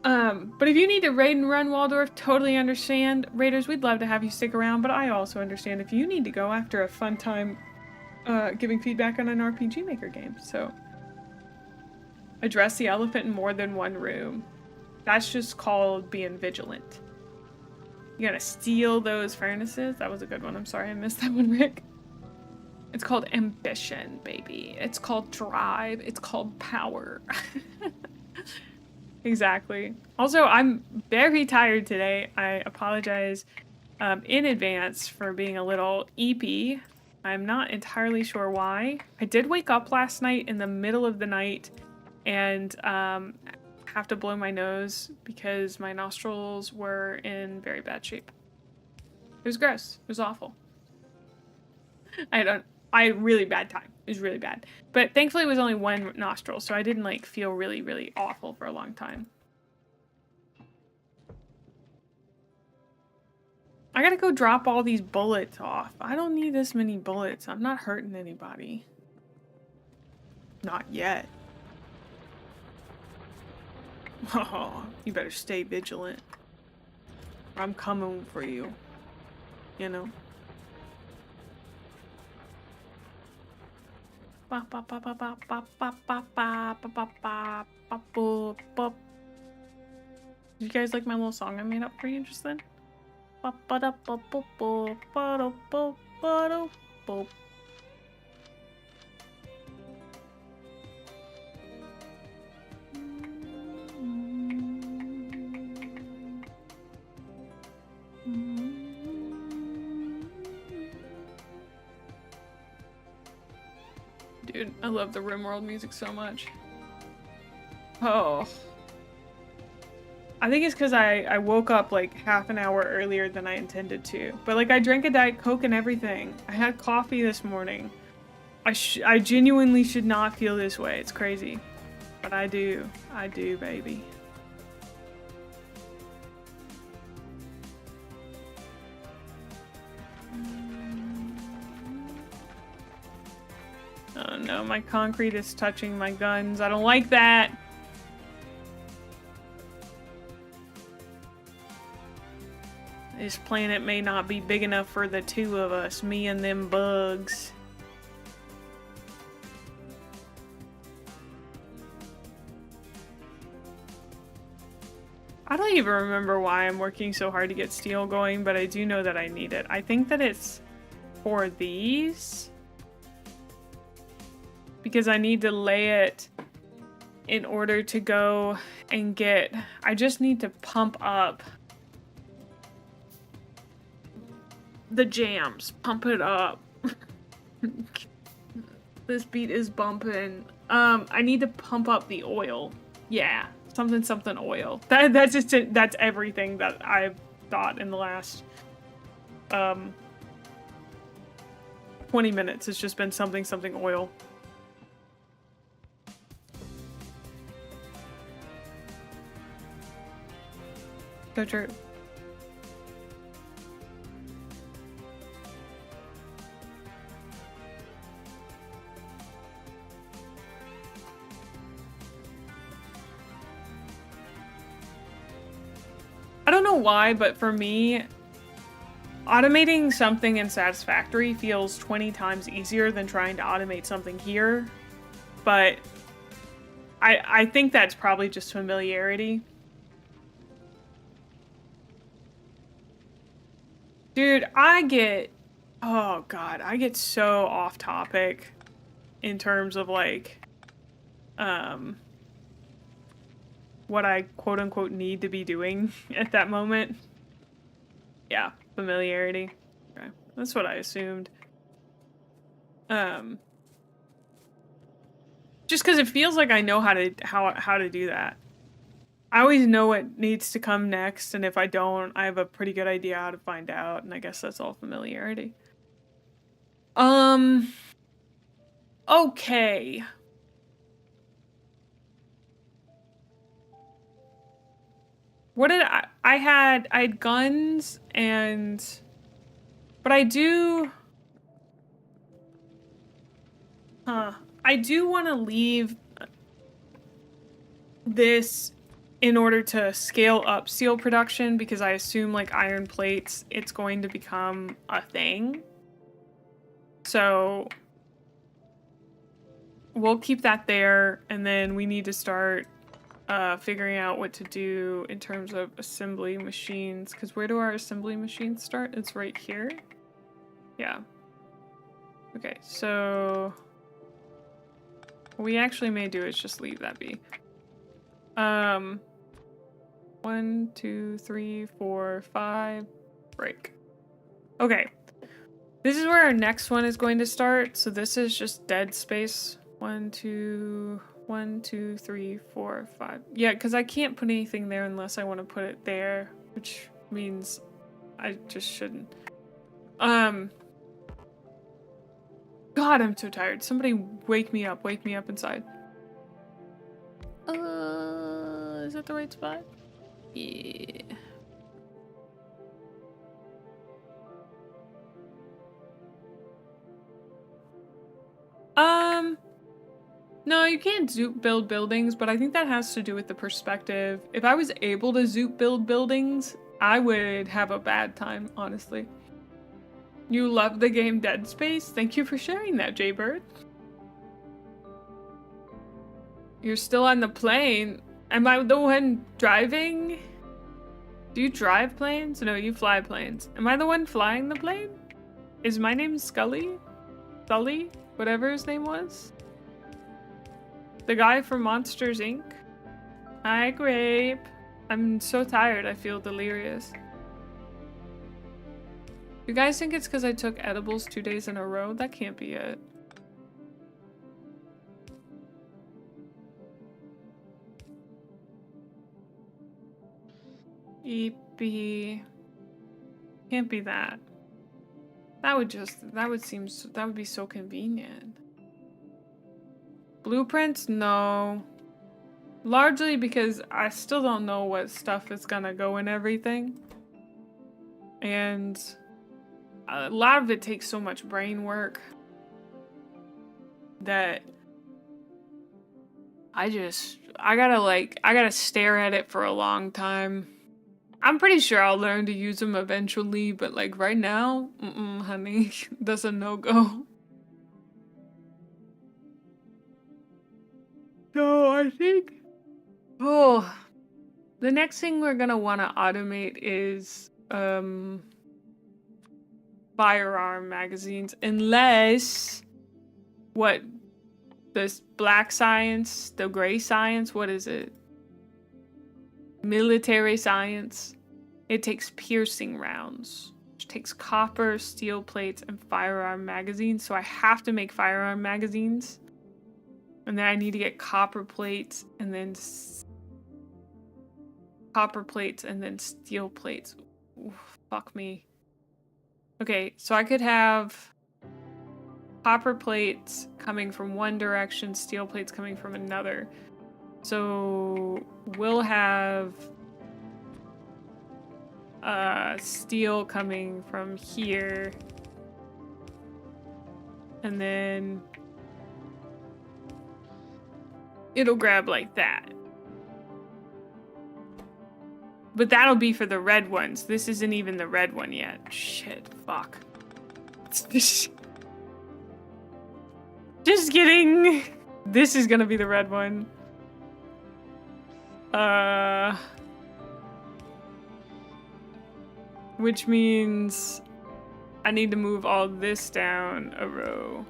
But if you need to raid and run Waldorf, totally understand. Raiders, we'd love to have you stick around, but I also understand if you need to go after a fun time giving feedback on an RPG Maker game. So, address the elephant in more than one room. That's just called being vigilant. You gotta steal those furnaces. That was a good one. I'm sorry I missed that one, Rick. It's called ambition, baby. It's called drive. It's called power. Exactly. Also, I'm very tired today. I apologize in advance for being a little eepy. I'm not entirely sure why. I did wake up last night in the middle of the night and have to blow my nose because my nostrils were in very bad shape. It was gross. It was awful. I had a really bad time. It was really bad. But thankfully it was only one nostril, so I didn't like feel really, really awful for a long time. I gotta go drop all these bullets off. I don't need this many bullets. I'm not hurting anybody. Not yet. Oh, you better stay vigilant. I'm coming for you. You know? You guys like my little song I made up for you just then? Dude, I love the RimWorld music so much. Oh. I think it's because I woke up like half an hour earlier than I intended to. But like I drank a Diet Coke and everything. I had coffee this morning. I genuinely should not feel this way. It's crazy. But I do. I do, baby. Oh no, my concrete is touching my guns. I don't like that. This planet may not be big enough for the two of us, me and them bugs. I don't even remember why I'm working so hard to get steel going, but I do know that I need it. I think that it's for these. Because I need to lay it in order to go and get... I just need to pump up the jams. Pump it up. This beat is bumping. I need to pump up the oil. Yeah. Something oil. That's everything that I've thought in the last 20 minutes. It's just been something oil. So true. I don't know why, but for me, automating something in Satisfactory feels 20 times easier than trying to automate something here. But I think that's probably just familiarity. Dude, oh god, I get so off topic in terms of like, what I quote unquote need to be doing at that moment. Yeah, familiarity. Okay, that's what I assumed. Just because it feels like I know how to do that. I always know what needs to come next, and if I don't, I have a pretty good idea how to find out, and I guess that's all familiarity. Okay. What did I had guns and... But I do... I do want to leave this in order to scale up steel production, because I assume, like, iron plates, it's going to become a thing. So we'll keep that there, and then we need to start figuring out what to do in terms of assembly machines, because where do our assembly machines start? It's right here. Yeah. Okay, so what we actually may do is just leave that be. 1, 2, 3, 4, 5, break. Okay. This is where our next one is going to start. So this is just dead space. 1, 2, 3, 4, 5. Yeah, because I can't put anything there unless I want to put it there, which means I just shouldn't. God, God, I'm so tired. Somebody wake me up inside. Is that the right spot? Yeah. No, you can't zoop build buildings, but I think that has to do with the perspective. If I was able to zoop build buildings, I would have a bad time, honestly. You love the game Dead Space? Thank you for sharing that, Jaybird. You're still on the plane. Am I the one driving? Do you drive planes? No, you fly planes. Am I the one flying the plane? Is my name Scully? Sully? Whatever his name was? The guy from Monsters, Inc.? Hi, Grape. I'm so tired, I feel delirious. You guys think it's because I took edibles 2 days in a row? That can't be it. Eepy. Can't be that. That would be so convenient. Blueprints? No. Largely because I still don't know what stuff is gonna go in everything. And a lot of it takes so much brain work that I gotta stare at it for a long time. I'm pretty sure I'll learn to use them eventually, but like right now, honey, that's a no-go. No, I think... Oh, the next thing we're gonna want to automate is firearm magazines, unless what this black science, the gray science, what is it? Military science. It takes piercing rounds, which takes copper, steel plates, and firearm magazines. So I have to make firearm magazines, and then I need to get copper plates, and then steel plates. Ooh, fuck me. Okay, so I could have copper plates coming from one direction, steel plates coming from another. So we'll have steel coming from here, and then it'll grab like that. But that'll be for the red ones. This isn't even the red one yet. Shit, fuck. Just kidding. This is gonna be the red one. Which means I need to move all this down a row.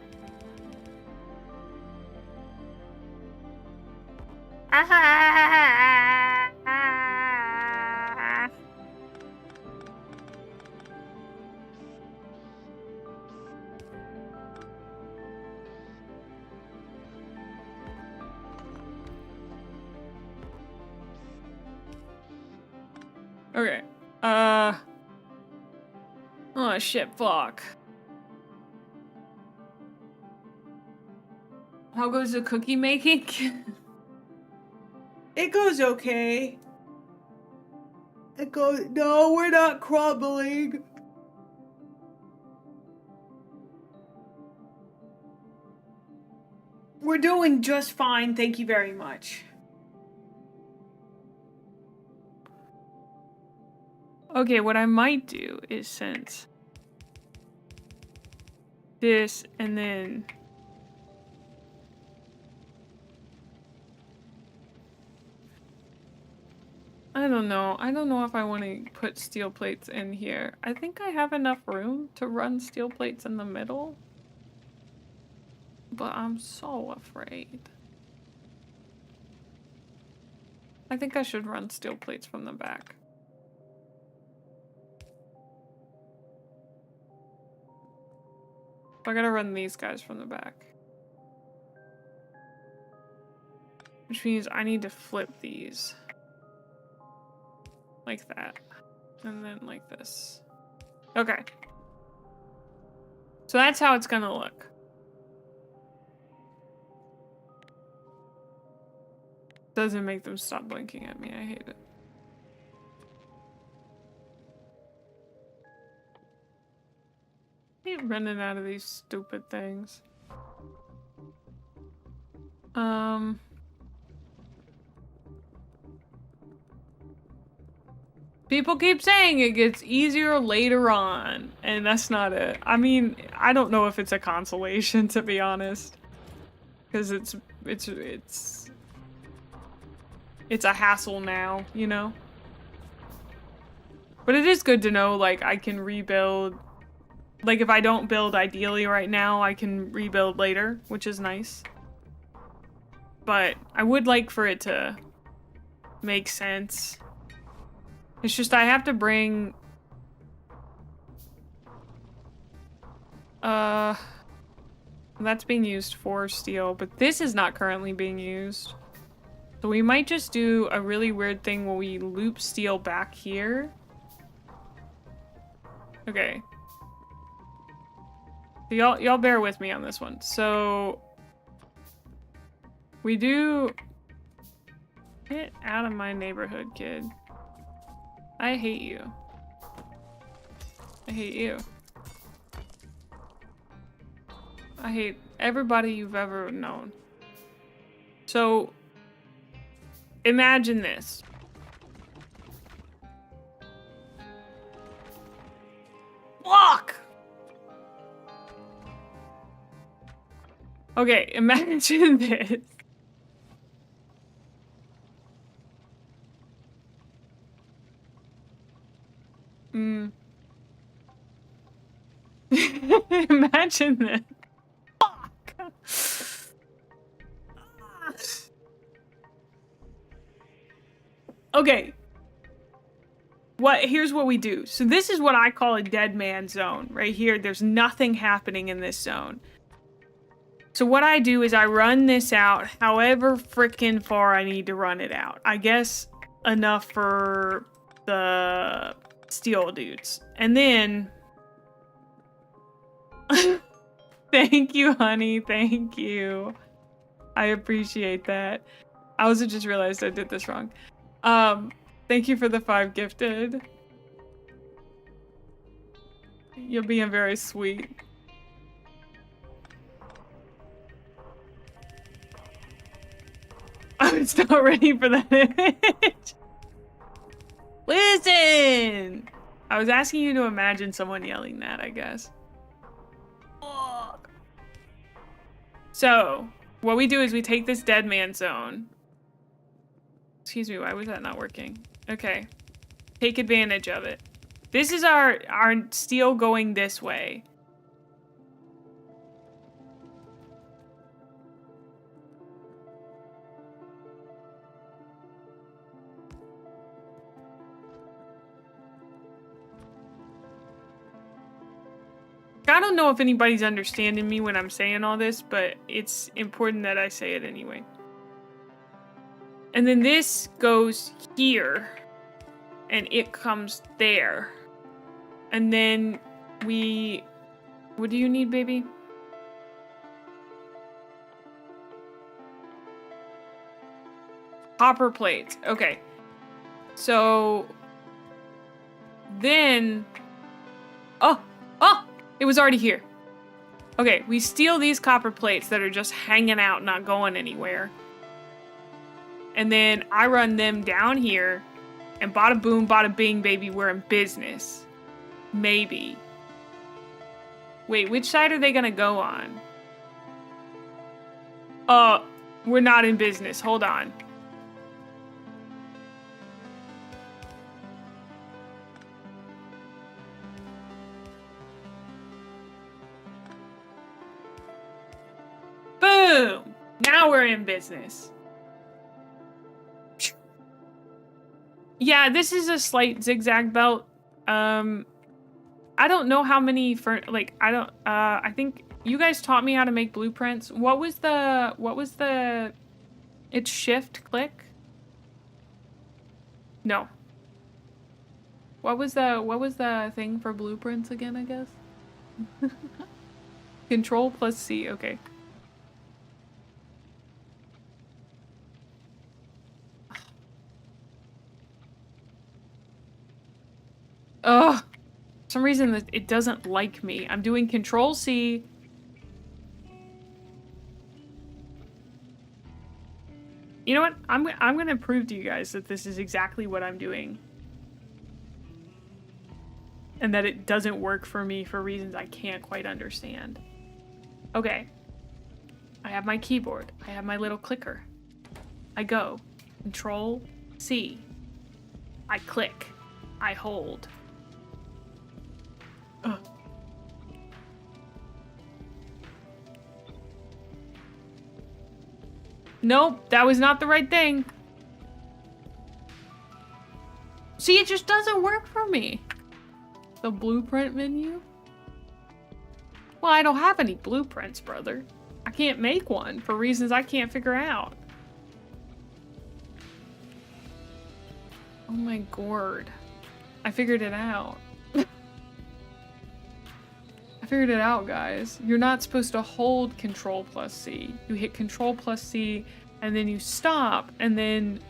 Okay. Oh shit, fuck. How goes the cookie making? It goes okay. No, we're not crumbling. We're doing just fine, thank you very much. Okay, what I might do is since this and then I don't know if I want to put steel plates in here. I think I have enough room to run steel plates in the middle, but I'm so afraid. I think I should run steel plates from the back. I gotta run these guys from the back. Which means I need to flip these. Like that. And then like this. Okay. So that's how it's gonna look. Doesn't make them stop blinking at me. I hate it. I keep running out of these stupid things. People keep saying it gets easier later on, and that's not it. I mean, I don't know if it's a consolation, to be honest. Because it's a hassle now, you know? But it is good to know, like, I can rebuild. Like, if I don't build ideally right now, I can rebuild later, which is nice. But I would like for it to make sense. It's just I have to bring... That's being used for steel, but this is not currently being used. So we might just do a really weird thing where we loop steel back here. Okay. So y'all bear with me on this one. So we do... Get out of my neighborhood, kid. I hate you. I hate you. I hate everybody you've ever known. So, imagine this. Fuck! Okay, imagine this. Imagine this. Fuck! Okay. Here's what we do. So this is what I call a dead man zone. Right here, there's nothing happening in this zone. So what I do is I run this out however freaking far I need to run it out. I guess enough for the steel dudes. And then... Thank you, honey. Thank you. I appreciate that. I also just realized I did this wrong. Thank you for the 5 gifted. You're being very sweet. I was not ready for that image. Listen! I was asking you to imagine someone yelling that, I guess. So, what we do is we take this dead man zone. Excuse me, why was that not working? Okay. Take advantage of it. This is our steel going this way. I don't know if anybody's understanding me when I'm saying all this, but it's important that I say it anyway. And then this goes here, and it comes there. And then we... What do you need, baby? Copper plates. Okay. So... Then... Oh! It was already here. Okay, we steal these copper plates that are just hanging out, not going anywhere. And then I run them down here, and bada boom, bada bing, baby, we're in business. Maybe. Wait, which side are they gonna go on? We're not in business. Hold on. Boom! Now we're in business. Yeah, this is a slight zigzag belt. I don't know how many I think you guys taught me how to make blueprints. What was the it's shift click? No. What was the thing for blueprints again, I guess? Control plus C, okay. some reason that it doesn't like me. I'm doing Control C. You know what? I'm gonna prove to you guys that this is exactly what I'm doing. And that it doesn't work for me for reasons I can't quite understand. Okay. I have my keyboard. I have my little clicker. I go. Control C. I click. I hold. Ugh. Nope, that was not the right thing. See, it just doesn't work for me. The blueprint menu? Well, I don't have any blueprints, brother. I can't make one for reasons I can't figure out. Oh my gourd. I figured it out. I figured it out, guys. You're not supposed to hold Control plus C. You hit Control plus C, and then you stop, and then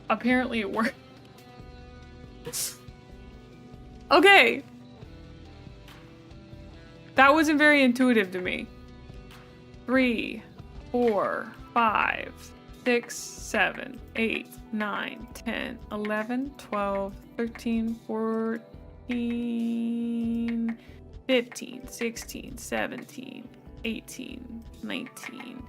apparently it works. Okay. That wasn't very intuitive to me. 3, 4, 5, 6, 7, 8, 9, 10, 11, 12, 13, 14, 15, 16, 17, 18, 19,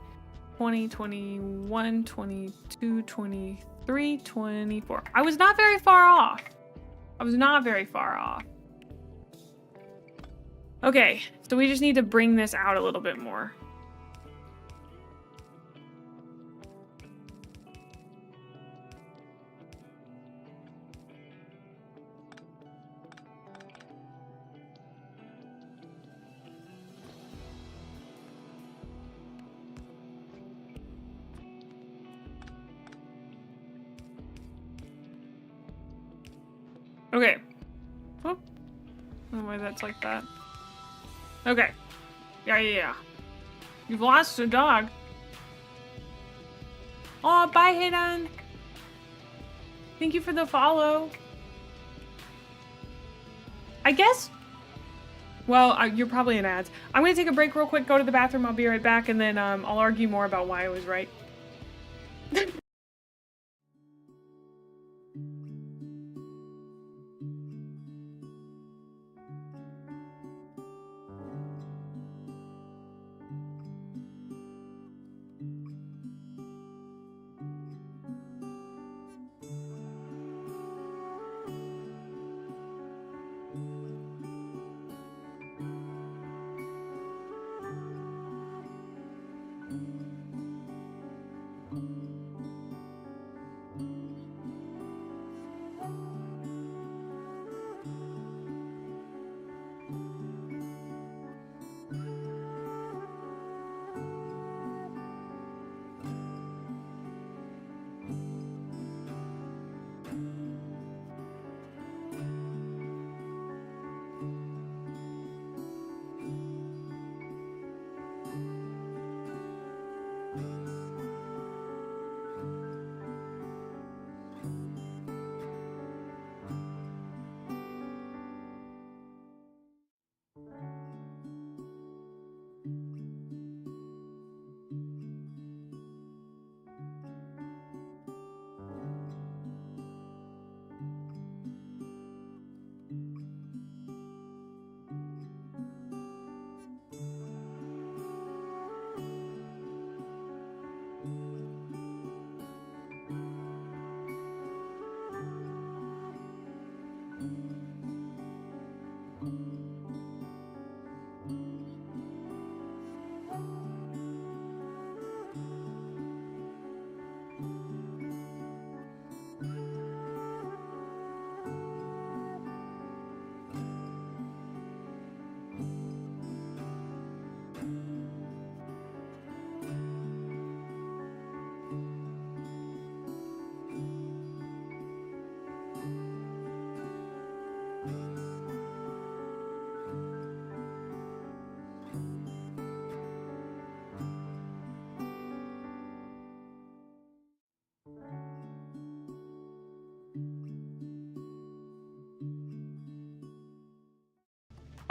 20, 21, 22, 23, 24. I was not very far off. I was not very far off. Okay, so we just need to bring this out a little bit more. Okay. Whoop. I don't know why that's like that. Okay. Yeah. You've lost a dog. Oh, bye, Hayden. Thank you for the follow. I guess... Well, you're probably in ads. I'm gonna take a break real quick, go to the bathroom, I'll be right back, and then I'll argue more about why I was right.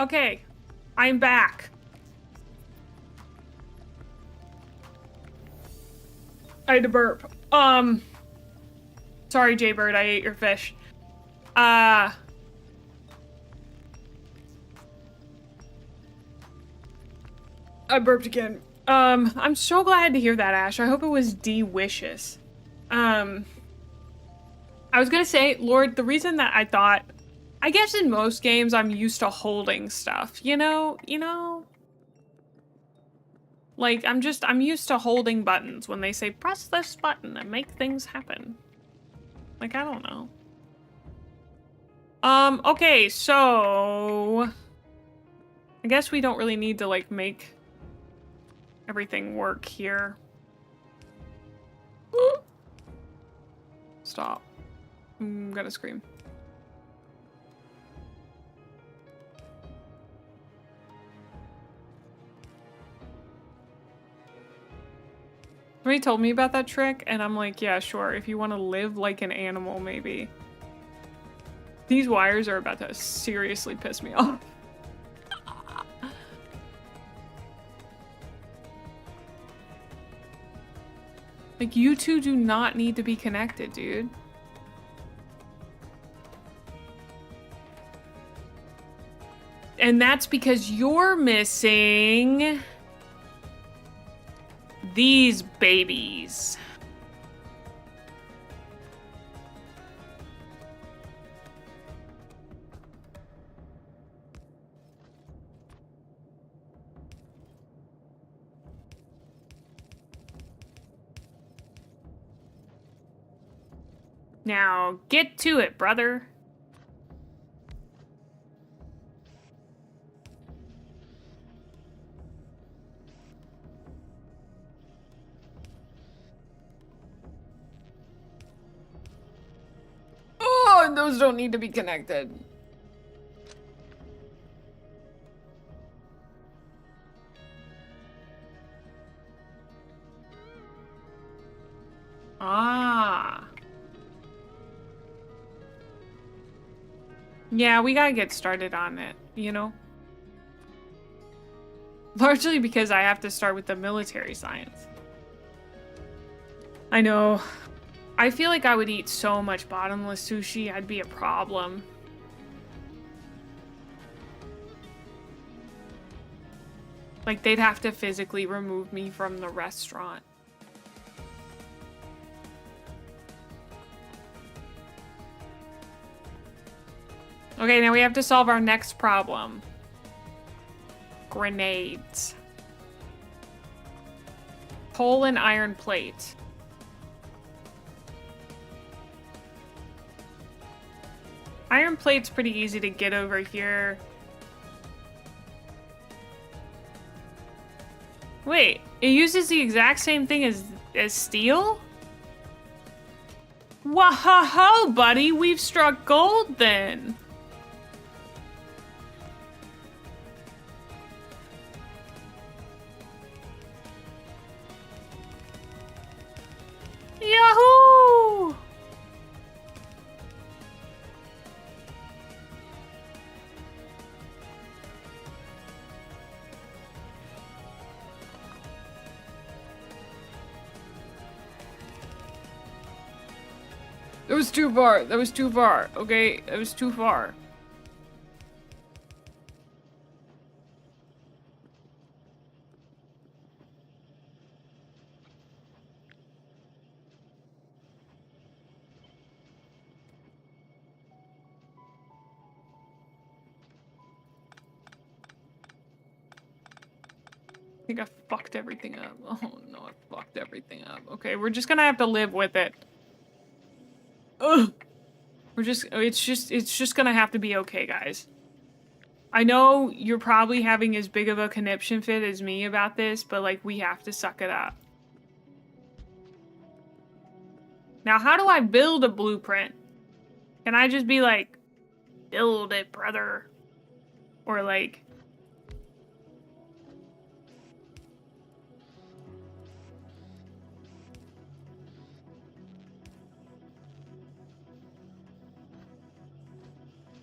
Okay, I'm back. I had to burp. Sorry, Jaybird, I ate your fish. I burped again. I'm so glad to hear that, Ash. I hope it was delicious. I was gonna say, Lord, the reason that I thought, I guess in most games I'm used to holding stuff, you know? Like, I'm used to holding buttons when they say, press this button and make things happen. Like, I don't know. Okay, so... I guess we don't really need to, like, make everything work here. Stop. I'm gonna scream. Somebody told me about that trick, and I'm like, yeah, sure. If you want to live like an animal, maybe. These wires are about to seriously piss me off. Like, you two do not need to be connected, dude. And that's because you're missing these babies. Now, get to it, brother. Oh, and those don't need to be connected. Ah. Yeah, we gotta get started on it, you know? Largely because I have to start with the military science. I know. I feel like I would eat so much bottomless sushi, I'd be a problem. Like, they'd have to physically remove me from the restaurant. Okay, now we have to solve our next problem. Grenades. Coal and iron plate. Iron plate's pretty easy to get over here. Wait, it uses the exact same thing as steel? Whoa, buddy, we've struck gold then. Yahoo! That was too far. That was too far. Okay, that was too far. I think I fucked everything up. Oh no, I fucked everything up. Okay, we're just gonna have to live with it. Ugh. It's just gonna have to be okay, guys. I know you're probably having as big of a conniption fit as me about this, but like, we have to suck it up. Now, how do I build a blueprint? Can I just be like, build it, brother? Or like...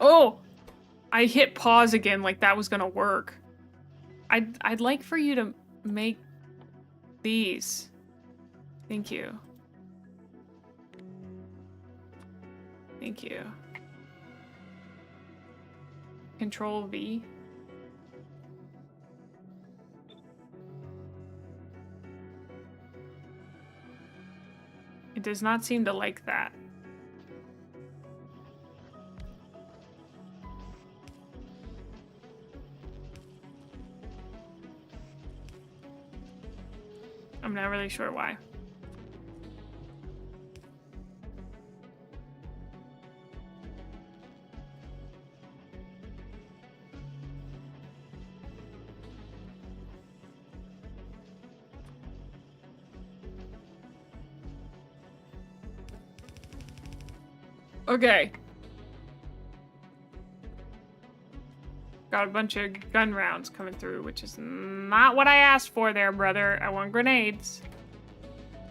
Oh! I hit pause again like that was gonna work. I'd like for you to make these. Thank you. Thank you. Control V. It does not seem to like that. I'm not really sure why. Okay. Got a bunch of gun rounds coming through, which is not what I asked for there, brother. I want grenades.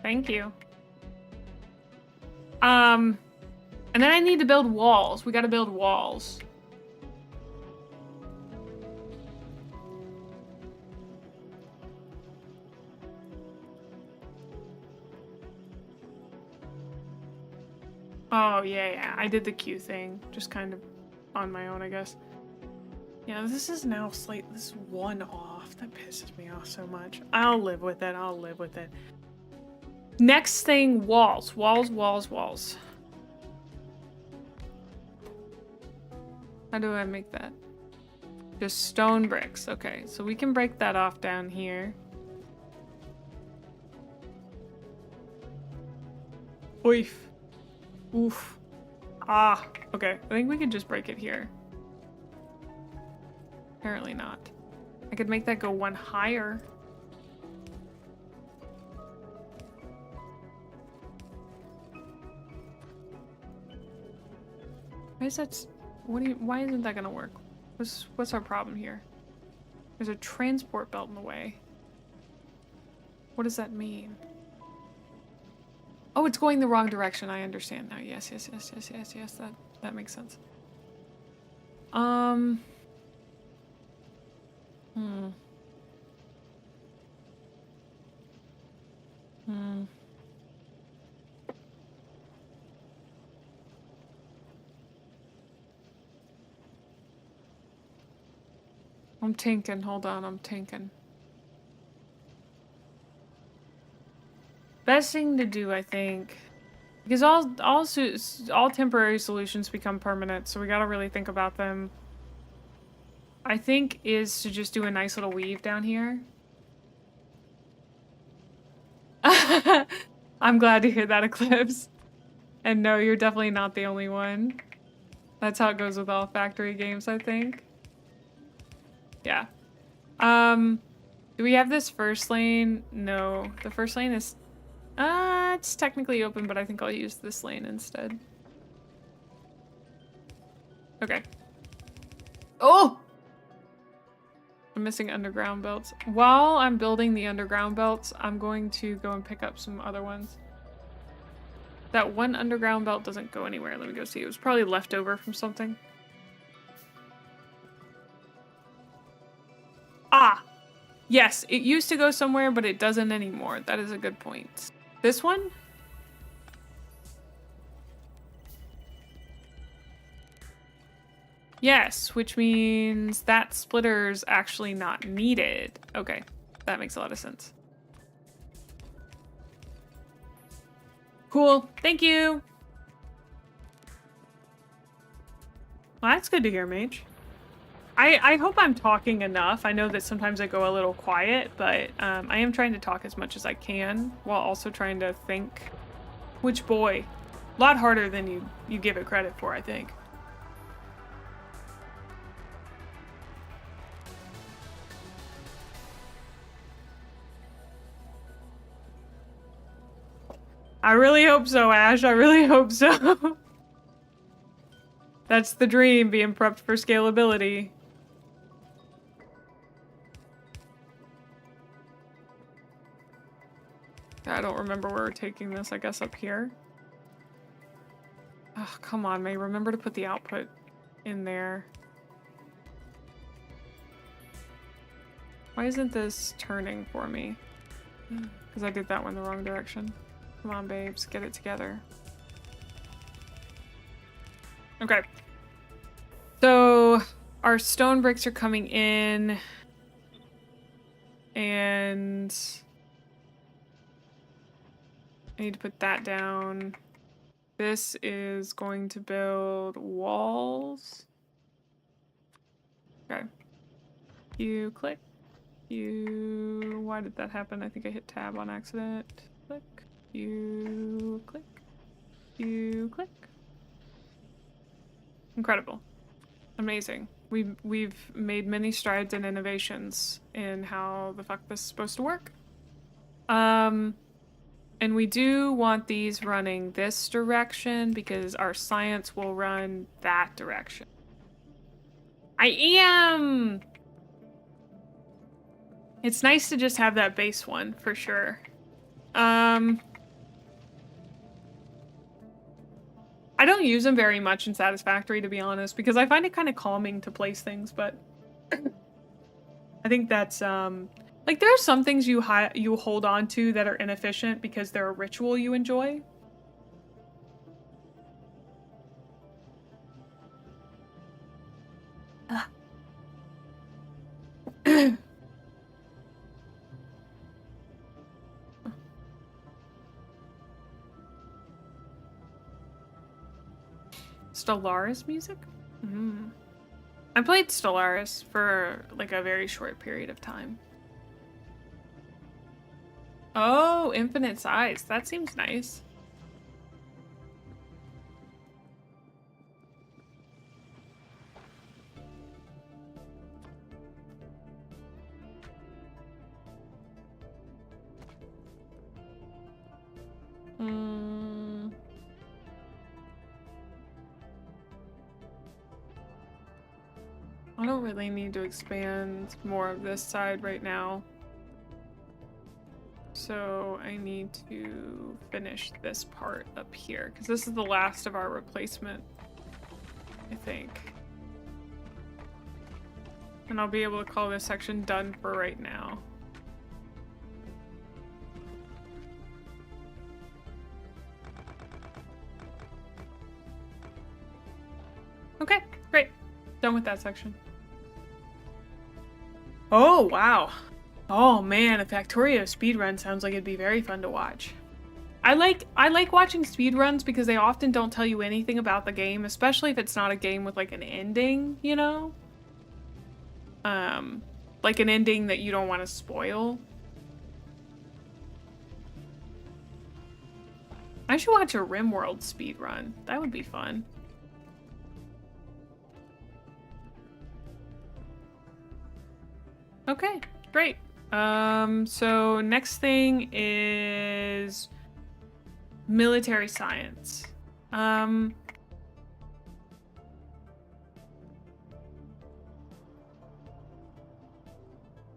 Thank you. And then I need to build walls. We gotta build walls. Oh, yeah. I did the Q thing. Just kind of on my own, I guess. Yeah, this is now this is one off. That pisses me off so much. I'll live with it. I'll live with it. Next thing, walls. Walls. How do I make that? Just stone bricks. Okay, so we can break that off down here. Oof. Oof. Ah, okay. I think we could just break it here. Apparently not. I could make that go one higher. Why is that? Why isn't that gonna work? What's our problem here? There's a transport belt in the way. What does that mean? Oh, it's going the wrong direction. I understand now. Yes. That makes sense. I'm tinking. Hold on, I'm tinking. Best thing to do, I think, because all temporary solutions become permanent, so we gotta really think about them. I think is to just do a nice little weave down here. I'm glad to hear that, Eclipse. And no, you're definitely not the only one. That's how it goes with all factory games, I think. Yeah. Do we have this first lane? No. The first lane is... it's technically open, but I think I'll use this lane instead. Okay. Oh! I'm missing underground belts. While I'm building the underground belts, I'm going to go and pick up some other ones. That one underground belt doesn't go anywhere. Let me go see. It was probably left over from something. Ah! Yes, it used to go somewhere, but it doesn't anymore. That is a good point. This one? Yes, which means that splitter's actually not needed. Okay, that makes a lot of sense. Cool, thank you! Well, that's good to hear, Mage. I hope I'm talking enough. I know that sometimes I go a little quiet, but I am trying to talk as much as I can while also trying to think. Which boy? A lot harder than you give it credit for, I think. I really hope so, Ash. I really hope so. That's the dream, being prepped for scalability. I don't remember where we're taking this. I guess up here. Oh, come on, May. Remember to put the output in there. Why isn't this turning for me? Because I did that one the wrong direction. Come on, babes, get it together. Okay. So our stone bricks are coming in. And I need to put that down. This is going to build walls. Okay. You click. You... Why did that happen? I think I hit tab on accident. Click. You click. You click. Incredible. Amazing. We've made many strides and innovations in how the fuck this is supposed to work. And we do want these running this direction because our science will run that direction. I am! It's nice to just have that base one, for sure. I don't use them very much in Satisfactory, to be honest, because I find it kind of calming to place things, but I think that's, like, there are some things you hold on to that are inefficient because they're a ritual you enjoy. Stellaris music? Mm. I played Stellaris for like a very short period of time. Oh, infinite size. That seems nice. I don't really need to expand more of this side right now. So I need to finish this part up here, because this is the last of our replacement, I think. And I'll be able to call this section done for right now. Okay, great. Done with that section. Oh, wow. Oh man, a Factorio speedrun sounds like it'd be very fun to watch. I like watching speedruns because they often don't tell you anything about the game, especially if it's not a game with like an ending, you know? Like an ending that you don't want to spoil. I should watch a RimWorld speedrun. That would be fun. Okay, great. So next thing is military science. 1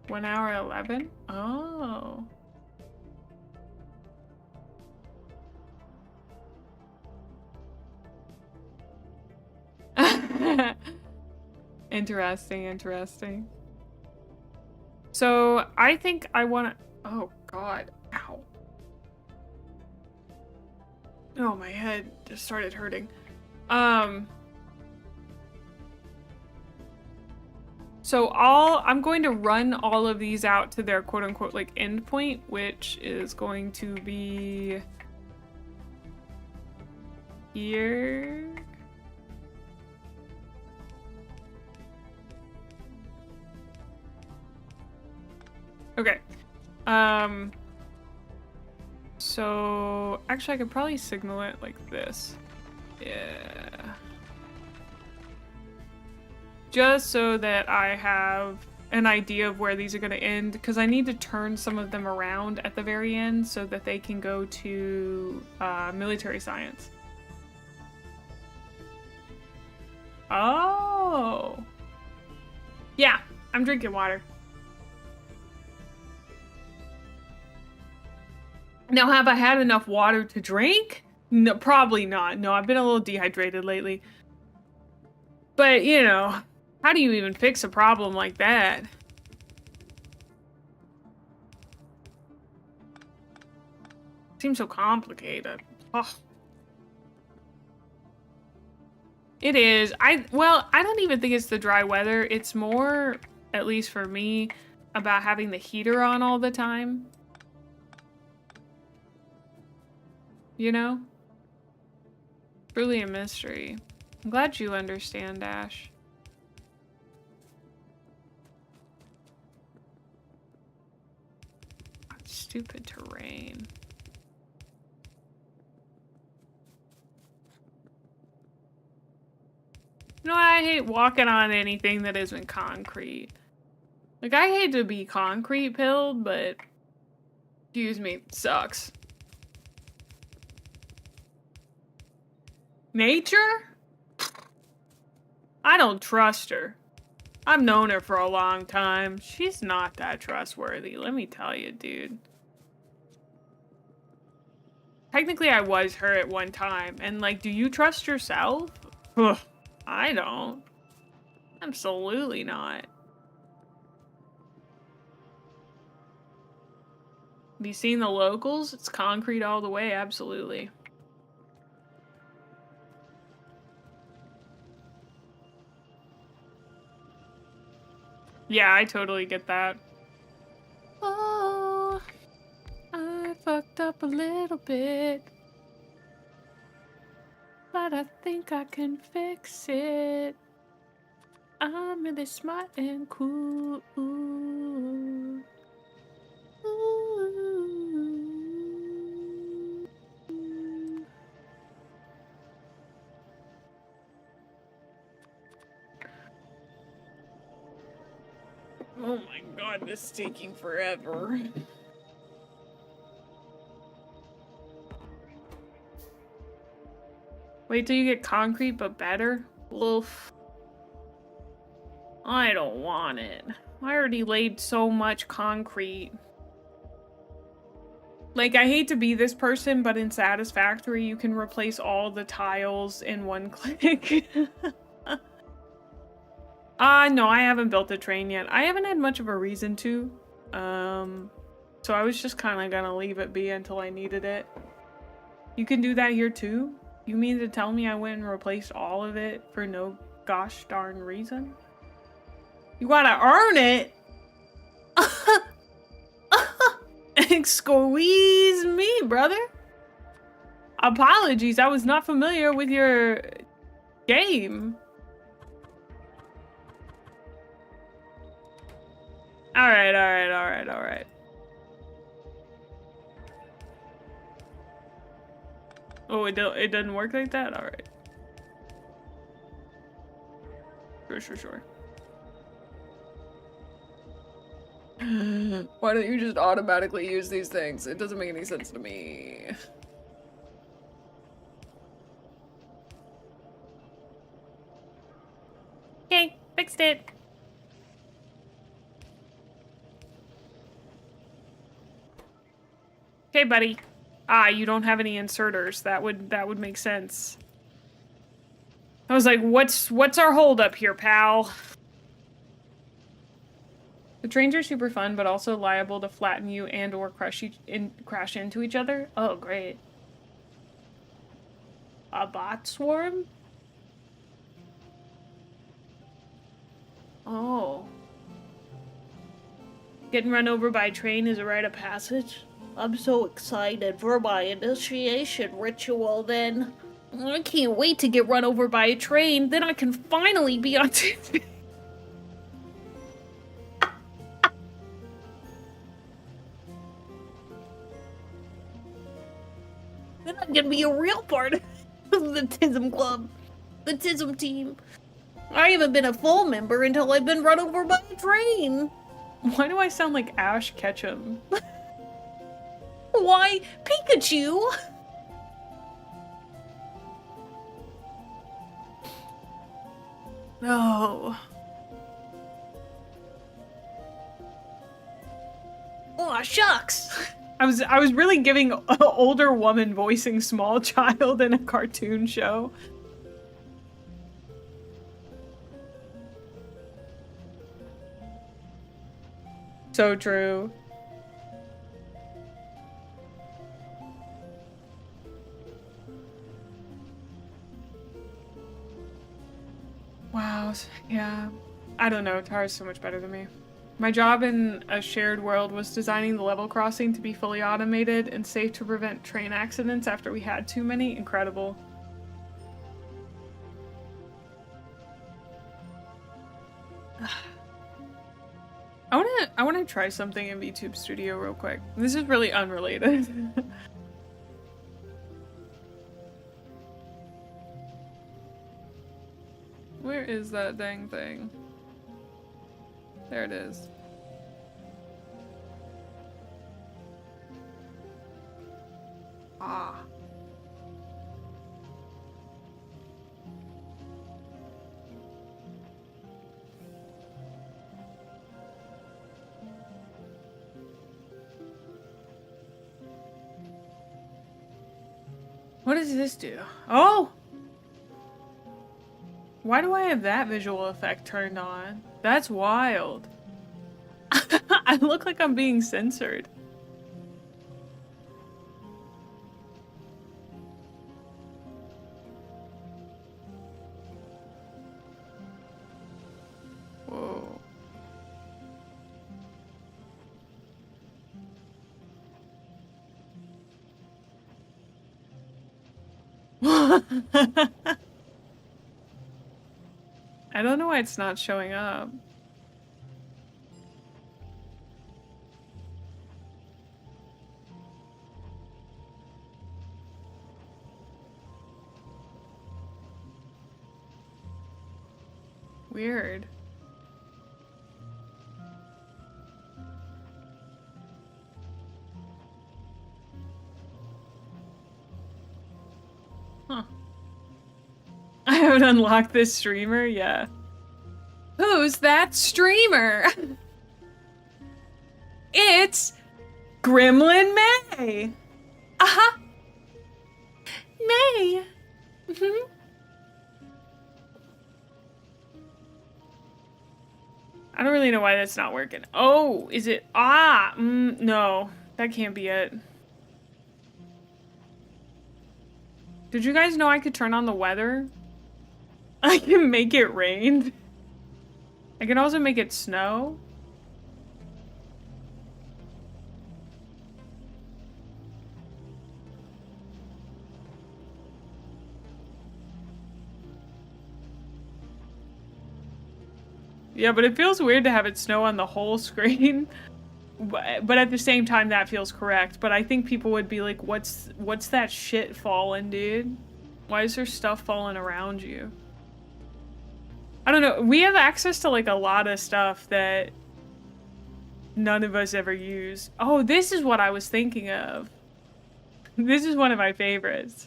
hour 11? Oh. Interesting, interesting. So I think I want to... Oh, God. Ow. Oh, my head just started hurting. So I'm going to run all of these out to their quote-unquote like endpoint, which is going to be here. Okay. So actually I could probably signal it like this. Yeah. Just so that I have an idea of where these are going to end, because I need to turn some of them around at the very end so that they can go to military science. Oh. Yeah, I'm drinking water. Now, have I had enough water to drink? No, probably not. No, I've been a little dehydrated lately. But, you know, how do you even fix a problem like that? Seems so complicated. Ugh. It is. Well, I don't even think it's the dry weather. It's more, at least for me, about having the heater on all the time. You know? Truly a mystery. I'm glad you understand, Ash. Stupid terrain. You know, I hate walking on anything that isn't concrete. Like, I hate to be concrete pilled, but excuse me, sucks. Nature? I don't trust her. I've known her for a long time. She's not that trustworthy, let me tell you, dude. Technically, I was her at one time, and like, do you trust yourself? Ugh, I don't. Absolutely not. Have you seen the locals? It's concrete all the way, absolutely. Yeah, I totally get that. Oh, I fucked up a little bit, but I think I can fix it. I'm really smart and cool. Ooh. Oh my god, this is taking forever. Wait till you get concrete, but better? Oof. I don't want it. I already laid so much concrete. Like, I hate to be this person, but in Satisfactory, you can replace all the tiles in one click. No, I haven't built the train yet. I haven't had much of a reason to. So I was just kind of gonna leave it be until I needed it. You can do that here too? You mean to tell me I went and replaced all of it for no gosh darn reason? You gotta earn it! Squeeze me, brother. Apologies, I was not familiar with your game. Alright, alright, alright, alright. Oh, it doesn't work like that? Alright. Sure. Why don't you just automatically use these things? It doesn't make any sense to me. Okay, fixed it. Okay, buddy. Ah, you don't have any inserters. That would make sense. I was like, what's our holdup here, pal? The trains are super fun, but also liable to flatten you and or crash into each other. Oh, great. A bot swarm? Oh. Getting run over by a train is a rite of passage. I'm so excited for my initiation ritual then. I can't wait to get run over by a train, then I can finally be on TV. Then I'm gonna be a real part of the TISM club. The TISM team. I haven't been a full member until I've been run over by a train. Why do I sound like Ash Ketchum? Why, Pikachu? No. Oh, shucks. I was really giving an older woman voicing small child in a cartoon show. So true. house. Yeah. I don't know. Tara's so much better than me. My job in a shared world was designing the level crossing to be fully automated and safe to prevent train accidents after we had too many. Incredible. I wanna try something in VTube Studio real quick. This is really unrelated. Where is that dang thing? There it is. Ah. What does this do? Oh! Why do I have that visual effect turned on? That's wild. I look like I'm being censored. Whoa. I don't know why it's not showing up. Weird. Huh. I haven't unlocked this streamer? Yeah. Who's that streamer? It's Gremlin Mae! Uh-huh. May! Mm-hmm. I don't really know why that's not working. Oh, is it? Ah! No. That can't be it. Did you guys know I could turn on the weather? I can make it rain. I can also make it snow. Yeah, but it feels weird to have it snow on the whole screen. But at the same time, that feels correct. But I think people would be like, what's that shit falling, dude? Why is there stuff falling around you? I don't know. We have access to like a lot of stuff that none of us ever use. Oh, this is what I was thinking of. This is one of my favorites.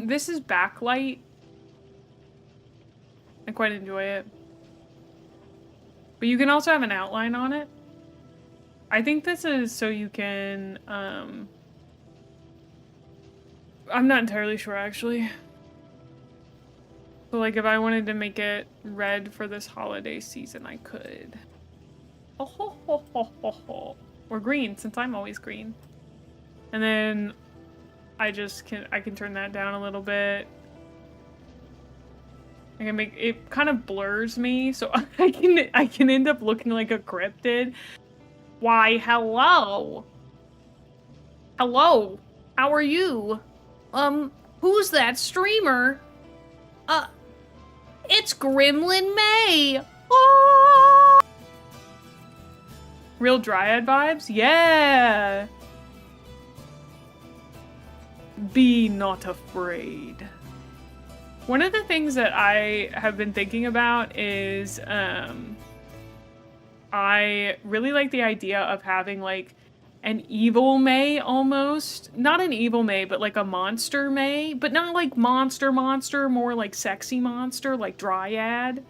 This is backlight. I quite enjoy it. But you can also have an outline on it. I think this is so you can, I'm not entirely sure, actually. So, like, if I wanted to make it red for this holiday season, I could. Oh, ho, ho, ho, ho, ho. Or green, since I'm always green. And then I can turn that down a little bit. I can make it kind of blurs me, so I can end up looking like a cryptid. Why, hello. Hello. How are you? Who's that streamer? It's Gremlin Mae. Oh! Real Dryad vibes? Yeah. Be not afraid. One of the things that I have been thinking about is, I really like the idea of having, like, an evil Mae, almost. Not an evil Mae, but, like, a monster Mae. But not, like, monster, more like sexy monster, like Dryad.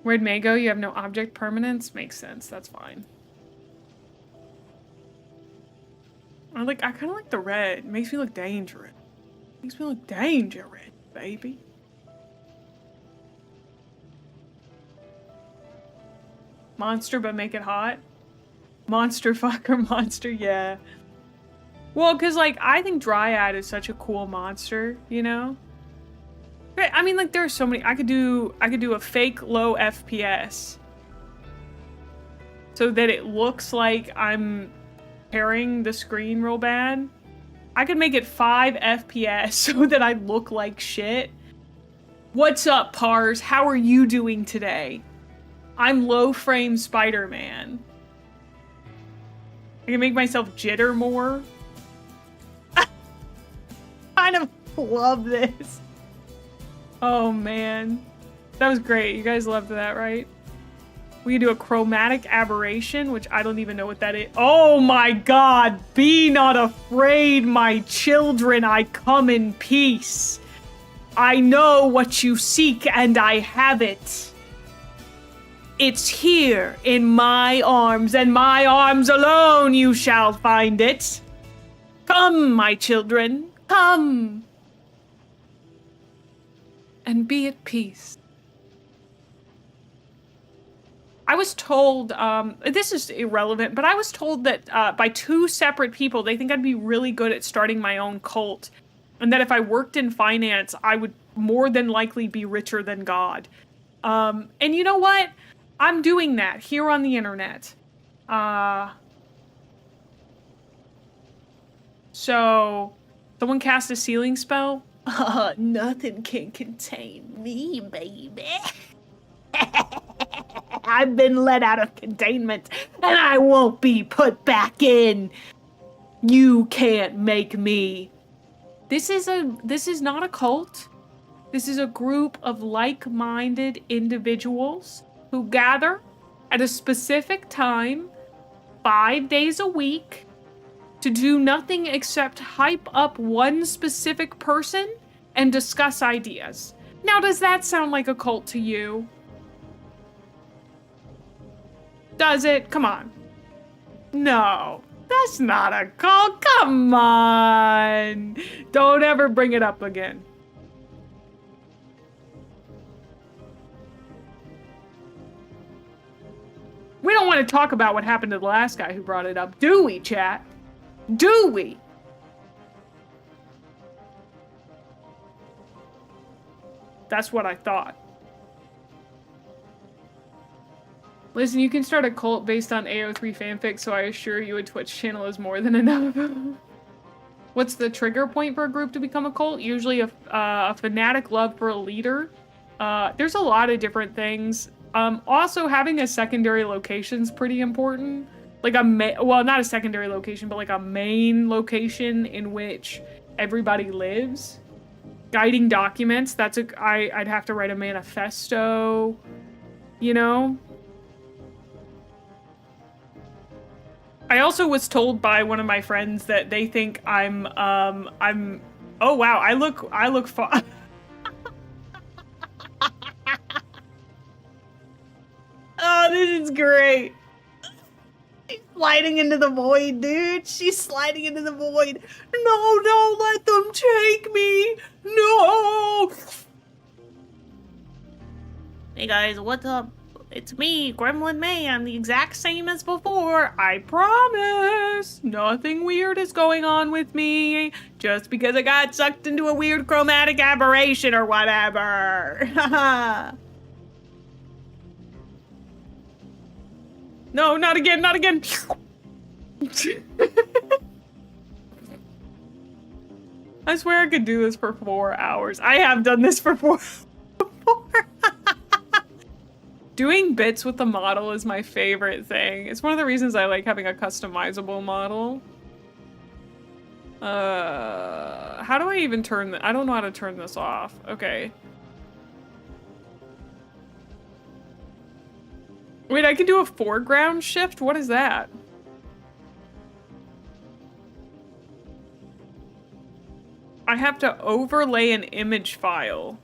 Where'd Mae go? You have no object permanence? Makes sense, that's fine. I kind of like the red. Makes me look dangerous. Makes me look dangerous, baby. Monster, but make it hot. Monster fucker monster, yeah. Well, because, like, I think Dryad is such a cool monster, you know? I mean, like, there are so many. I could do a fake low FPS. So that it looks like I'm tearing the screen real bad. I could make it 5 FPS so that I look like shit. What's up, Pars? How are you doing today? I'm low frame Spider-Man. I can make myself jitter more. I kind of love this. Oh man. That was great. You guys loved that, right? We can do a chromatic aberration, which I don't even know what that is. Oh my god! Be not afraid, my children. I come in peace. I know what you seek, and I have it. It's here in my arms, and my arms alone you shall find it. Come, my children, come. And be at peace. I was told, this is irrelevant, but I was told that by 2 separate people, they think I'd be really good at starting my own cult. And that if I worked in finance, I would more than likely be richer than God. And you know what? I'm doing that here on the internet. So, someone cast a sealing spell? Nothing can contain me, baby. I've been let out of containment, and I won't be put back in. You can't make me. This is not a cult. This is a group of like-minded individuals who gather at a specific time, 5 days a week, to do nothing except hype up one specific person and discuss ideas. Now, does that sound like a cult to you? Does it? Come on. No, that's not a cult. Come on. Don't ever bring it up again. We don't want to talk about what happened to the last guy who brought it up, do we, chat? Do we? That's what I thought. Listen, you can start a cult based on AO3 fanfic, so I assure you a Twitch channel is more than enough. What's the trigger point for a group to become a cult? Usually a fanatic love for a leader. There's a lot of different things. Also, having a secondary location is pretty important. Like well, not a secondary location, but like a main location in which everybody lives. Guiding documents, I'd have to write a manifesto, you know? I also was told by one of my friends that they think I'm, oh wow, I look far. Oh, this is great. She's sliding into the void, dude. She's sliding into the void. No, don't let them take me. No. Hey guys, what's up? It's me, Gremlin Mae. I'm the exact same as before. I promise. Nothing weird is going on with me. Just because I got sucked into a weird chromatic aberration or whatever. Haha. No, not again, not again. I swear I could do this for 4 hours. I have done this for 4 hours. Doing bits with the model is my favorite thing. It's one of the reasons I like having a customizable model. How do I even turn I don't know how to turn this off. Okay. Wait, I can do a foreground shift? What is that? I have to overlay an image file.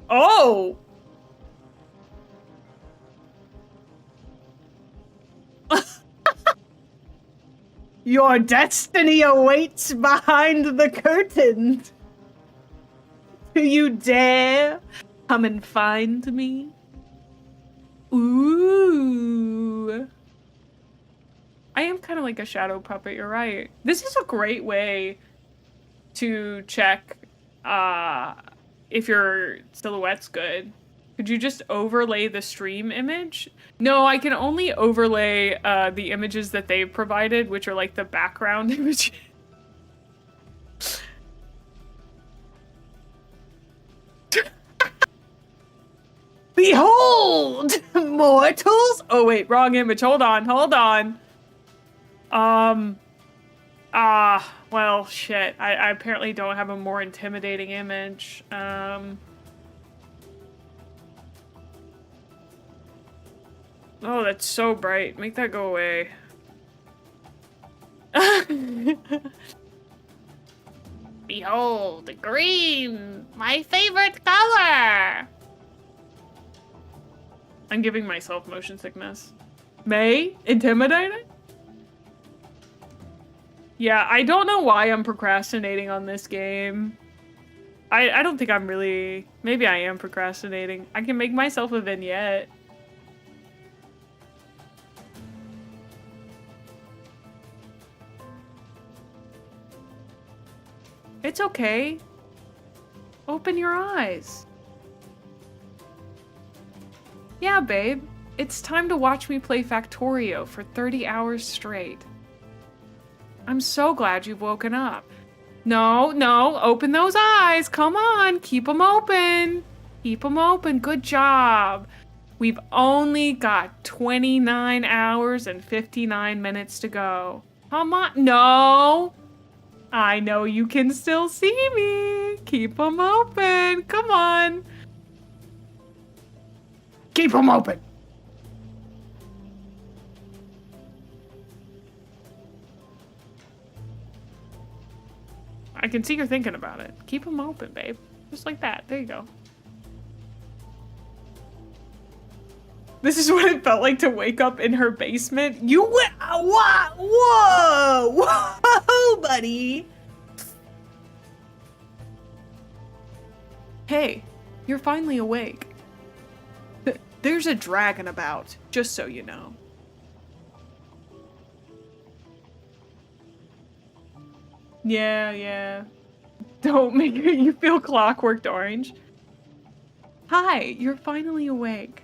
Oh! Your destiny awaits behind the curtain. Do you dare Come and find me. Ooh. I am kind of like a shadow puppet, you're right. This is a great way to check if your silhouette's good. Could you just overlay the stream image? No, I can only overlay the images that they've provided, which are like the background image. Behold, mortals! Oh wait, wrong image. Hold on. Well, shit. I apparently don't have a more intimidating image. Oh, that's so bright. Make that go away. Behold, green! My favorite color! I'm giving myself motion sickness. May? Intimidating? Yeah, I don't know why I'm procrastinating on this game. I don't think I'm really... Maybe I am procrastinating. I can make myself a vignette. It's okay. Open your eyes. Yeah, babe. It's time to watch me play Factorio for 30 hours straight. I'm so glad you've woken up. No, open those eyes. Come on, keep them open. Keep them open. Good job. We've only got 29 hours and 59 minutes to go. Come on. No. I know you can still see me. Keep them open. Come on. Keep them open. I can see you're thinking about it. Keep them open, babe. Just like that. There you go. This is what it felt like to wake up in her basement. You went. What? Whoa! Whoa, buddy. Hey, you're finally awake. There's a dragon about, just so you know. Yeah. Don't make you feel clockworked orange. Hi, you're finally awake.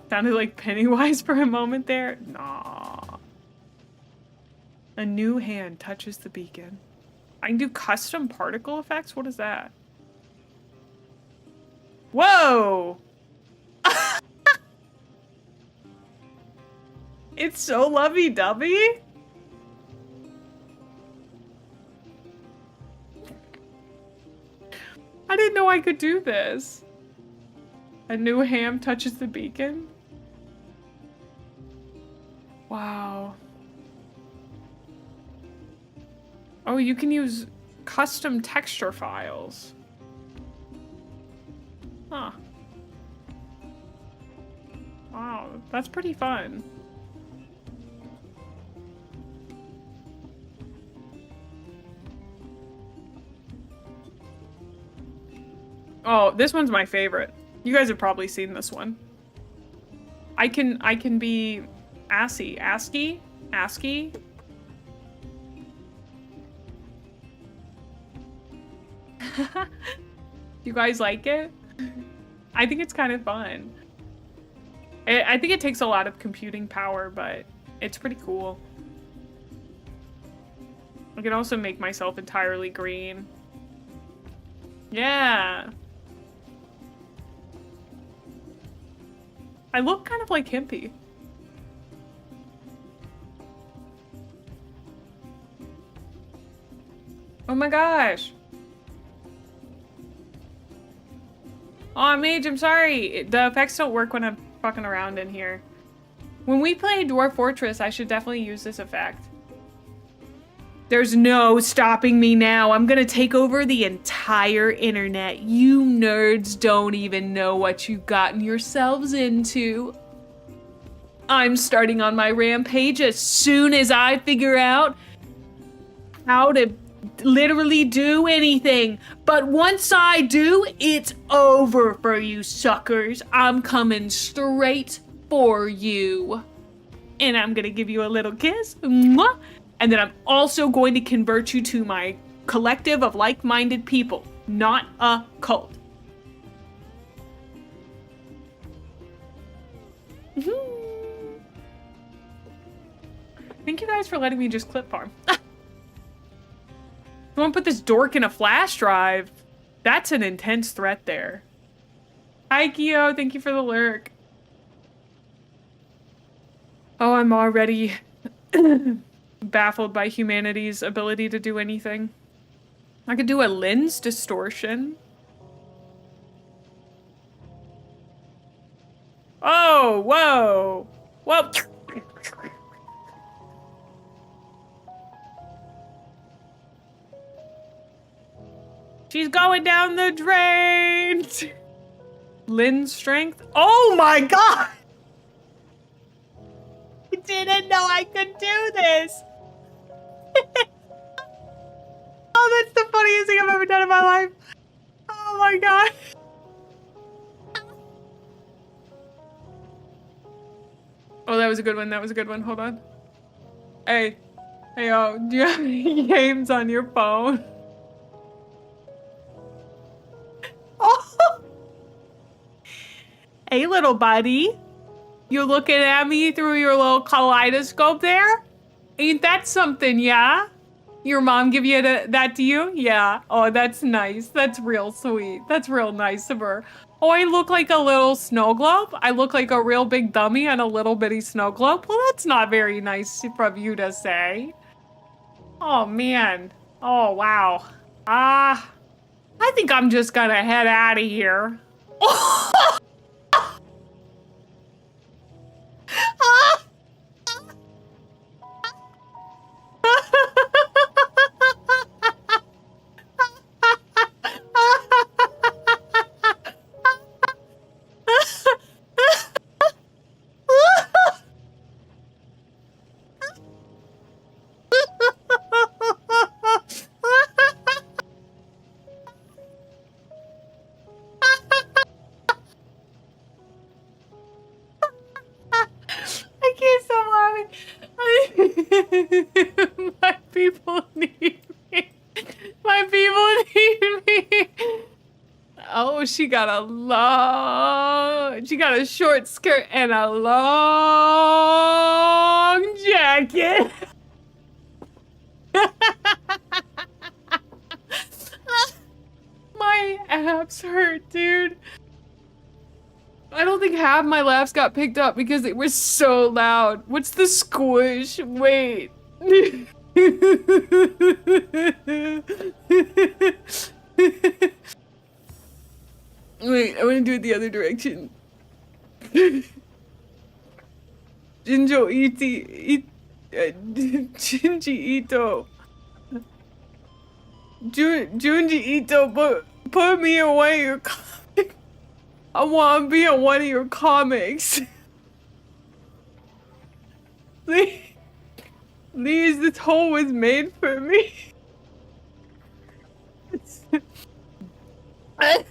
Sounded like Pennywise for a moment there. Nah. A new hand touches the beacon. I can do custom particle effects? What is that? Whoa! It's so lovey-dovey. I didn't know I could do this. A new ham touches the beacon. Wow. Oh, you can use custom texture files. Huh. Wow, that's pretty fun. Oh, this one's my favorite. You guys have probably seen this one. I can be ASCII. You guys like it? I think it's kind of fun. I think it takes a lot of computing power, but it's pretty cool. I can also make myself entirely green. Yeah. I look kind of like Himpy. Oh my gosh. Oh, Mage, I'm sorry. The effects don't work when I'm fucking around in here. When we play Dwarf Fortress, I should definitely use this effect. There's no stopping me now. I'm gonna take over the entire internet. You nerds don't even know what you've gotten yourselves into. I'm starting on my rampage as soon as I figure out how to literally do anything. But once I do, it's over for you suckers. I'm coming straight for you. And I'm gonna give you a little kiss. Mwah. And then I'm also going to convert you to my collective of like-minded people, not a cult. Thank you guys for letting me just clip farm. I want to put this dork in a flash drive. That's an intense threat there. Hi, Kyo. Thank you for the lurk. Oh, I'm already baffled by humanity's ability to do anything. I could do a lens distortion. Oh, whoa. Whoa. She's going down the drain. Lens strength. Oh my god. I didn't know I could do this. Oh, that's the funniest thing I've ever done in my life. Oh my god. Oh, that was a good one. That was a good one. Hold on. Hey. Hey, yo. Do you have any games on your phone? Oh. Hey, little buddy. You looking at me through your little kaleidoscope there? Ain't that something, yeah? Your mom give you that to you? Yeah. Oh, that's nice. That's real sweet. That's real nice of her. Oh, I look like a little snow globe? I look like a real big dummy on a little bitty snow globe? Well, that's not very nice of you to say. Oh, man. Oh, wow. I think I'm just gonna head out of here. My people need me. My people need me. Oh, she got a short skirt and a long jacket. My abs hurt, dude. I don't think half my laughs got picked up because it was so loud. What's the squish? Wait. Wait, I want to do it the other direction. Jinji Ito. Junji Ito, put me away your comic. I want to be in one of your comics. Please, this hole was made for me. I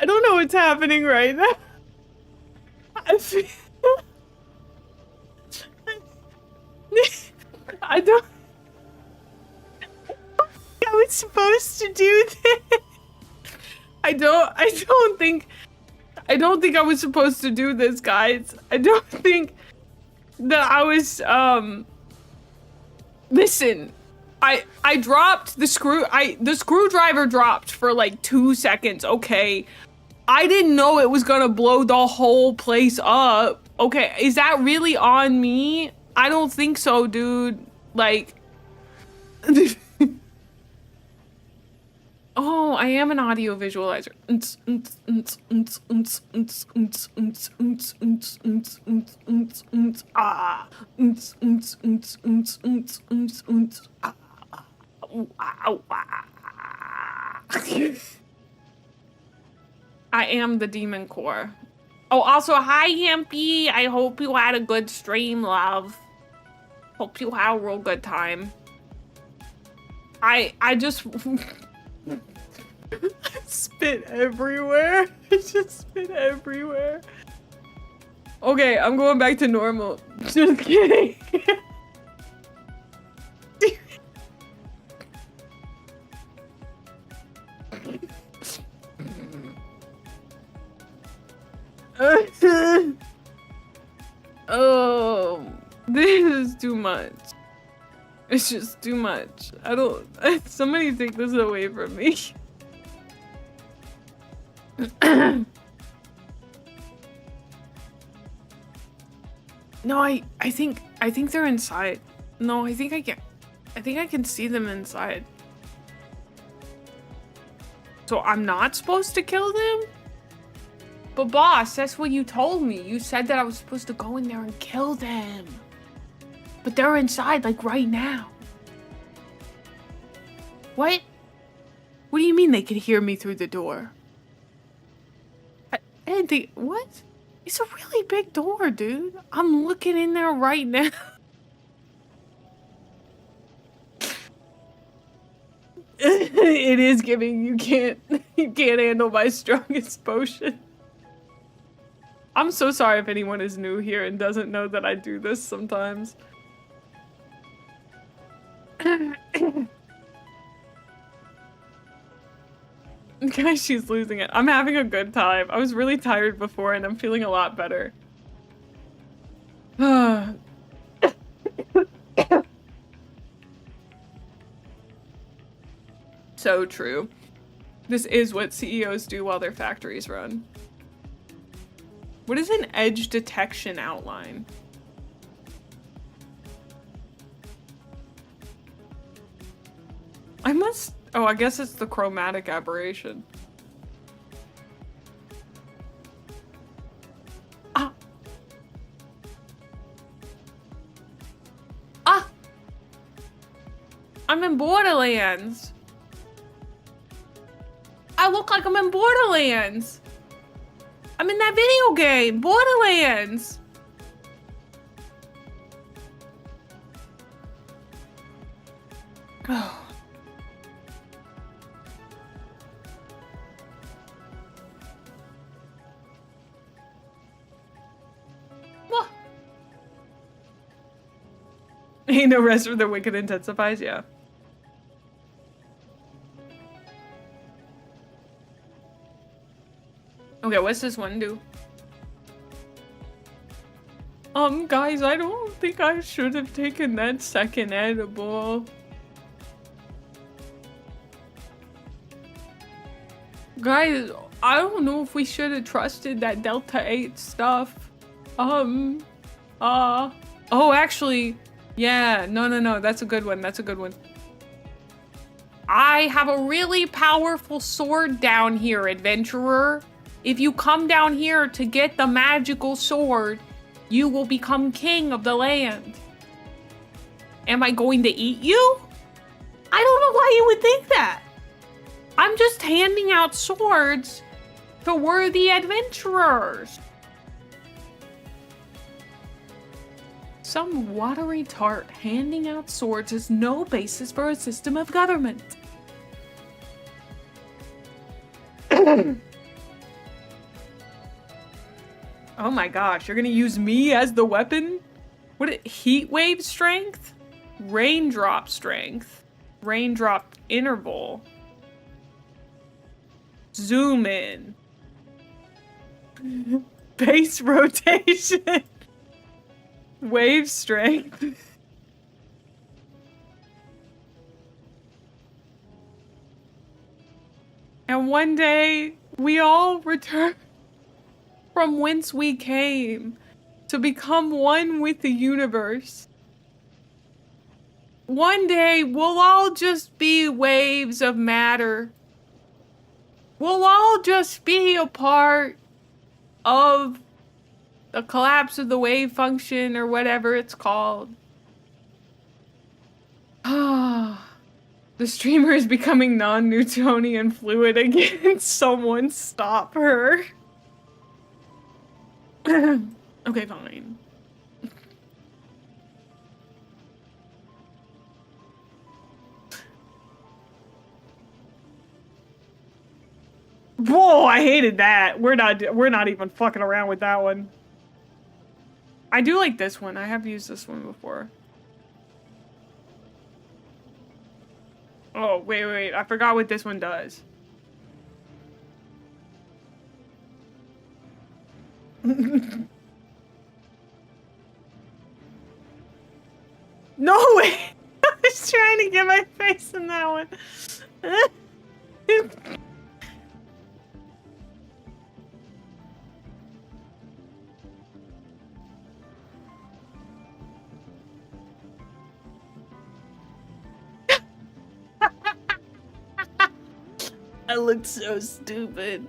don't know what's happening right now. I don't. I was supposed to do this. I don't think I was supposed to do this, guys. I don't think that I was, listen, I dropped the screwdriver dropped for like 2 seconds, okay? I didn't know it was gonna blow the whole place up. Okay, is that really on me? I don't think so, dude. Like, oh, I am an audio visualizer. I am the demon core. Oh, also, hi, Yampy. I hope you had a good stream, love. Hope you had a real good time. I just spit everywhere. I just spit everywhere. Okay, I'm going back to normal. Just kidding. Oh, this is too much. It's just too much. I don't. Somebody take this away from me. No, I think they're inside. No, I think I can see them inside. So I'm not supposed to kill them? But boss, that's what you told me. You said that I was supposed to go in there and kill them. But they're inside, like, right now. What? What do you mean they could hear me through the door? I didn't think... What? It's a really big door, dude. I'm looking in there right now. It is giving you can't handle my strongest potion. I'm so sorry if anyone is new here and doesn't know that I do this sometimes. Guys, she's losing it. I'm having a good time. I was really tired before and I'm feeling a lot better. So true. This is what CEOs do while their factories run. What is an edge detection outline? Oh, I guess it's the chromatic aberration. Ah! Ah! I'm in Borderlands! I look like I'm in Borderlands! I'm in that video game, Borderlands! Oh. What? Ain't no rest for the wicked intensifies, yeah. Okay, what's this one do? Guys, I don't think I should have taken that second edible. Guys, I don't know if we should have trusted that Delta 8 stuff. Oh, actually, yeah, no, that's a good one, that's a good one. I have a really powerful sword down here, adventurer. If you come down here to get the magical sword, you will become king of the land. Am I going to eat you? I don't know why you would think that. I'm just handing out swords to worthy adventurers. Some watery tart handing out swords has no basis for a system of government. Oh my gosh, you're gonna use me as the weapon? Heat wave strength? Raindrop strength. Raindrop interval. Zoom in. Base rotation. Wave strength. And one day, we all return from whence we came to become one with the universe. One day, we'll all just be waves of matter. We'll all just be a part of the collapse of the wave function or whatever it's called. Ah, the streamer is becoming non-Newtonian fluid again. Someone stop her. Okay, fine. Whoa, I hated that. We're not even fucking around with that one. I do like this one. I have used this one before. Oh, wait. I forgot what this one does. No way! I was trying to get my face in that one. I looked so stupid.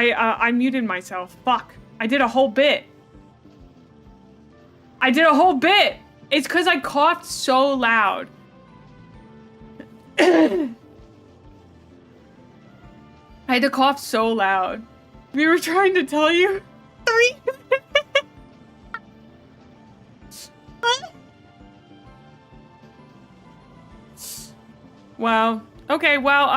I muted myself. Fuck. I did a whole bit. It's because I coughed so loud. I had to cough so loud. We were trying to tell you. 3 Wow. Okay, well,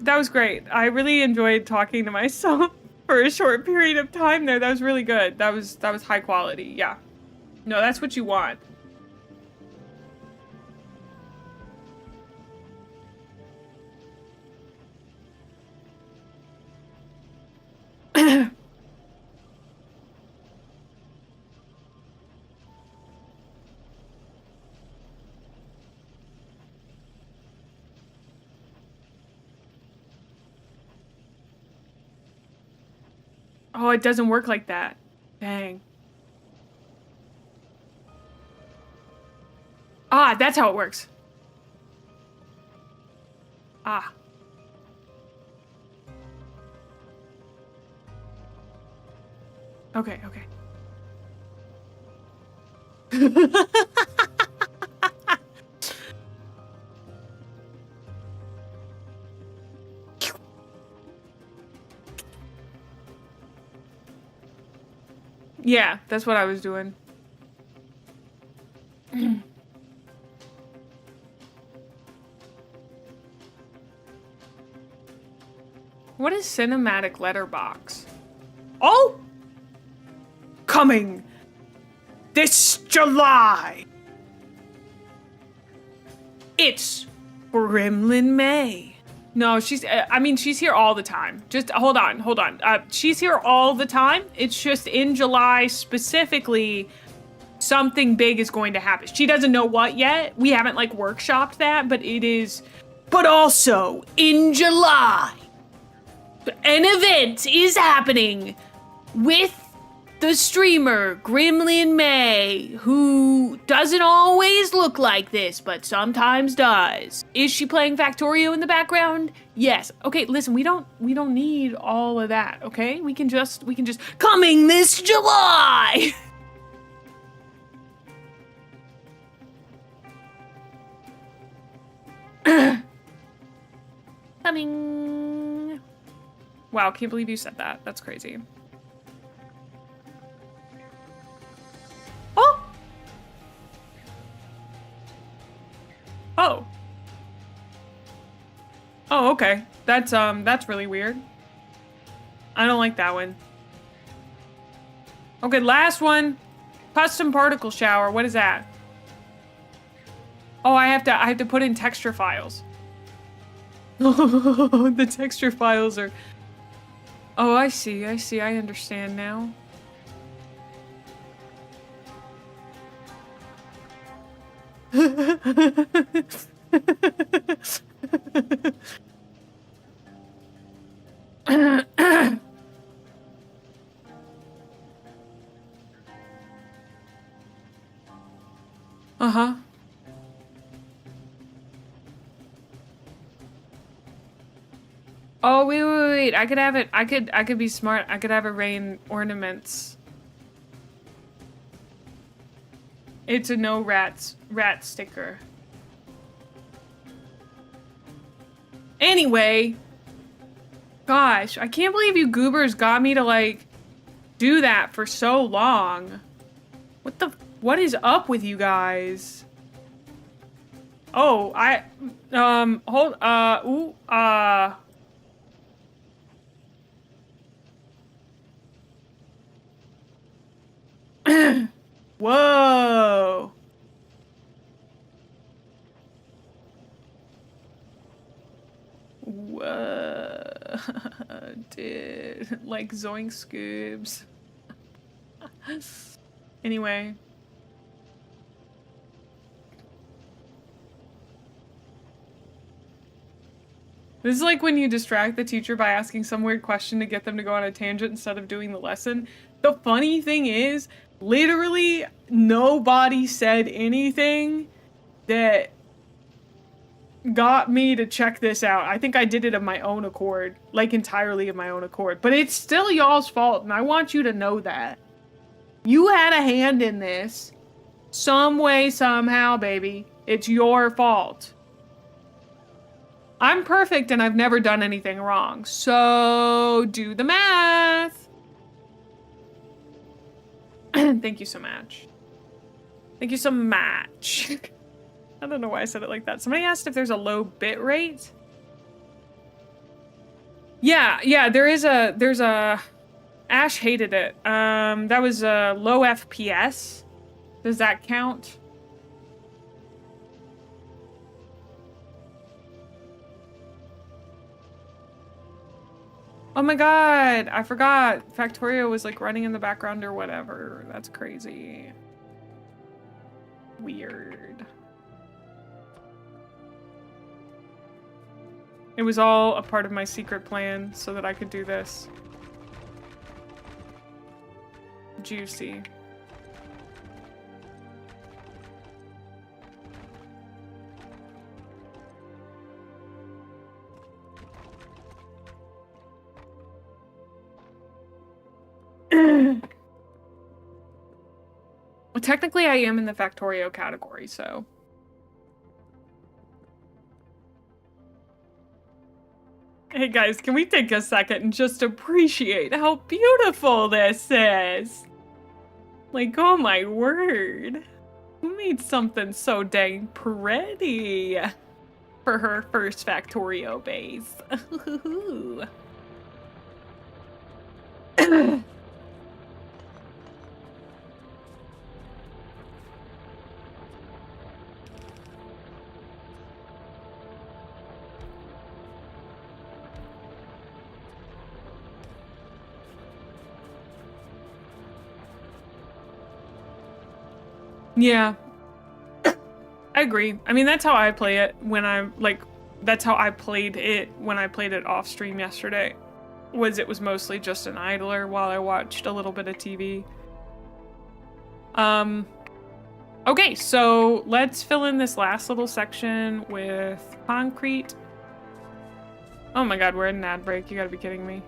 that was great. I really enjoyed talking to myself for a short period of time there. That was really good. That was high quality. Yeah. No, that's what you want. Oh, it doesn't work like that. Dang. Ah, that's how it works. Ah. Okay. Yeah, that's what I was doing. What is cinematic letterbox? Oh! Coming this July! It's Gremlin Mae. No, she's here all the time. Just hold on. She's here all the time. It's just in July specifically, something big is going to happen. She doesn't know what yet. We haven't like workshopped that, but it is. But also in July, an event is happening with the streamer Gremlin Mae, who doesn't always look like this, but sometimes does. Is she playing Factorio in the background? Yes. Okay, listen, we don't need all of that, okay? We can just coming this July. Coming. Wow, can't believe you said that. That's crazy. Oh! Oh. Oh, okay. That's really weird. I don't like that one. Okay, last one. Custom particle shower. What is that? Oh, I have to put in texture files. The texture files are... Oh, I see. I understand now. Uh-huh. Oh, wait. I could have it. I could be smart. I could have it rain ornaments. It's a no rat sticker. Anyway. Gosh, I can't believe you goobers got me to, like, do that for so long. What is up with you guys? Oh, Whoa. Whoa. Dude, like zoink scoobs. Anyway. This is like when you distract the teacher by asking some weird question to get them to go on a tangent instead of doing the lesson. The funny thing is, literally nobody said anything that got me to check this out. I think I did it of my own accord, like entirely of my own accord, but it's still y'all's fault, and I want you to know that. You had a hand in this. Some way, somehow, baby. It's your fault. I'm perfect and I've never done anything wrong, so do the math. Thank you so much. Thank you so much. I don't know why I said it like that. Somebody asked if there's a low bit rate. Yeah, there's a... Ash hated it. That was a low FPS. Does that count? Oh my god, I forgot. Factorio was like running in the background or whatever. That's crazy. Weird. It was all a part of my secret plan so that I could do this. Juicy. Well, technically I am in the Factorio category, so. Hey guys, can we take a second and just appreciate how beautiful this is? Like, oh my word. Who made something so dang pretty for her first Factorio base? Yeah. I agree. I mean, that's how I play it when I'm like, that's how I played it when I played it off stream yesterday. It was mostly just an idler while I watched a little bit of TV. Okay, so let's fill in this last little section with concrete. Oh my god, we're in an ad break. You gotta be kidding me.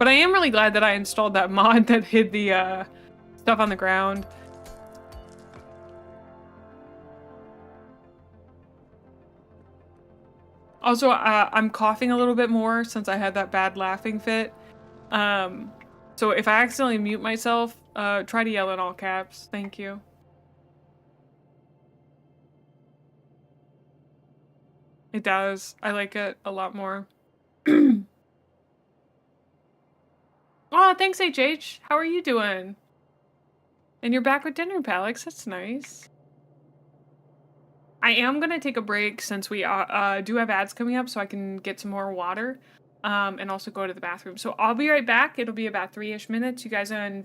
But I am really glad that I installed that mod that hid the stuff on the ground. Also, I'm coughing a little bit more since I had that bad laughing fit. So if I accidentally mute myself, try to yell in all caps. Thank you. It does. I like it a lot more. Oh, thanks, HH. How are you doing? And you're back with dinner, Palix. That's nice. I am gonna take a break since we do have ads coming up, so I can get some more water, and also go to the bathroom. So I'll be right back. It'll be about 3-ish minutes. You guys on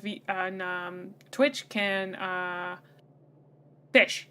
Twitch can fish.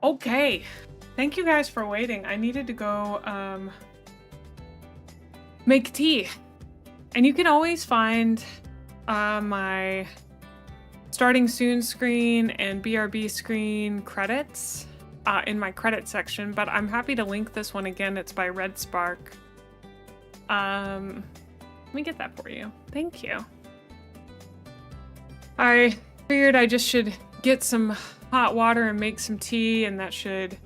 Okay, thank you guys for waiting. I needed to go make tea. And you can always find my starting soon screen and BRB screen credits in my credit section, but I'm happy to link this one again. It's by Red Spark. Let me get that for you. Thank you. I figured I just should get some hot water and make some tea, and that should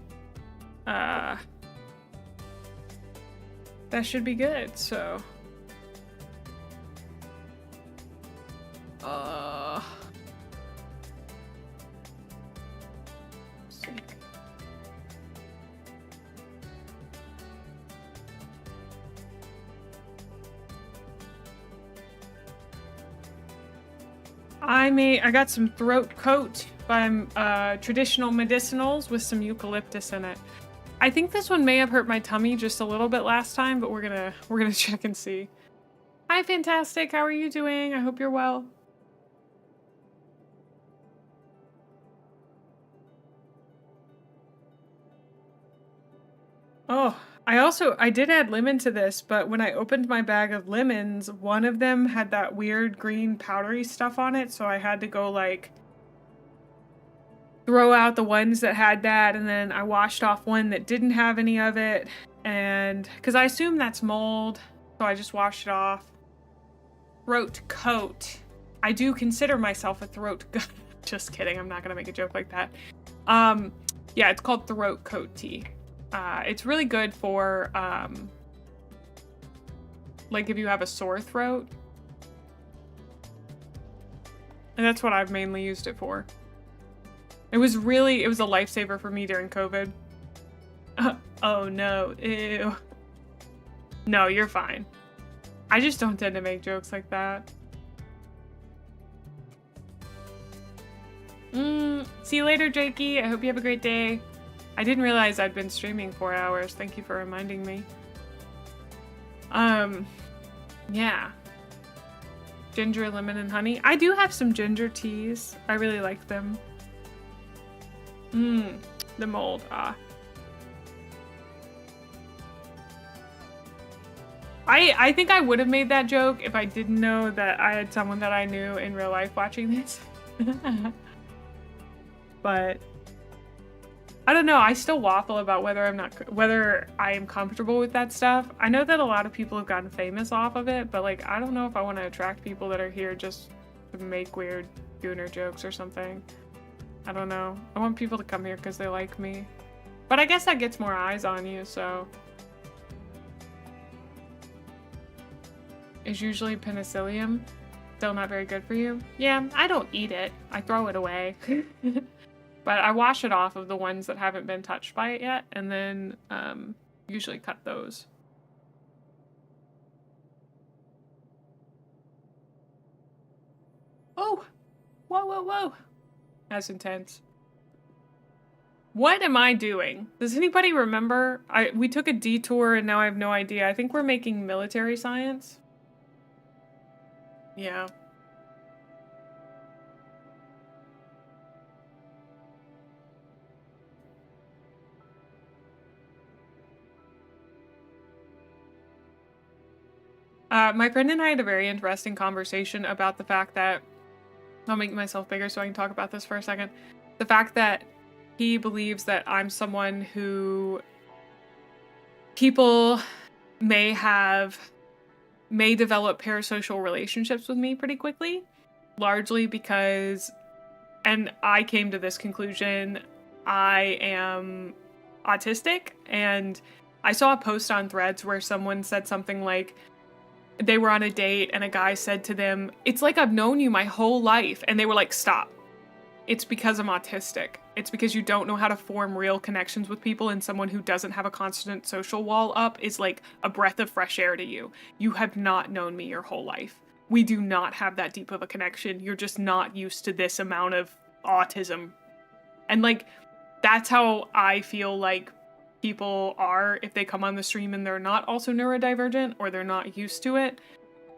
be good. So I got some throat coat by traditional medicinals with some eucalyptus in it. I think this one may have hurt my tummy just a little bit last time, but we're gonna check and see. Hi, Fantastic. How are you doing? I hope you're well. Oh, I did add lemon to this, but when I opened my bag of lemons, one of them had that weird green powdery stuff on it, so I had to go like throw out the ones that had that, and then I washed off one that didn't have any of it, and because I assume that's mold, so I just washed it off. Throat coat. I do consider myself a throat just kidding, I'm not gonna make a joke like that. Yeah, it's called throat coat tea. It's really good for like if you have a sore throat. And that's what I've mainly used it for. It was a lifesaver for me during COVID. Oh no, ew. No, you're fine. I just don't tend to make jokes like that. See you later, Jakey. I hope you have a great day. I didn't realize I'd been streaming 4 hours. Thank you for reminding me. Yeah. Ginger, lemon, and honey. I do have some ginger teas. I really like them. The mold. I think I would have made that joke if I didn't know that I had someone that I knew in real life watching this. But I don't know. I still waffle about whether I am comfortable with that stuff. I know that a lot of people have gotten famous off of it, but like I don't know if I want to attract people that are here just to make weird gooner jokes or something. I don't know. I want people to come here because they like me. But I guess that gets more eyes on you, so. Is usually penicillium still not very good for you? Yeah, I don't eat it. I throw it away. But I wash it off of the ones that haven't been touched by it yet, and then usually cut those. Oh! Whoa, whoa, whoa! That's intense. What am I doing? Does anybody remember? We took a detour and now I have no idea. I think we're making military science. Yeah. My friend and I had a very interesting conversation about the fact that I'll make myself bigger so I can talk about this for a second. The fact that he believes that I'm someone who people may develop parasocial relationships with me pretty quickly, largely because, and I came to this conclusion, I am autistic, and I saw a post on Threads where someone said something like, they were on a date and a guy said to them, "It's like I've known you my whole life." And they were like, "Stop. It's because I'm autistic. It's because you don't know how to form real connections with people, and someone who doesn't have a constant social wall up is like a breath of fresh air to you. You have not known me your whole life. We do not have that deep of a connection. You're just not used to this amount of autism." And like, that's how I feel like people are if they come on the stream and they're not also neurodivergent or they're not used to it.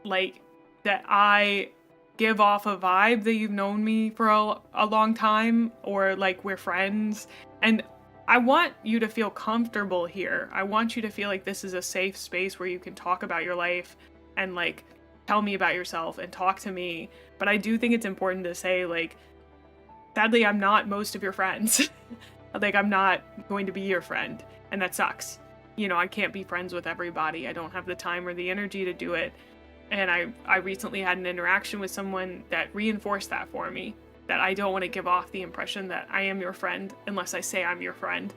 Like, that I give off a vibe that you've known me for a long time, or like we're friends. And I want you to feel comfortable here. I want you to feel like this is a safe space where you can talk about your life and like tell me about yourself and talk to me. But I do think it's important to say, like, sadly, I'm not most of your friends. Like, I'm not going to be your friend, and that sucks. You know, I can't be friends with everybody. I don't have the time or the energy to do it. And I recently had an interaction with someone that reinforced that for me, that I don't want to give off the impression that I am your friend unless I say I'm your friend.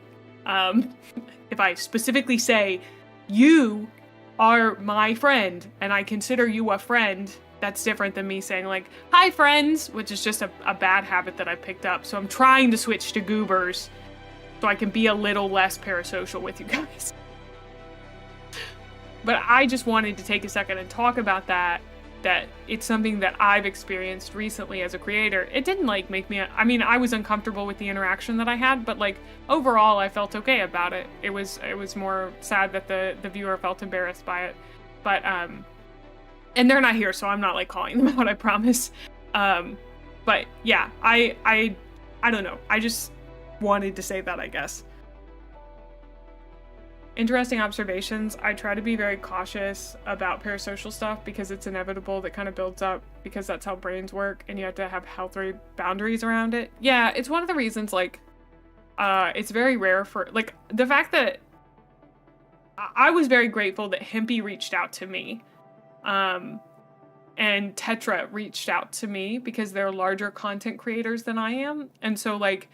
If I specifically say, "You are my friend, and I consider you a friend," that's different than me saying like, "Hi friends," which is just a bad habit that I picked up. So I'm trying to switch to goobers so I can be a little less parasocial with you guys. But I just wanted to take a second and talk about that it's something that I've experienced recently as a creator. It didn't like make me, I mean, I was uncomfortable with the interaction that I had, but like overall I felt okay about it. It was more sad that the viewer felt embarrassed by it. But and they're not here, so I'm not like calling them out, I promise. But yeah, I don't know. I just wanted to say that, I guess. Interesting observations. I try to be very cautious about parasocial stuff because it's inevitable, that kind of builds up because that's how brains work, and you have to have healthy boundaries around it. Yeah, it's one of the reasons, like, it's very rare for, like, the fact that I was very grateful that Hempy reached out to me. And Tetra reached out to me because they're larger content creators than I am. And so, like,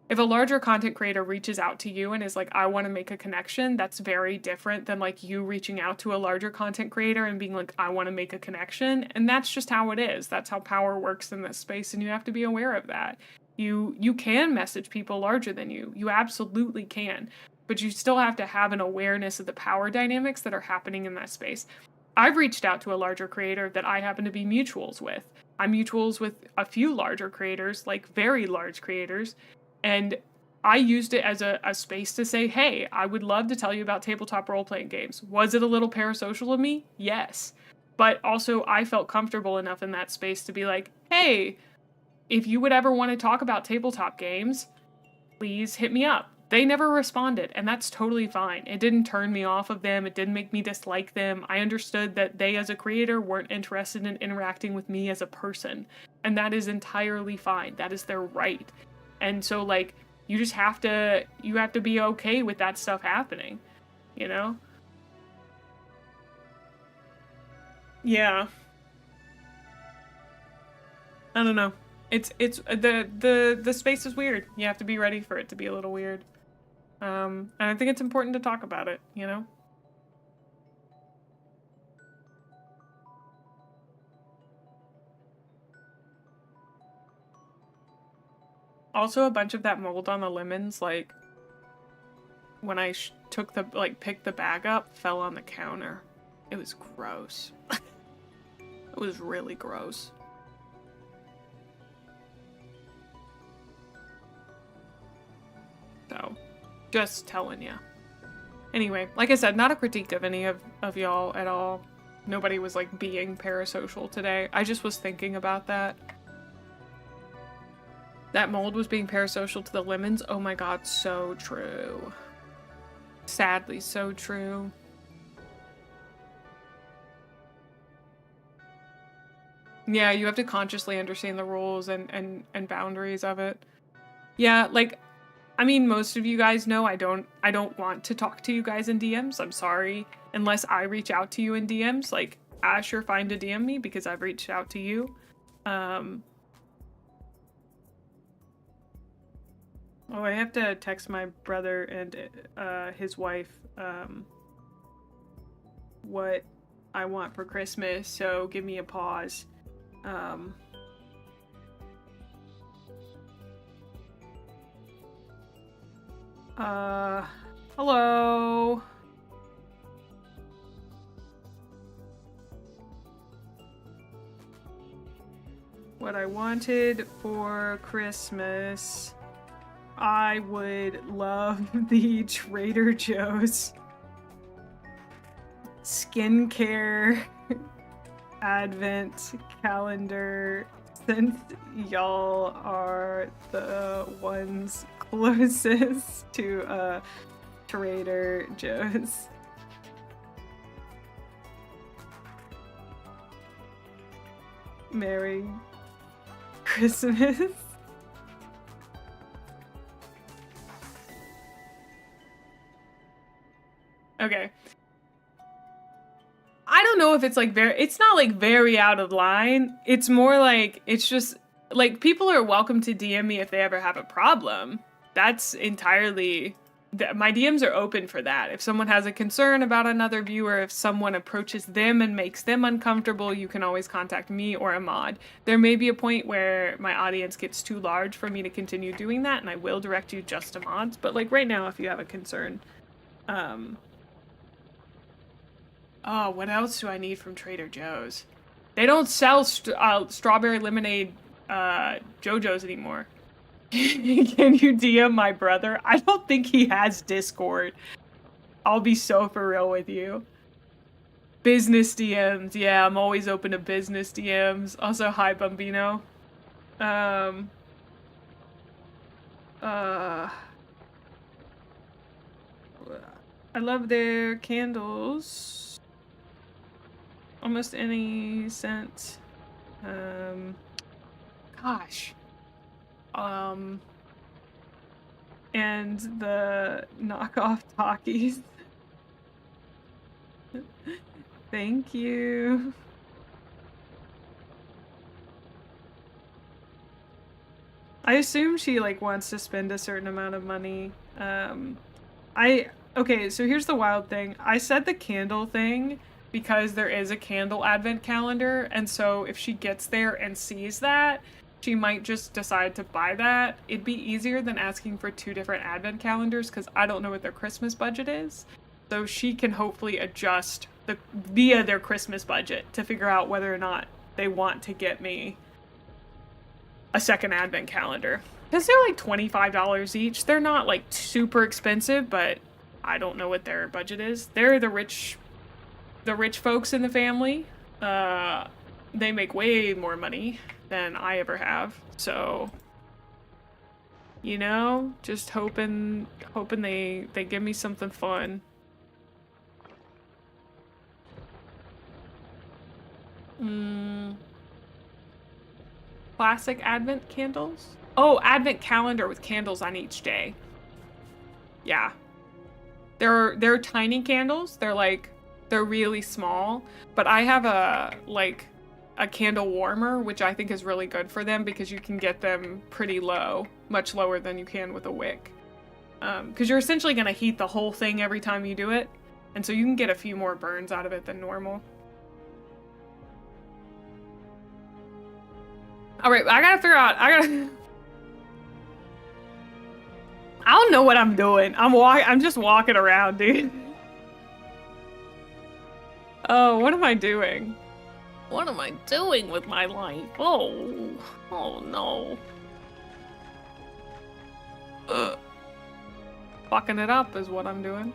if a larger content creator reaches out to you and is like, "I want to make a connection," that's very different than like you reaching out to a larger content creator and being like, "I want to make a connection." And that's just how it is. That's how power works in this space, and you have to be aware of that. You can message people larger than you. You absolutely can. But you still have to have an awareness of the power dynamics that are happening in that space. I've reached out to a larger creator that I happen to be mutuals with. I'm mutuals with a few larger creators, like very large creators. And I used it as a space to say, "Hey, I would love to tell you about tabletop role-playing games." Was it a little parasocial of me? Yes. But also, I felt comfortable enough in that space to be like, "Hey, if you would ever want to talk about tabletop games, please hit me up." They never responded, and that's totally fine. It didn't turn me off of them. It didn't make me dislike them. I understood that they, as a creator, weren't interested in interacting with me as a person. And that is entirely fine. That is their right. And so, like, you have to be okay with that stuff happening, you know? Yeah. I don't know. It's the space is weird. You have to be ready for it to be a little weird. And I think it's important to talk about it, you know? Also, a bunch of that mold on the lemons, like, when I took the, like, picked the bag up, fell on the counter. It was gross. It was really gross. So, just telling ya. Anyway, like I said, not a critique of any of y'all at all. Nobody was, like, being parasocial today. I just was thinking about that. That mold was being parasocial to the lemons. Oh my god, so true. Sadly, so true. Yeah, you have to consciously understand the rules and boundaries of it. Yeah, like, I mean, most of you guys know I don't want to talk to you guys in DMs. I'm sorry. Unless I reach out to you in DMs, like, Ash, you're fine to DM me because I've reached out to you. Oh, I have to text my brother and his wife what I want for Christmas, so give me a pause. Hello. What I wanted for Christmas, I would love the Trader Joe's skincare advent calendar, since y'all are the ones closest to Trader Joe's. Merry Christmas. Okay. I don't know if it's like it's not like very out of line. It's more like, it's just like, people are welcome to DM me if they ever have a problem. That's entirely, my DMs are open for that. If someone has a concern about another viewer, if someone approaches them and makes them uncomfortable, you can always contact me or a mod. There may be a point where my audience gets too large for me to continue doing that, and I will direct you just to mods. But like right now, if you have a concern, oh, what else do I need from Trader Joe's? They don't sell strawberry lemonade JoJo's anymore. Can you DM my brother? I don't think he has Discord. I'll be so for real with you. Business DMs. Yeah, I'm always open to business DMs. Also, hi, Bambino. I love their candles. Almost any scent. Gosh. And the knockoff Takis. Thank you. I assume she like wants to spend a certain amount of money. Okay, so here's the wild thing. I said the candle thing because there is a candle advent calendar, and so if she gets there and sees that, she might just decide to buy that. It'd be easier than asking for 2 different advent calendars because I don't know what their Christmas budget is. So she can hopefully adjust via their Christmas budget to figure out whether or not they want to get me a second advent calendar. Because they're like $25 each. They're not like super expensive, but I don't know what their budget is. They're the rich folks in the family. They make way more money than I ever have, so you know, just hoping they give me something fun. Classic advent candles? Oh, advent calendar with candles on each day. Yeah. They're tiny candles. They're really small, but I have a candle warmer, which I think is really good for them because you can get them pretty low, much lower than you can with a wick. Because you're essentially going to heat the whole thing every time you do it, and so you can get a few more burns out of it than normal. Alright, I gotta figure out, I don't know what I'm doing. I'm just walking around, dude. Oh, what am I doing? What am I doing with my life? Oh no. Fucking it up is what I'm doing.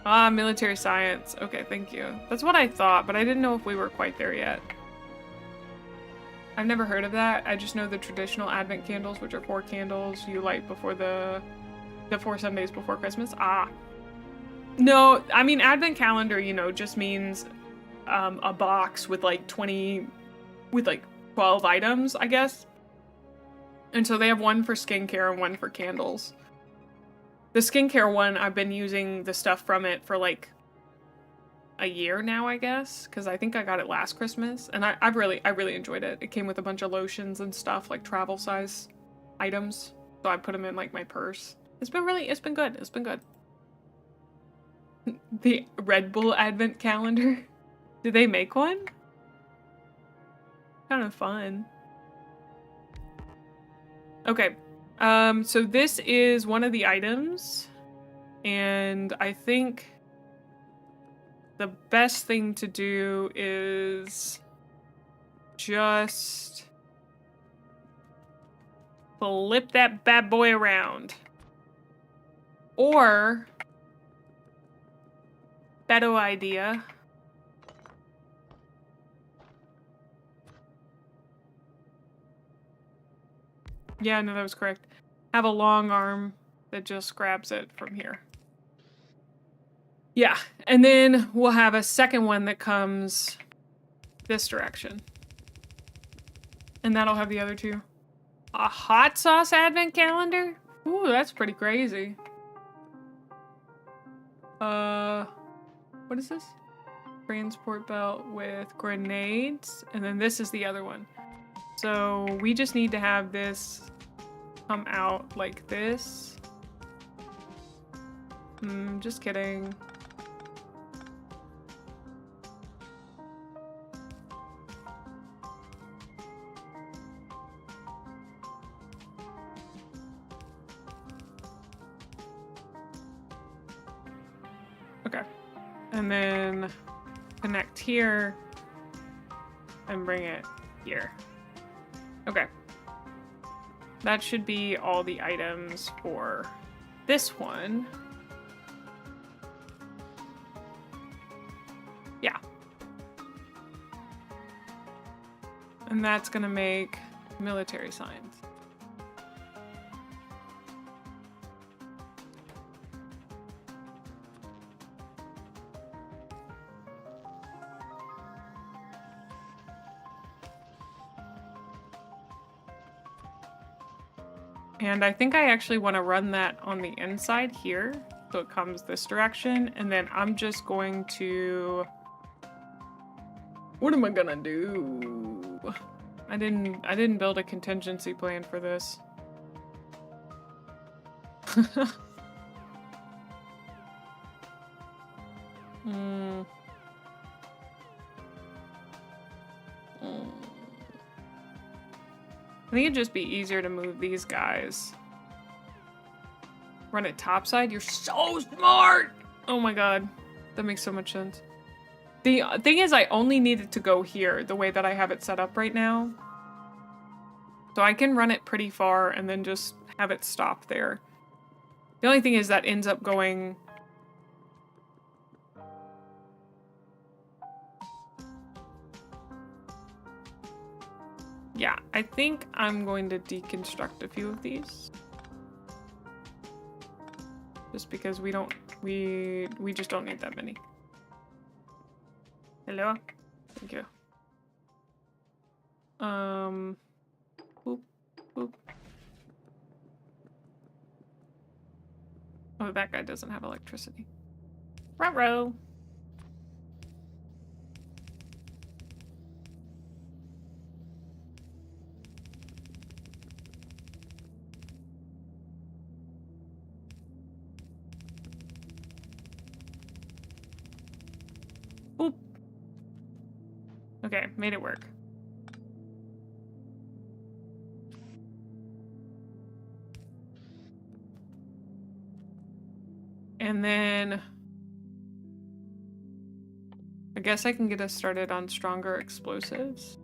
Ah, military science. Okay, thank you. That's what I thought, but I didn't know if we were quite there yet. I've never heard of that. I just know the traditional advent candles, which are 4 candles you light before the 4 Sundays before Christmas. Ah. No, I mean, advent calendar, you know, just means a box with like 12 items, I guess. And so they have one for skincare and one for candles. The skincare one, I've been using the stuff from it for like a year now, I guess, because I think I got it last Christmas, and I really enjoyed it. It came with a bunch of lotions and stuff, like travel size items, so I put them in like my purse. It's been good. It's been good. The Red Bull Advent Calendar. Did they make one? Kind of fun. Okay. So this is one of the items, and I think the best thing to do is just flip that bad boy around. Or, better idea. Yeah, no, that was correct. Have a long arm that just grabs it from here. Yeah, and then we'll have a second one that comes this direction. And that'll have the other two. A hot sauce advent calendar? Ooh, that's pretty crazy. What is this? Transport belt with grenades. And then this is the other one. So we just need to have this come out like this. Just kidding. Okay. And then connect here and bring it here. Okay. That should be all the items for this one. Yeah. And that's gonna make military signs. And I think I actually want to run that on the inside here, so it comes this direction, and then I'm just going to... What am I gonna do? I didn't build a contingency plan for this. I think it'd just be easier to move these guys. Run it topside? You're so smart! Oh my god. That makes so much sense. The thing is, I only need it to go here, the way that I have it set up right now. So I can run it pretty far and then just have it stop there. The only thing is that ends up going... Yeah, I think I'm going to deconstruct a few of these. Just because we just don't need that many. Hello? Thank you. Boop, boop. Oh, that guy doesn't have electricity. Ruh-roh. Boop. Okay, made it work. And then I guess I can get us started on stronger explosives.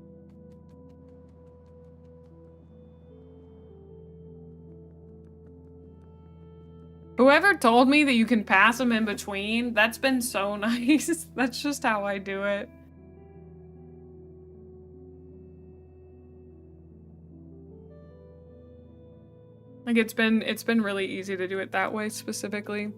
Whoever told me that you can pass them in between, that's been so nice. That's just how I do it. Like it's been really easy to do it that way specifically.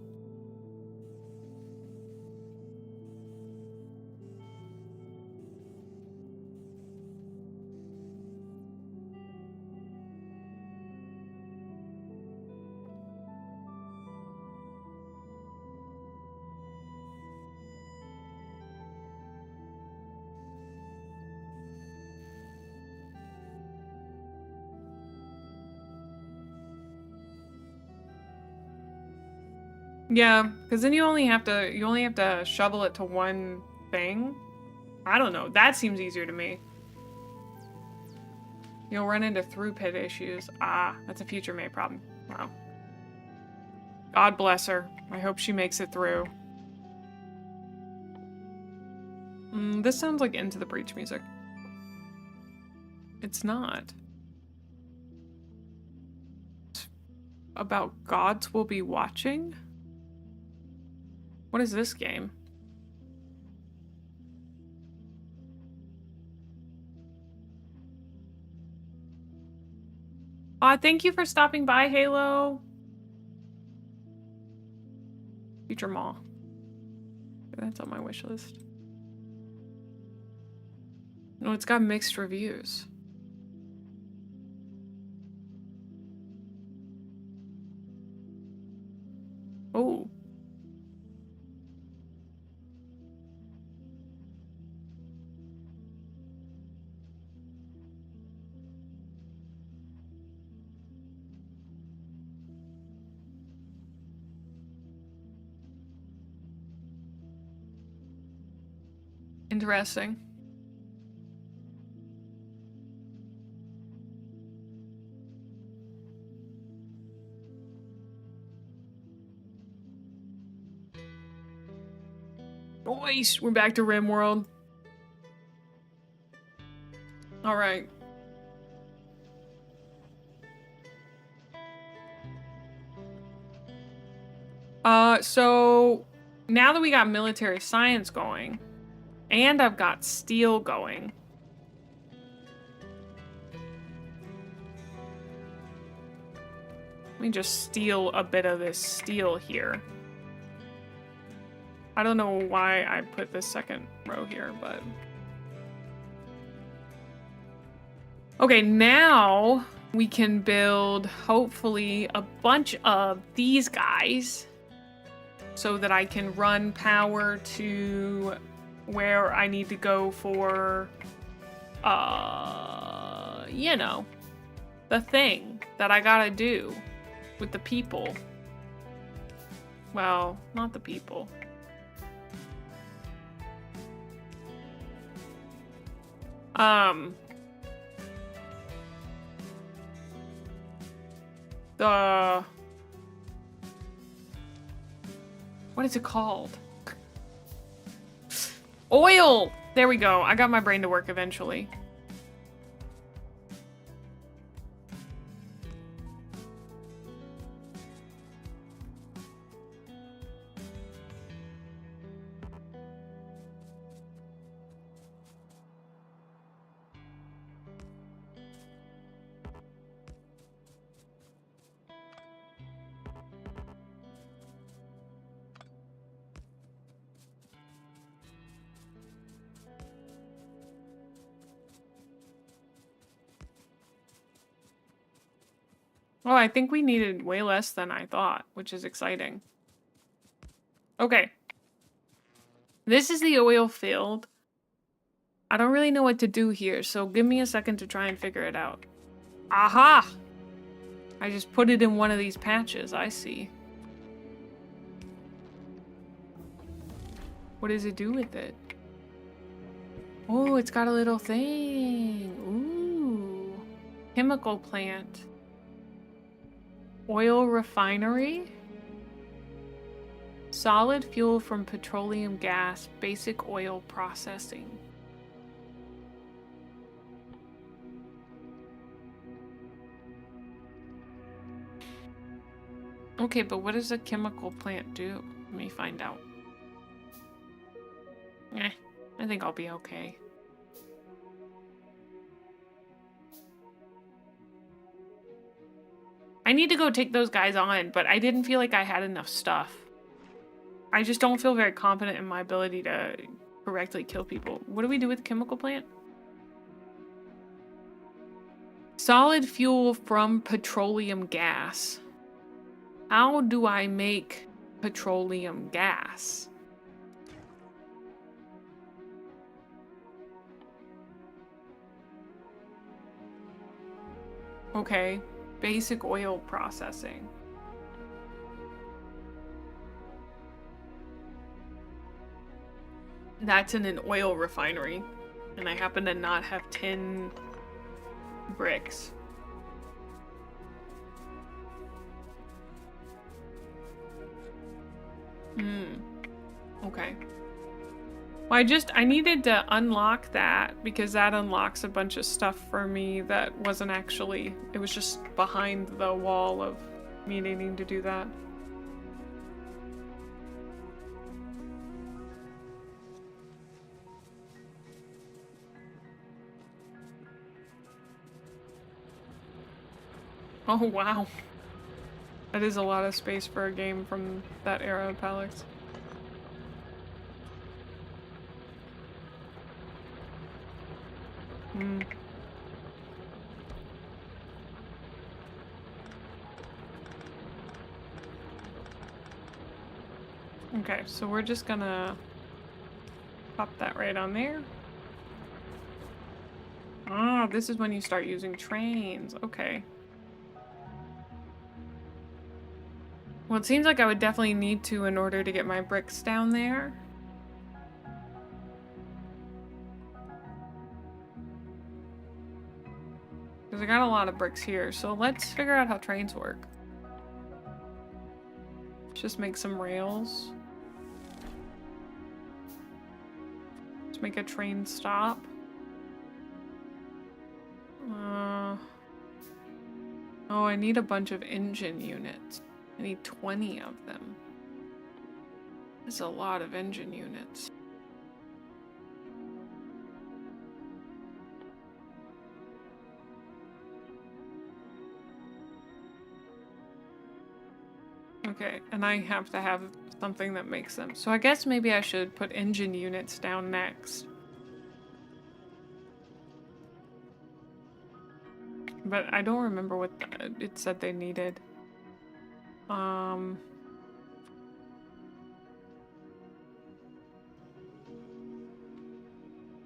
Yeah, because then you only have to shovel it to one thing. I don't know. That seems easier to me. You'll run into throughput issues. Ah, that's a future May problem. Wow. God bless her. I hope she makes it through. This sounds like Into the Breach music. It's not. It's about gods will be watching? What is this game? Thank you for stopping by, Halo. Future Mall. That's on my wish list. No, it's got mixed reviews. Oh. Interesting. Boys, we're back to Rim World. All right. So now that we got military science going, and I've got steel going. Let me just steal a bit of this steel here. I don't know why I put this second row here, but... Okay, now we can build, hopefully, a bunch of these guys so that I can run power to where I need to go for, you know, the thing that I gotta do with the people. Well, not the people. What is it called? Oil! There we go. I got my brain to work eventually. Oh, I think we needed way less than I thought, which is exciting. Okay. This is the oil field. I don't really know what to do here, so give me a second to try and figure it out. Aha! I just put it in one of these patches, I see. What does it do with it? Oh, it's got a little thing. Ooh. Chemical plant. Oil refinery. Solid fuel from petroleum gas. Basic oil processing. Okay, but what does a chemical plant do? Let me find out. I think I'll be okay. I need to go take those guys on, but I didn't feel like I had enough stuff. I just don't feel very confident in my ability to correctly kill people. What do we do with the chemical plant? Solid fuel from petroleum gas. How do I make petroleum gas? Okay, basic oil processing. That's in an oil refinery. And I happen to not have tin bricks. Okay. Well, I needed to unlock that because that unlocks a bunch of stuff for me that wasn't actually, it was just behind the wall of me needing to do that. Oh, wow. That is a lot of space for a game from that era of Alex. Okay, so we're just gonna pop that right on there. Oh, this is when you start using trains. Okay. Well, it seems like I would definitely need to in order to get my bricks down there. Because I got a lot of bricks here, so let's figure out how trains work. Just make some rails. Let's make a train stop. Oh, I need a bunch of engine units. I need 20 of them. That's a lot of engine units. Okay, and I have to have something that makes them. So I guess maybe I should put engine units down next. But I don't remember what it said they needed.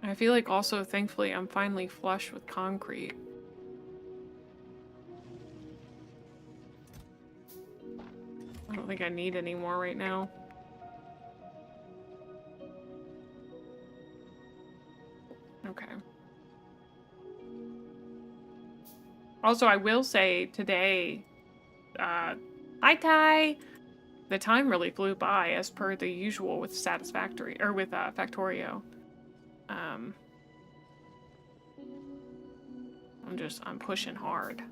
I feel like also, thankfully, I'm finally flush with concrete. I don't think I need any more right now. Okay. Also, I will say today, hi Ty! The time really flew by as per the usual with Satisfactory, or with Factorio. I'm pushing hard.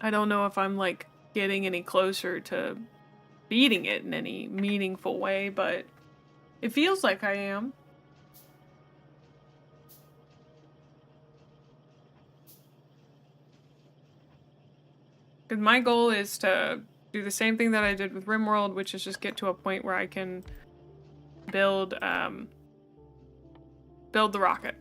I don't know if I'm like getting any closer to beating it in any meaningful way, but it feels like I am. Because my goal is to do the same thing that I did with RimWorld, which is just get to a point where I can build the rocket.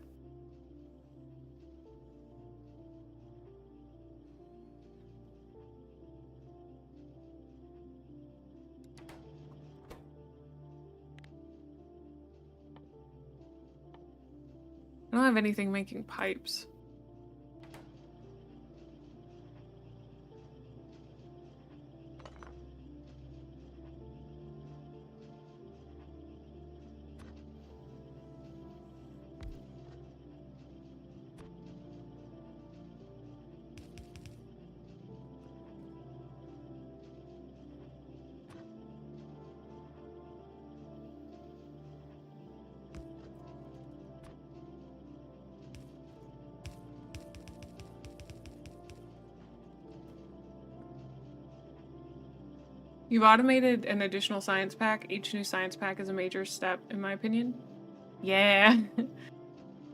I don't have anything making pipes. You've automated an additional science pack. Each new science pack is a major step, in my opinion. Yeah.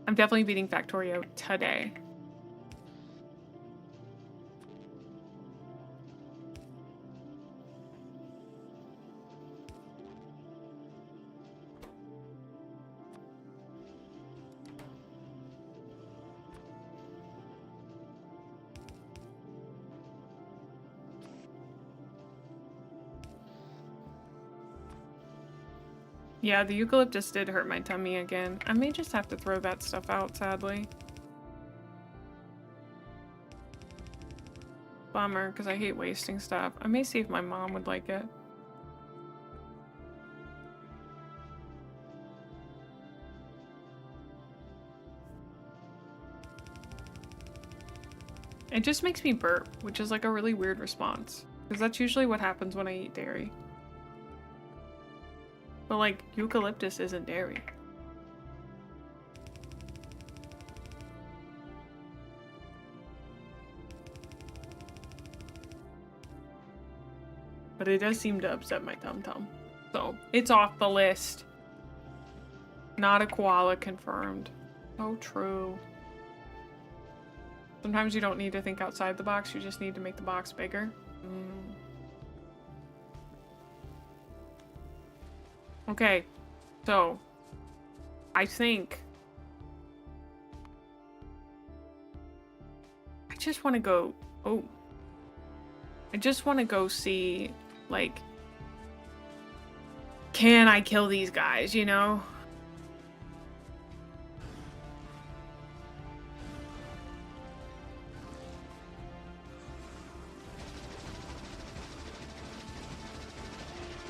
I'm definitely beating Factorio today. Yeah, the eucalyptus did hurt my tummy again. I may just have to throw that stuff out, sadly. Bummer, because I hate wasting stuff. I may see if my mom would like it. It just makes me burp, which is like a really weird response. Because that's usually what happens when I eat dairy. But like, eucalyptus isn't dairy. But it does seem to upset my tum-tum. So, it's off the list. Not a koala confirmed. So true. Sometimes you don't need to think outside the box, you just need to make the box bigger. Okay, so I think I just want to go. Oh, I just want to go see, like, can I kill these guys, you know?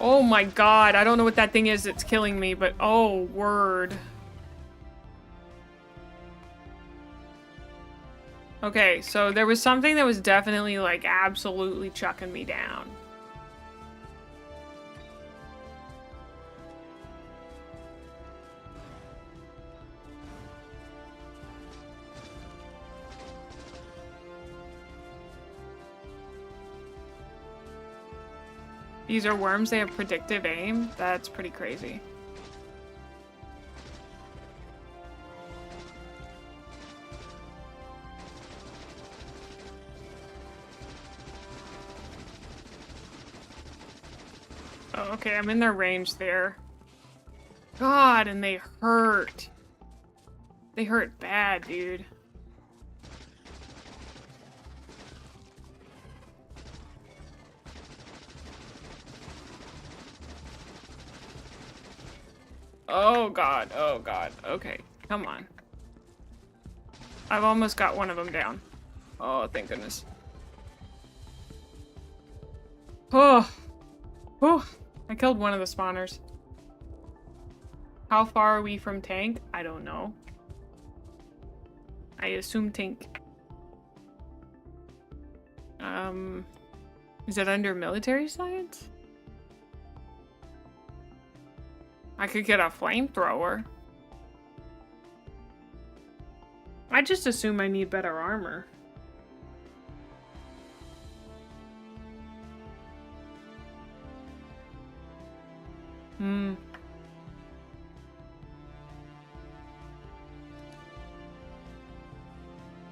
Oh my god, I don't know what that thing is that's killing me, but oh, word. Okay, so there was something that was definitely, like, absolutely chucking me down. These are worms, they have predictive aim? That's pretty crazy. Oh, okay, I'm in their range there. God, and they hurt. They hurt bad, dude. Oh god, okay, come on. I've almost got one of them down. Oh, thank goodness. Oh, oh, I killed one of the spawners. How far are we from tank? I don't know. I assume tank. Is it under military science? I could get a flamethrower. I just assume I need better armor.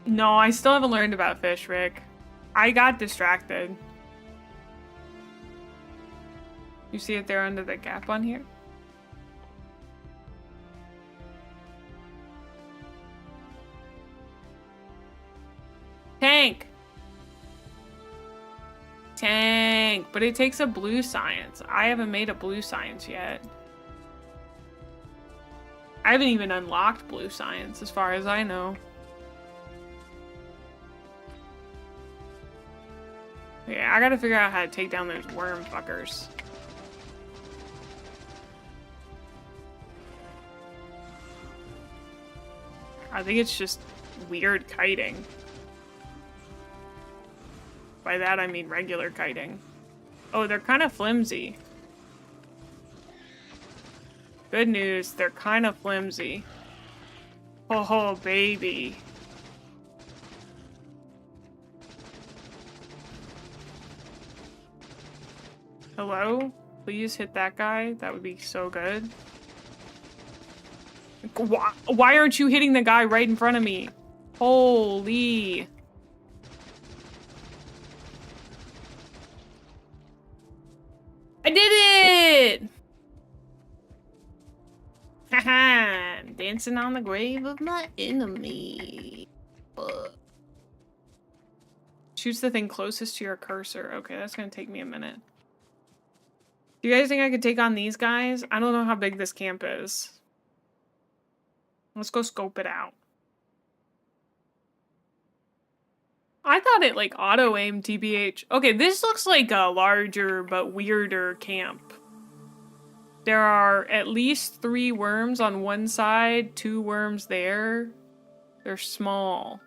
No, I still haven't learned about fish, Rick. I got distracted. You see it there under the gap on here? Tank! Tank! But it takes a blue science. I haven't made a blue science yet. I haven't even unlocked blue science, as far as I know. Yeah, I gotta figure out how to take down those worm fuckers. I think it's just weird kiting. By that I mean regular kiting. Oh, they're kind of flimsy. Good news, they're kind of flimsy. Oh, baby. Hello? Please hit that guy. That would be so good. Why aren't you hitting the guy right in front of me? Holy. I did it! Haha, I'm dancing on the grave of my enemy. Choose the thing closest to your cursor. Okay, that's gonna take me a minute. Do you guys think I could take on these guys? I don't know how big this camp is. Let's go scope it out. I thought it like auto-aimed TBH. Okay, this looks like a larger but weirder camp. There are at least 3 worms on one side, 2 worms there. They're small.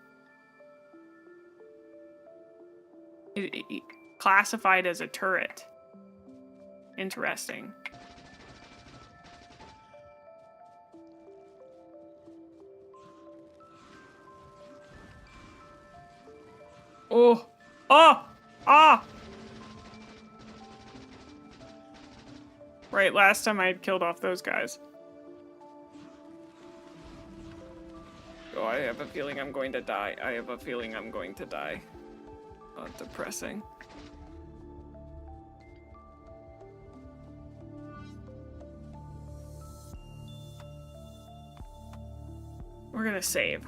Classified as a turret. Interesting. Oh! Oh! Ah! Right, last time I had killed off those guys. Oh, I have a feeling I'm going to die. I have a feeling I'm going to die. Oh, depressing. We're gonna save.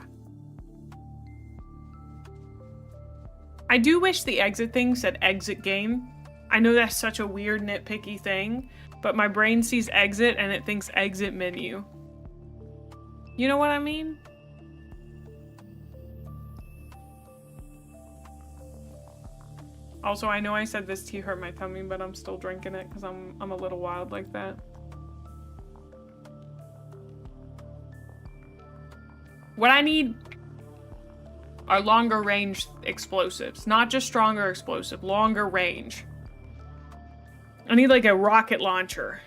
I do wish the exit thing said exit game. I know that's such a weird nitpicky thing, but my brain sees exit and it thinks exit menu. You know what I mean? Also, I know I said this tea hurt my tummy, but I'm still drinking it because I'm a little wild like that. What I need are longer range explosives. Not just stronger explosive, longer range. I need like a rocket launcher.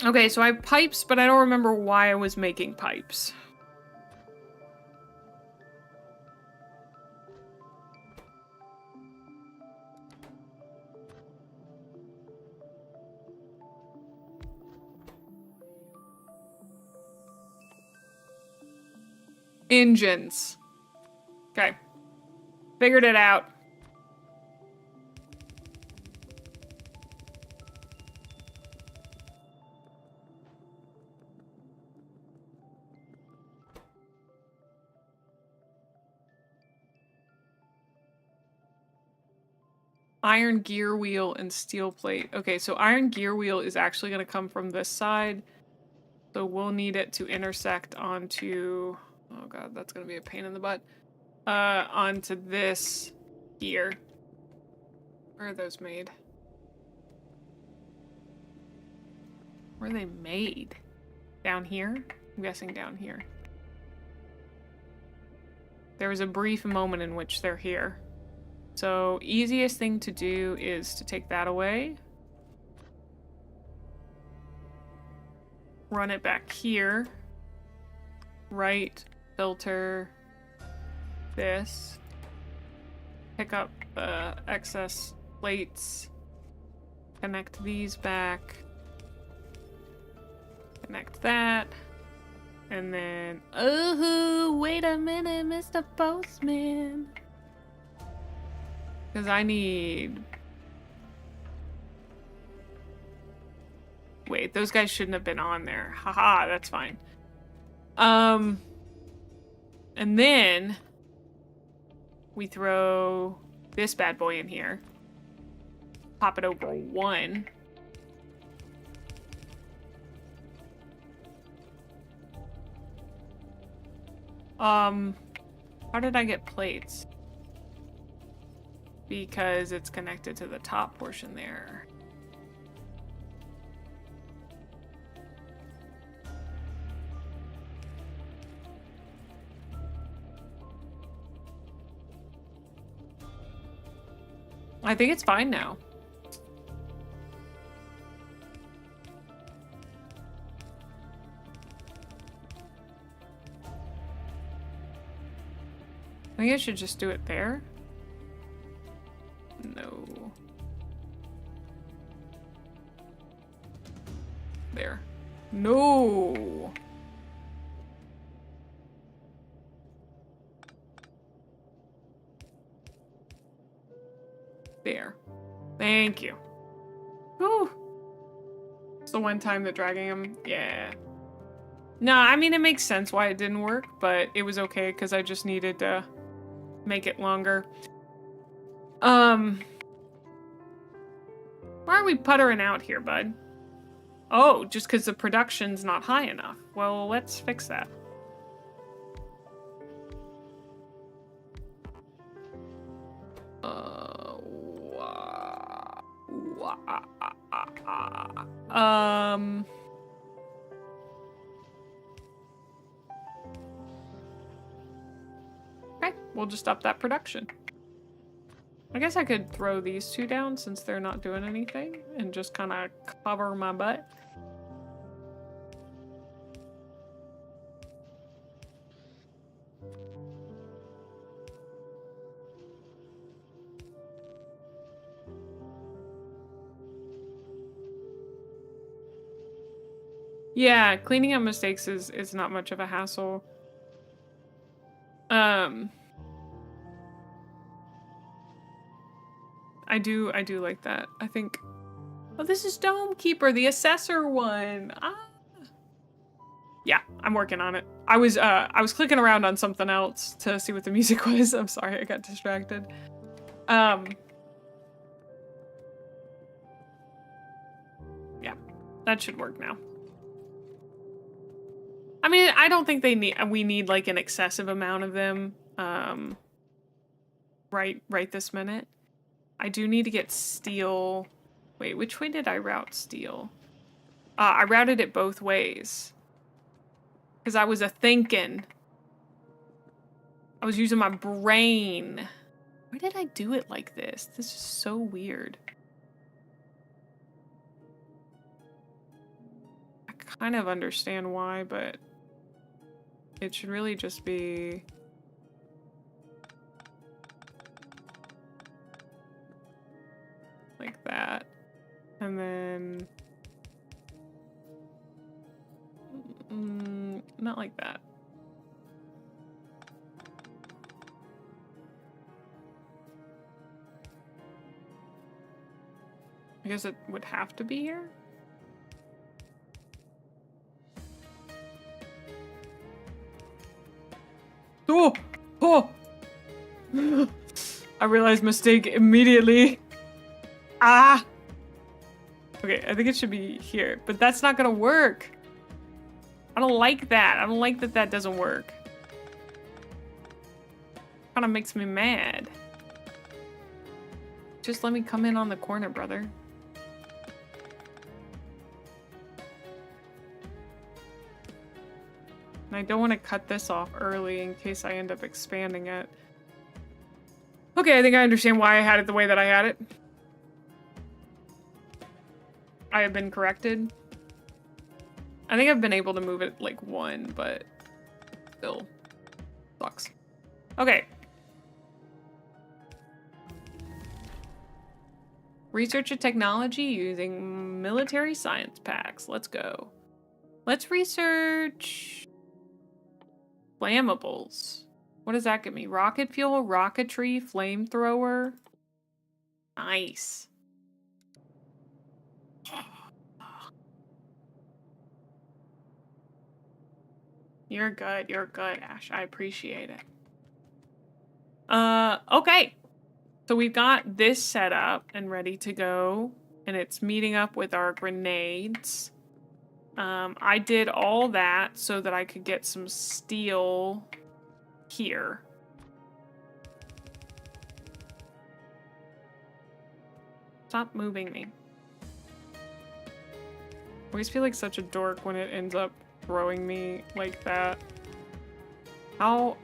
Okay, so I have pipes, but I don't remember why I was making pipes. Engines. Okay. Figured it out. Iron gear wheel and steel plate. Okay, so iron gear wheel is actually going to come from this side. So we'll need it to intersect onto... Oh god, that's going to be a pain in the butt. Onto this gear. Where are those made? Where are they made? Down here? I'm guessing down here. There was a brief moment in which they're here. So, easiest thing to do is to take that away. Run it back here. Right, filter this. Pick up the excess plates. Connect these back. Connect that. And then... Oh, wait a minute, Mr. Postman. Because I need... Wait, those guys shouldn't have been on there. Haha, that's fine. And then... we throw this bad boy in here. Pop it over one. How did I get plates? Because it's connected to the top portion there. I think it's fine now. I think I should just do it there. No. There. No. There. Thank you. Whew. It's the one time that dragging him. Yeah. No, I mean, it makes sense why it didn't work, but it was okay because I just needed to make it longer. Why are we puttering out here, bud? Oh, just because the production's not high enough. Well, let's fix that. Okay, we'll just up that production. I guess I could throw these two down since they're not doing anything and just kind of cover my butt. Yeah, cleaning up mistakes is not much of a hassle. I do like that. I think. Oh, this is Dome Keeper, the assessor one. Ah. Yeah, I'm working on it. I was clicking around on something else to see what the music was. I'm sorry, I got distracted. Yeah, that should work now. I mean, I don't think we need like an excessive amount of them right this minute. I do need to get steel. Wait, which way did I route steel? I routed it both ways. Because I was thinking. I was using my brain. Why did I do it like this? This is so weird. I kind of understand why, but it should really just be... like that. And then... not like that. I guess it would have to be here. Oh! Oh! I realized mistake immediately. Ah! Okay, I think it should be here, but that's not gonna work. I don't like that. I don't like that that doesn't work. Kind of makes me mad. Just let me come in on the corner, brother. And I don't want to cut this off early in case I end up expanding it. Okay, I think I understand why I had it the way that I had it. I have been corrected. I think I've been able to move it like one, but still sucks. Okay. Research and technology using military science packs. Let's go. Let's research flammables. What does that give me? Rocket fuel, rocketry, flamethrower. Nice. You're good, Ash. I appreciate it. Okay. So we've got this set up and ready to go, and it's meeting up with our grenades. I did all that so that I could get some steel here. Stop moving me. I always feel like such a dork when it ends up throwing me like that. How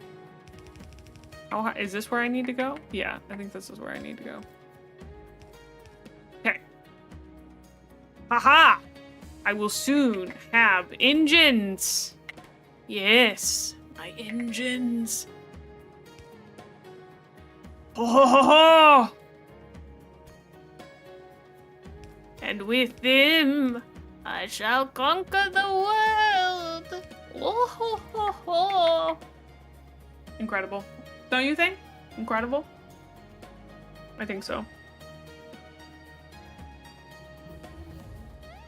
high? Is this where I need to go? Yeah, I think this is where I need to go. Okay. Haha! I will soon have engines! Yes, my engines. Oh! And with them, I shall conquer the world. Oh. Incredible. Don't you think? Incredible? I think so.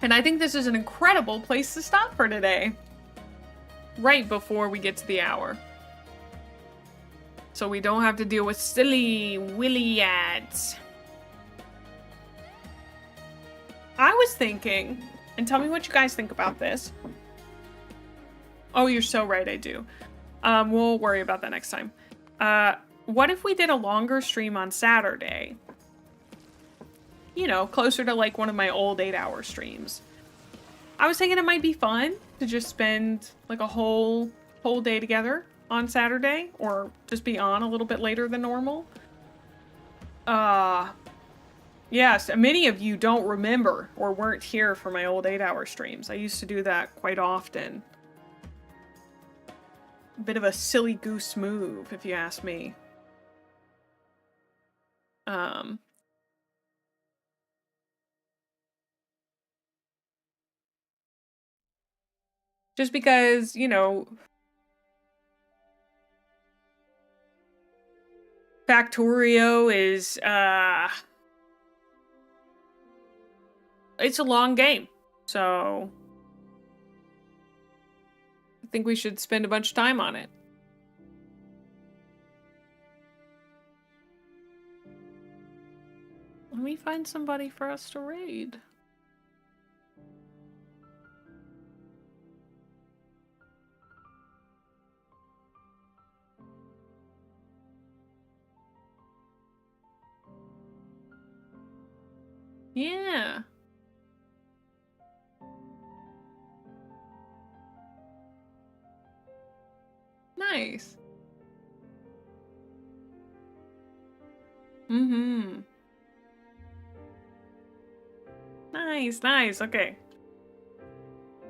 And I think this is an incredible place to stop for today. Right before we get to the hour. So we don't have to deal with silly willy ads. I was thinking, and tell me what you guys think about this. Oh, you're so right, I do. We'll worry about that next time. What if we did a longer stream on Saturday? You know, closer to like one of my old 8-hour streams. I was thinking it might be fun to just spend like a whole day together on Saturday, or just be on a little bit later than normal. Yes, many of you don't remember or weren't here for my old 8-hour streams. I used to do that quite often. A bit of a silly goose move, if you ask me. Just because, you know, Factorio is, it's a long game, so I think we should spend a bunch of time on it. Let me find somebody for us to raid. Yeah. Nice. Mm-hmm. Nice, nice. Okay.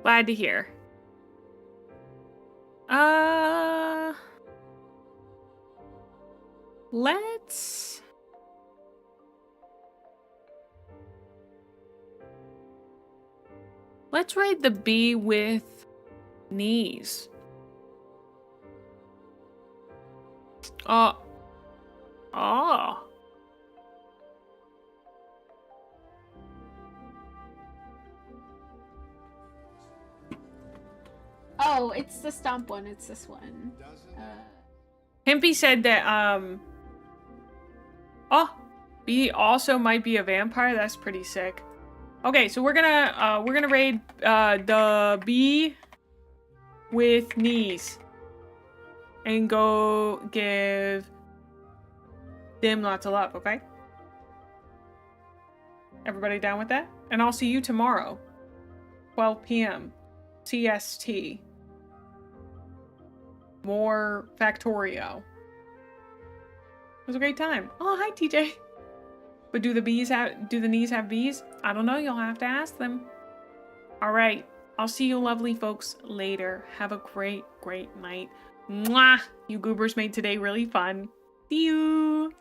Glad to hear. Let's raid the bee with knees. Oh. Oh, it's the stomp one. It's this one. Himpy said that, oh, bee also might be a vampire. That's pretty sick. Okay, so we're gonna raid, the bee with knees. And go give them lots of love, okay? Everybody down with that? And I'll see you tomorrow, 12 p.m. CST. More Factorio. It was a great time. Oh, hi, TJ. But do the knees have bees? I don't know. You'll have to ask them. All right. I'll see you lovely folks later. Have a great, great night. Mwah! You goobers made today really fun. See you!